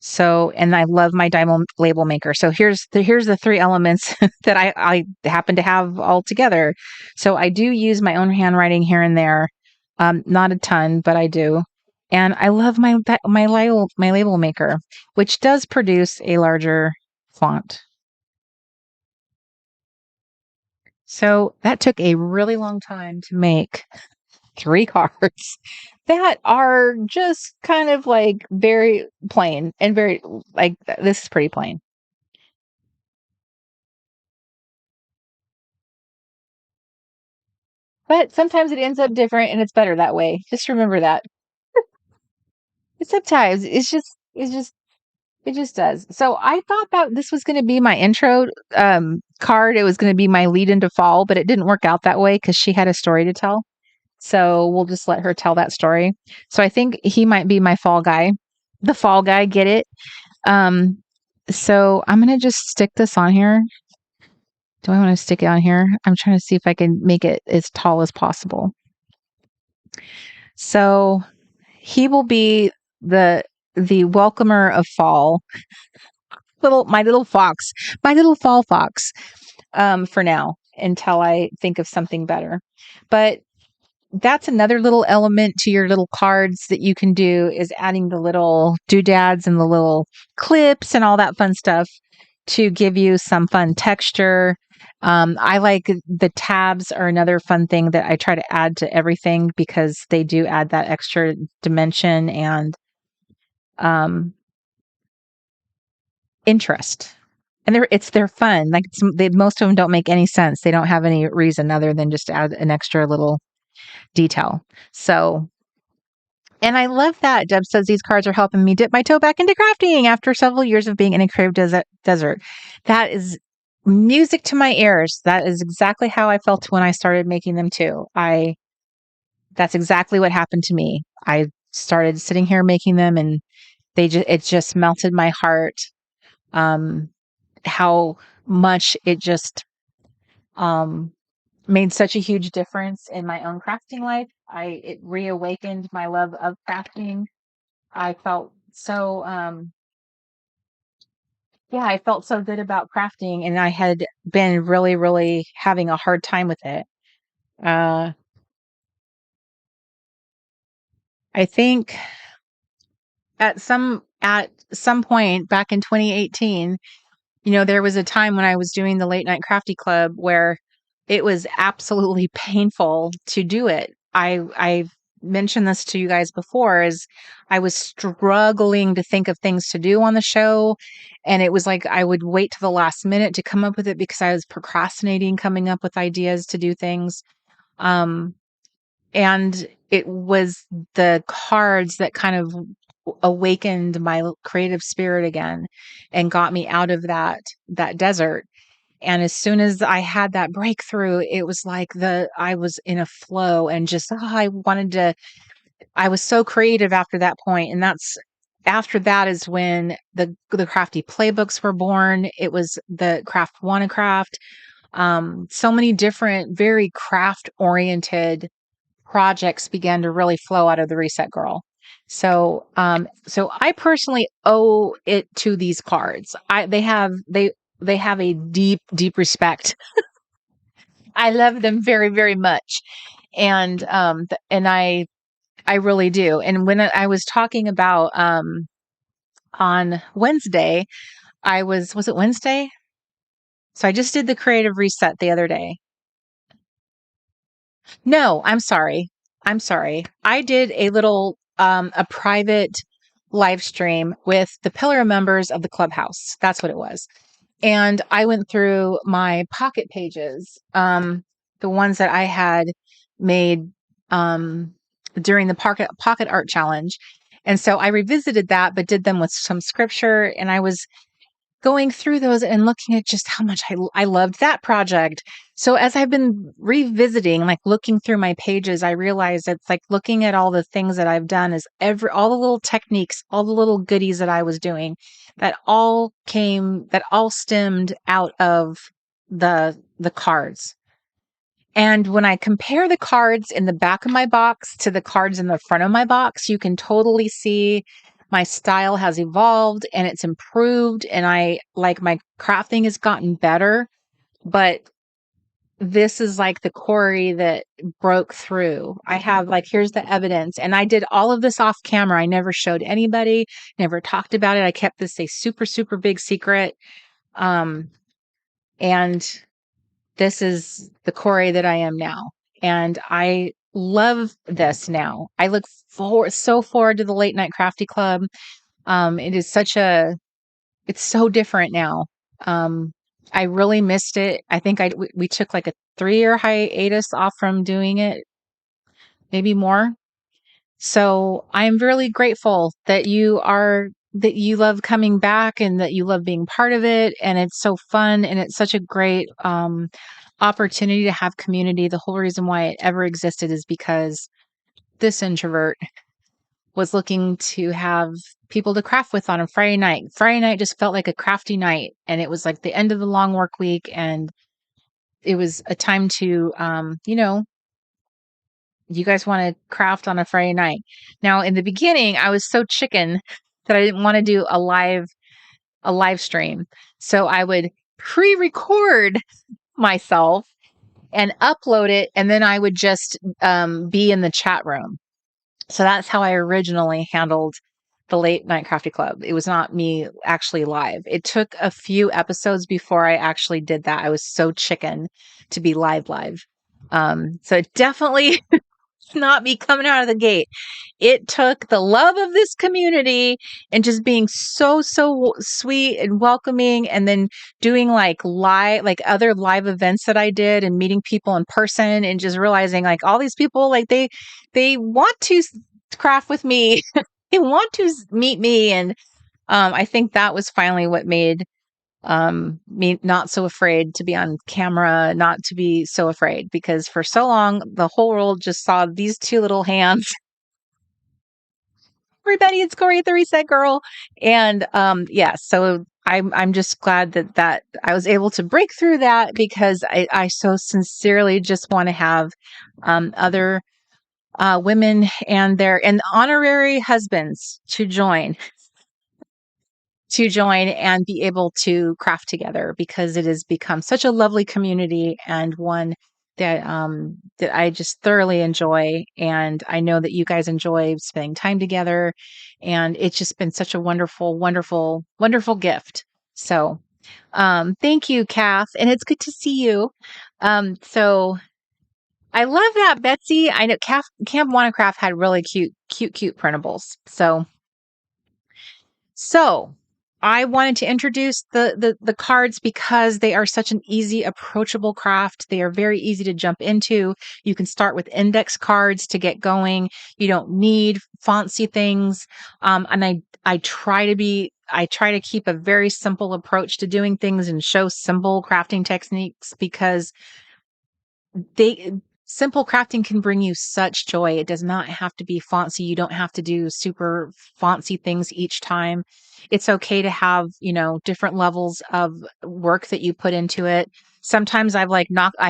Speaker 2: So, and I love my diamond label maker. So here's the three elements that I happen to have all together. So I do use my own handwriting here and there. Not a ton, but I do. And I love my label maker, which does produce a larger font. So that took a really long time to make 3 cards that are just kind of like very plain and very like this is pretty plain. But sometimes it ends up different and it's better that way. Just remember that. Sometimes it just does. So I thought that this was going to be my intro card. It was going to be my lead into fall, but it didn't work out that way because she had a story to tell. So we'll just let her tell that story. So I think he might be my fall guy. The fall guy, get it? So I'm going to just stick this on here. Do I want to stick it on here? I'm trying to see if I can make it as tall as possible. So he will be the welcomer of fall. My little fall fox, for now until I think of something better. But that's another little element to your little cards that you can do, is adding the little doodads and the little clips and all that fun stuff to give you some fun texture. I like the tabs are another fun thing that I try to add to everything because they do add that extra dimension and interest. And they're fun. Like most of them don't make any sense. They don't have any reason other than just to add an extra little detail. So, and I love that Deb says these cards are helping me dip my toe back into crafting after several years of being in a creative desert. That is music to my ears. That is exactly how I felt when I started making them too. That's exactly what happened to me. I started sitting here making them and it just melted my heart. How much it just, made such a huge difference in my own crafting life. It reawakened my love of crafting. I felt so I felt so good about crafting, and I had been really, really having a hard time with it. I think at some point back in 2018, there was a time when I was doing the Late Night Crafty Club where it was absolutely painful to do it. I mentioned this to you guys before, is I was struggling to think of things to do on the show. And it was like I would wait to the last minute to come up with it because I was procrastinating coming up with ideas to do things. Um, and it was the cards that kind of awakened my creative spirit again and got me out of that desert. And as soon as I had that breakthrough, it was like I was in a flow and just, I was so creative after that point. And after that is when the crafty playbooks were born. It was the craft wanna craft. So many different, very craft oriented projects began to really flow out of the Reset Girl. So I personally owe it to these cards. They have a deep, deep respect. I love them very, very much. And I really do. And when I was talking about, on Wednesday, was it Wednesday? So I just did the creative reset the other day. No, I'm sorry. I'm sorry. I did a private live stream with the pillar members of the clubhouse. That's what it was. And I went through my pocket pages, the ones that I had made during the pocket art challenge. And so I revisited that, but did them with some scripture. And I was going through those and looking at just how much I loved that project. So as I've been revisiting, like looking through my pages, I realized it's like looking at all the things that I've done is all the little techniques, all the little goodies that I was doing that all stemmed out of the cards. And when I compare the cards in the back of my box to the cards in the front of my box, you can totally see my style has evolved and it's improved. And my crafting has gotten better. But this is like the Corey that broke through. I have here's the evidence. And I did all of this off camera. I never showed anybody, never talked about it. I kept this a super, super big secret. And this is the Corey that I am now. And I love this now. I look so forward to the Late Night Crafty Club. It is it's so different now. I really missed it. I think we took like a 3-year hiatus off from doing it, maybe more. So I'm really grateful that that you love coming back and that you love being part of it. And it's so fun. And it's such a great, opportunity to have community. The whole reason why it ever existed is because this introvert was looking to have people to craft with on a Friday night. Friday night just felt like a crafty night. And it was like the end of the long work week. And it was a time to, you guys want to craft on a Friday night. Now, in the beginning, I was so chicken that I didn't want to do a live stream. So I would pre-record myself and upload it, and then I would just be in the chat room. So that's how I originally handled the Late Night Crafty Club. It was not me actually live. It took a few episodes before I actually did that. I was so chicken to be live. So it definitely not me coming out of the gate. It took the love of this community and just being so sweet and welcoming, and then doing other live events that I did and meeting people in person and just realizing all these people they want to craft with me. They want to meet me. And I think that was finally what made me not so afraid to be on camera, not to be so afraid, because for so long the whole world just saw these two little hands. Everybody, it's Corey the Reset Girl. And so I'm just glad that I was able to break through that, because I so sincerely just want to have other women and honorary husbands to join and be able to craft together, because it has become such a lovely community, and one that I just thoroughly enjoy. And I know that you guys enjoy spending time together, and it's just been such a wonderful, wonderful, wonderful gift. So Thank you, Kath, and it's good to see you. So I love that, Betsy. I know Camp Wannacraft had really cute printables. So I wanted to introduce the cards because they are such an easy, approachable craft. They are very easy to jump into. You can start with index cards to get going. You don't need fancy things. And I try to keep a very simple approach to doing things and show simple crafting techniques because they simple crafting can bring you such joy. It does not have to be fancy. You don't have to do super fancy things each time. It's okay to have, different levels of work that you put into it. Sometimes I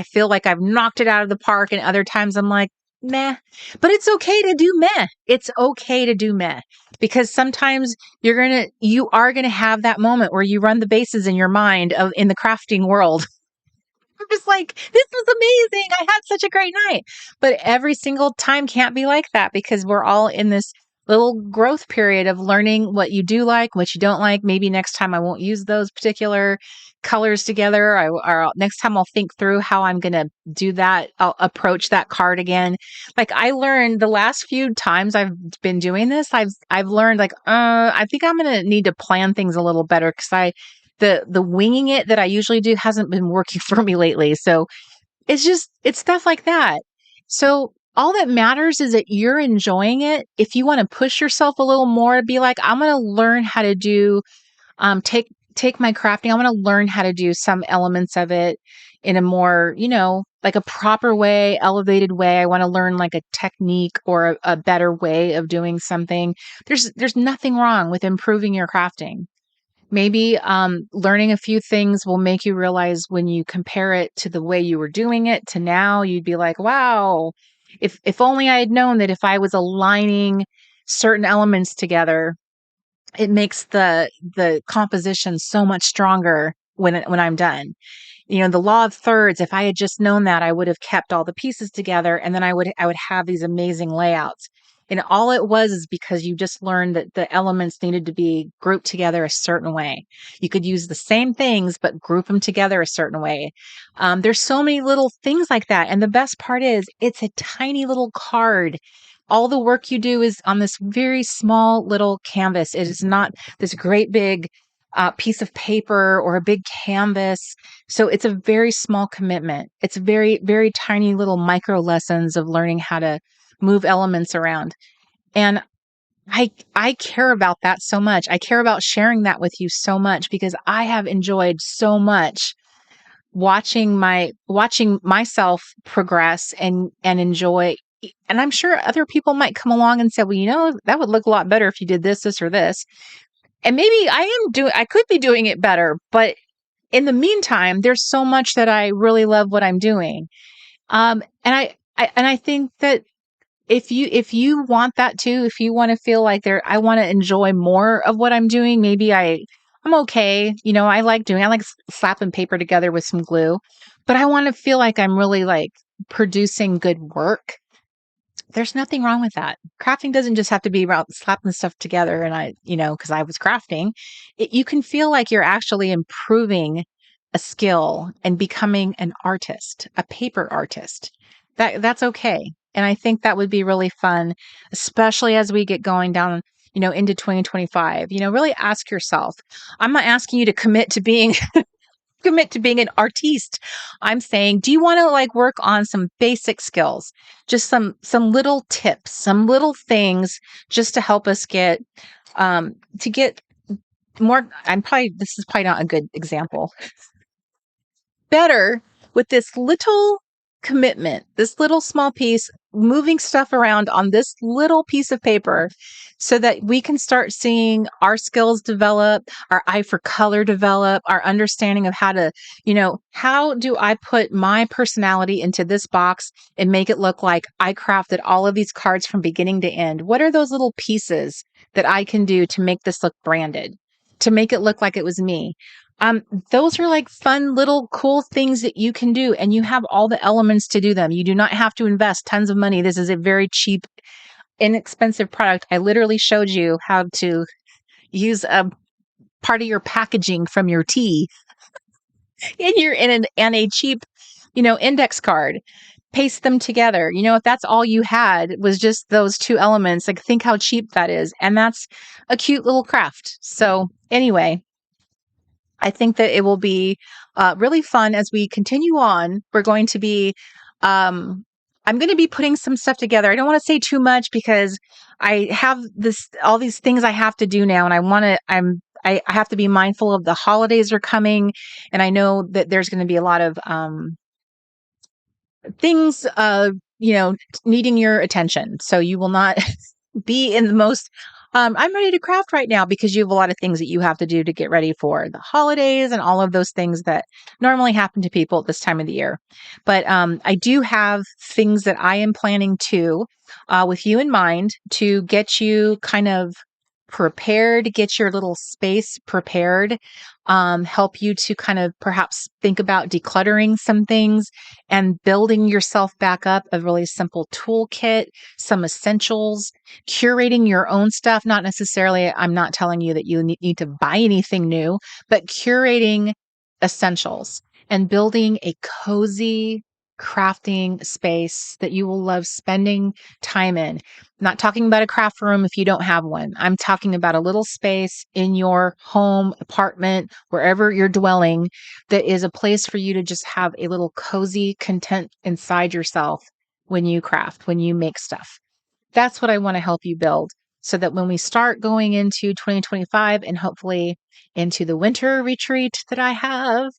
Speaker 2: feel like I've knocked it out of the park, and other times I'm like, meh. But it's okay to do meh. It's okay to do meh. Because sometimes you are gonna have that moment where you run the bases in your mind in the crafting world. I'm just like, this was amazing. I had such a great night. But every single time can't be like that because we're all in this little growth period of learning what you do like, what you don't like. Maybe next time I won't use those particular colors together. Or next time I'll think through how I'm going to do that. I'll approach that card again. Like I learned the last few times I've been doing this, I've learned like, I think I'm going to need to plan things a little better because the winging it that I usually do hasn't been working for me lately. So it's stuff like that. So all that matters is that you're enjoying it. If you want to push yourself a little more, be like, I'm going to learn how to do, take my crafting. I want to learn how to do some elements of it in a more, like a proper way, elevated way. I want to learn like a technique or a better way of doing something. There's nothing wrong with improving your crafting. Maybe learning a few things will make you realize when you compare it to the way you were doing it to now, you'd be like, wow, if only I had known that if I was aligning certain elements together, it makes the composition so much stronger when I'm done. The law of thirds, if I had just known that, I would have kept all the pieces together and then I would have these amazing layouts. And all it was is because you just learned that the elements needed to be grouped together a certain way. You could use the same things, but group them together a certain way. There's so many little things like that. And the best part is it's a tiny little card. All the work you do is on this very small little canvas. It is not this great big piece of paper or a big canvas. So it's a very small commitment. It's very, very tiny little micro lessons of learning how to move elements around. And I care about that so much. I care about sharing that with you so much because I have enjoyed so much watching myself progress and enjoy. And I'm sure other people might come along and say, well, that would look a lot better if you did this or this. And maybe I could be doing it better, but in the meantime, there's so much that I really love what I'm doing. And I think that if you want that too, if you want to feel like I want to enjoy more of what I'm doing, maybe I'm okay. I like slapping paper together with some glue, but I want to feel like I'm really like producing good work. There's nothing wrong with that. Crafting doesn't just have to be about slapping stuff together and because I was crafting. You can feel like you're actually improving a skill and becoming an artist, a paper artist. That's okay. And I think that would be really fun, especially as we get going down, into 2025. Really ask yourself. I'm not asking you to commit to being an artiste. I'm saying, do you want to like work on some basic skills? Just some little tips, some little things just to help us get more. This is probably not a good example. Better with this little commitment, this little small piece, moving stuff around on this little piece of paper so that we can start seeing our skills develop, our eye for color develop, our understanding of how to, how do I put my personality into this box and make it look like I crafted all of these cards from beginning to end? What are those little pieces that I can do to make this look branded, to make it look like it was me? Those are like fun little cool things that you can do, and you have all the elements to do them. You do not have to invest tons of money. This is a very cheap, inexpensive product. I literally showed you how to use a part of your packaging from your tea and a cheap, index card. Paste them together. If that's all you had was just those two elements, like think how cheap that is. And that's a cute little craft. So anyway, I think that it will be really fun as we continue on. We're going to be, I'm going to be putting some stuff together. I don't want to say too much because I have all these things I have to do now, and I have to be mindful of the holidays are coming, and I know that there's going to be a lot of things, needing your attention. So you will not be in the most, I'm ready to craft right now because you have a lot of things that you have to do to get ready for the holidays and all of those things that normally happen to people at this time of the year. But I do have things that I am planning to, with you in mind, to get you kind of prepared, get your little space prepared, help you to kind of perhaps think about decluttering some things and building yourself back up a really simple toolkit, some essentials, curating your own stuff. Not necessarily, I'm not telling you that you need to buy anything new, but curating essentials and building a cozy crafting space that you will love spending time in. I'm not talking about a craft room if you don't have one. I'm talking about a little space in your home, apartment, wherever you're dwelling, that is a place for you to just have a little cozy content inside yourself when you craft, when you make stuff. That's what I want to help you build so that when we start going into 2025 and hopefully into the winter retreat that I have,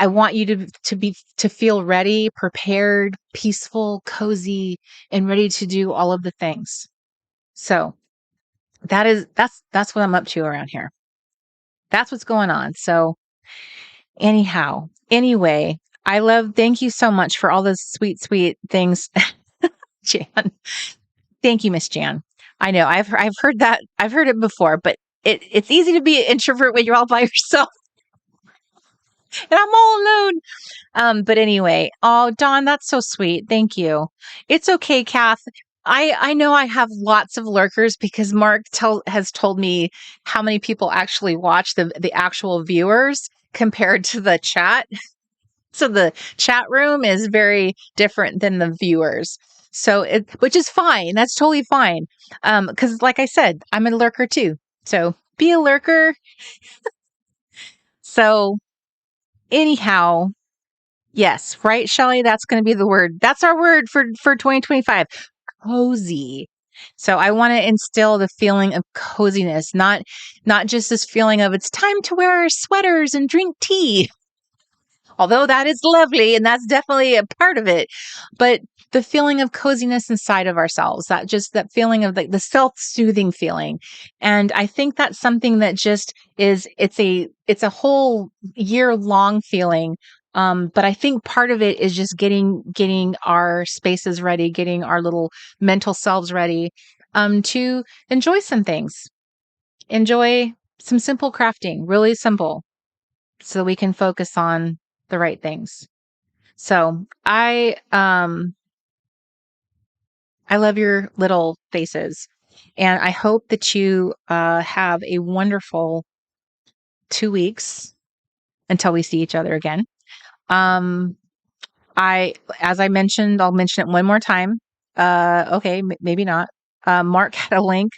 Speaker 2: I want you to feel ready, prepared, peaceful, cozy, and ready to do all of the things. So that's what I'm up to around here. That's what's going on. So anyway, thank you so much for all those sweet, sweet things. Jan. Thank you, Miss Jan. I know I've heard that. I've heard it before, but it's easy to be an introvert when you're all by yourself. And I'm all alone. But anyway, oh, Dawn, that's so sweet. Thank you. It's okay, Kath. I know I have lots of lurkers because Mark has told me how many people actually watch the actual viewers compared to the chat. So the chat room is very different than the viewers. So which is fine. That's totally fine. Because like I said, I'm a lurker too. So be a lurker. So anyhow, yes, right, Shelley? That's going to be the word. That's our word for 2025. Cozy. So I want to instill the feeling of coziness, not just this feeling of it's time to wear our sweaters and drink tea. Although that is lovely and that's definitely a part of it, but the feeling of coziness inside of ourselves, that feeling of the self-soothing feeling. And I think that's something that just it's a whole year long feeling. But I think part of it is just getting our spaces ready, getting our little mental selves ready, to enjoy some things, enjoy some simple crafting, really simple, so we can focus on the right things. So I love your little faces, and I hope that you have a wonderful 2 weeks until we see each other again. As I mentioned, I'll mention it one more time. Okay, maybe not. Mark had a link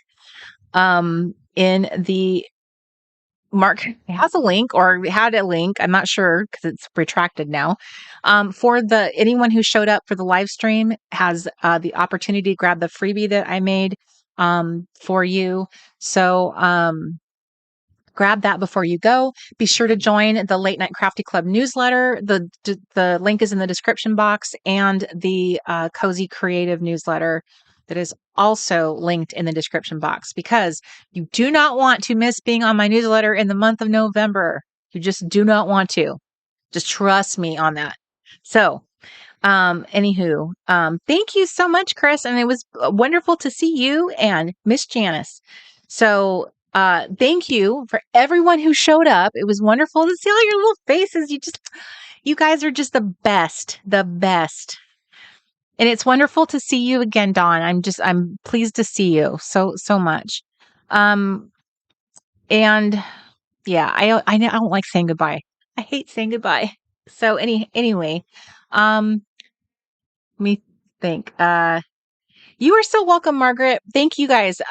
Speaker 2: Mark has a link or had a link. I'm not sure because it's retracted now. For anyone who showed up for the live stream has the opportunity to grab the freebie that I made for you. So grab that before you go. Be sure to join the Late Night Crafty Club newsletter. The link is in the description box, and the Cozy Creative newsletter that is also linked in the description box, because you do not want to miss being on my newsletter in the month of November. You just do not want to. Just trust me on that. So, anywho, thank you so much, Chris. And it was wonderful to see you and Miss Janice. So, thank you for everyone who showed up. It was wonderful to see all your little faces. You guys are just the best. And it's wonderful to see you again, Dawn. I'm pleased to see you so much. And yeah, I don't like saying goodbye. I hate saying goodbye. So anyway, let me think. You are so welcome, Margaret. Thank you guys.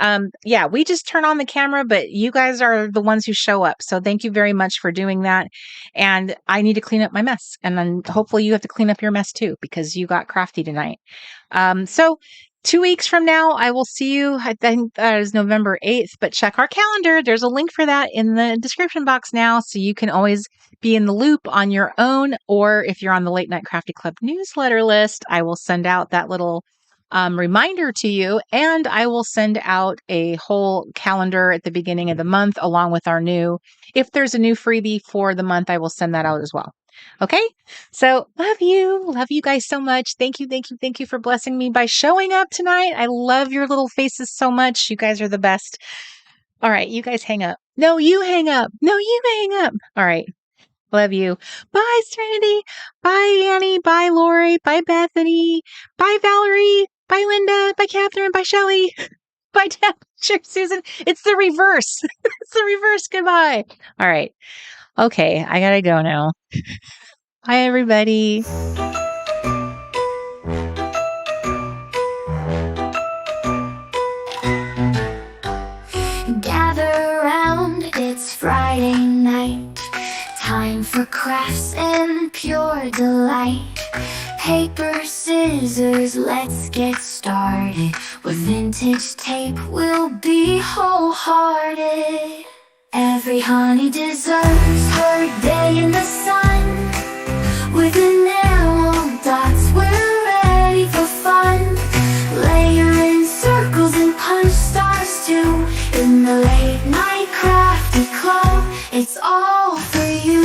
Speaker 2: Yeah, we just turn on the camera, but you guys are the ones who show up. So thank you very much for doing that. And I need to clean up my mess. And then hopefully you have to clean up your mess too, because you got crafty tonight. So 2 weeks from now, I will see you. I think that is November 8th, but check our calendar. There's a link for that in the description box now. So you can always be in the loop on your own. Or if you're on the Late Night Crafty Club newsletter list, I will send out that little reminder to you, and I will send out a whole calendar at the beginning of the month along with our new, if there's a new freebie for the month, I will send that out as well. Okay, so love you guys so much. Thank you for blessing me by showing up tonight. I love your little faces so much. You guys are the best. All right, you guys hang up. No, you hang up. No, you hang up. All right. Love you. Bye, Serenity. Bye, Annie. Bye, Lori. Bye, Bethany. Bye, Valerie. Bye, Linda. Bye, Catherine. Bye, Shelly. Bye, Deb. Sure, Susan. It's the reverse. It's the reverse. Goodbye. All right. Okay. I gotta go now. Bye, everybody.
Speaker 1: Gather round, it's Friday night. Time for crafts and pure delight. Paper, scissors, let's get started. With vintage tape, we'll be wholehearted. Every honey deserves her day in the sun. With enamel dots, we're ready for fun. Layer in circles and punch stars too. In the Late Night Crafty Club, it's all for you.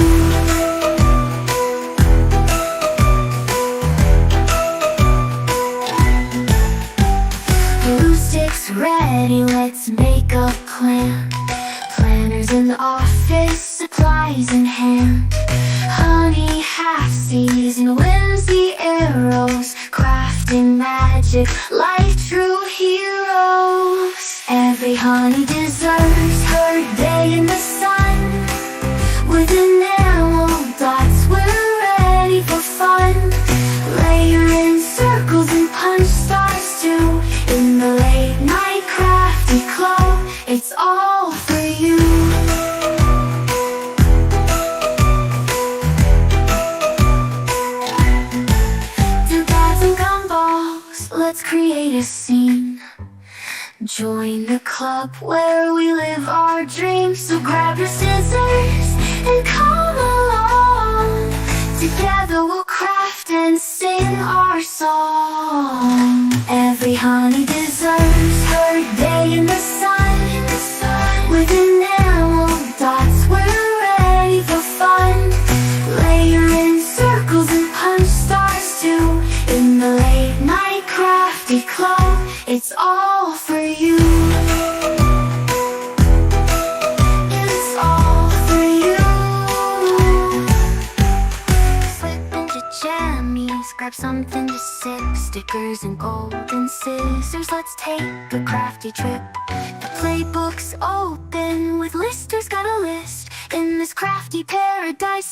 Speaker 1: Glue sticks ready, let's make a plan. Planners in the office, supplies in hand. Honey half-season, whimsy arrows. Crafting magic like true heroes. Every honey deserves her day in the sun. With enamel dots, we're ready for fun. Layer in circles and punch stars too. In the Late Night Crafty Club, it's all for you. Do bags and gumballs, let's create a scene. Join the club where we live our dreams. So grab your scissors and come along. Together we'll craft and sing our song. Every honey deserves her day in the sun. With enamel dots, we're ready for fun. Layer in circles and punch stars too. In the Late Night Crafty Club, it's all for you. It's all for you. Slip into jammies, grab something to sip. Stickers and golden scissors, let's take a crafty trip. The playbook's open with listers, got a list. In this crafty paradise,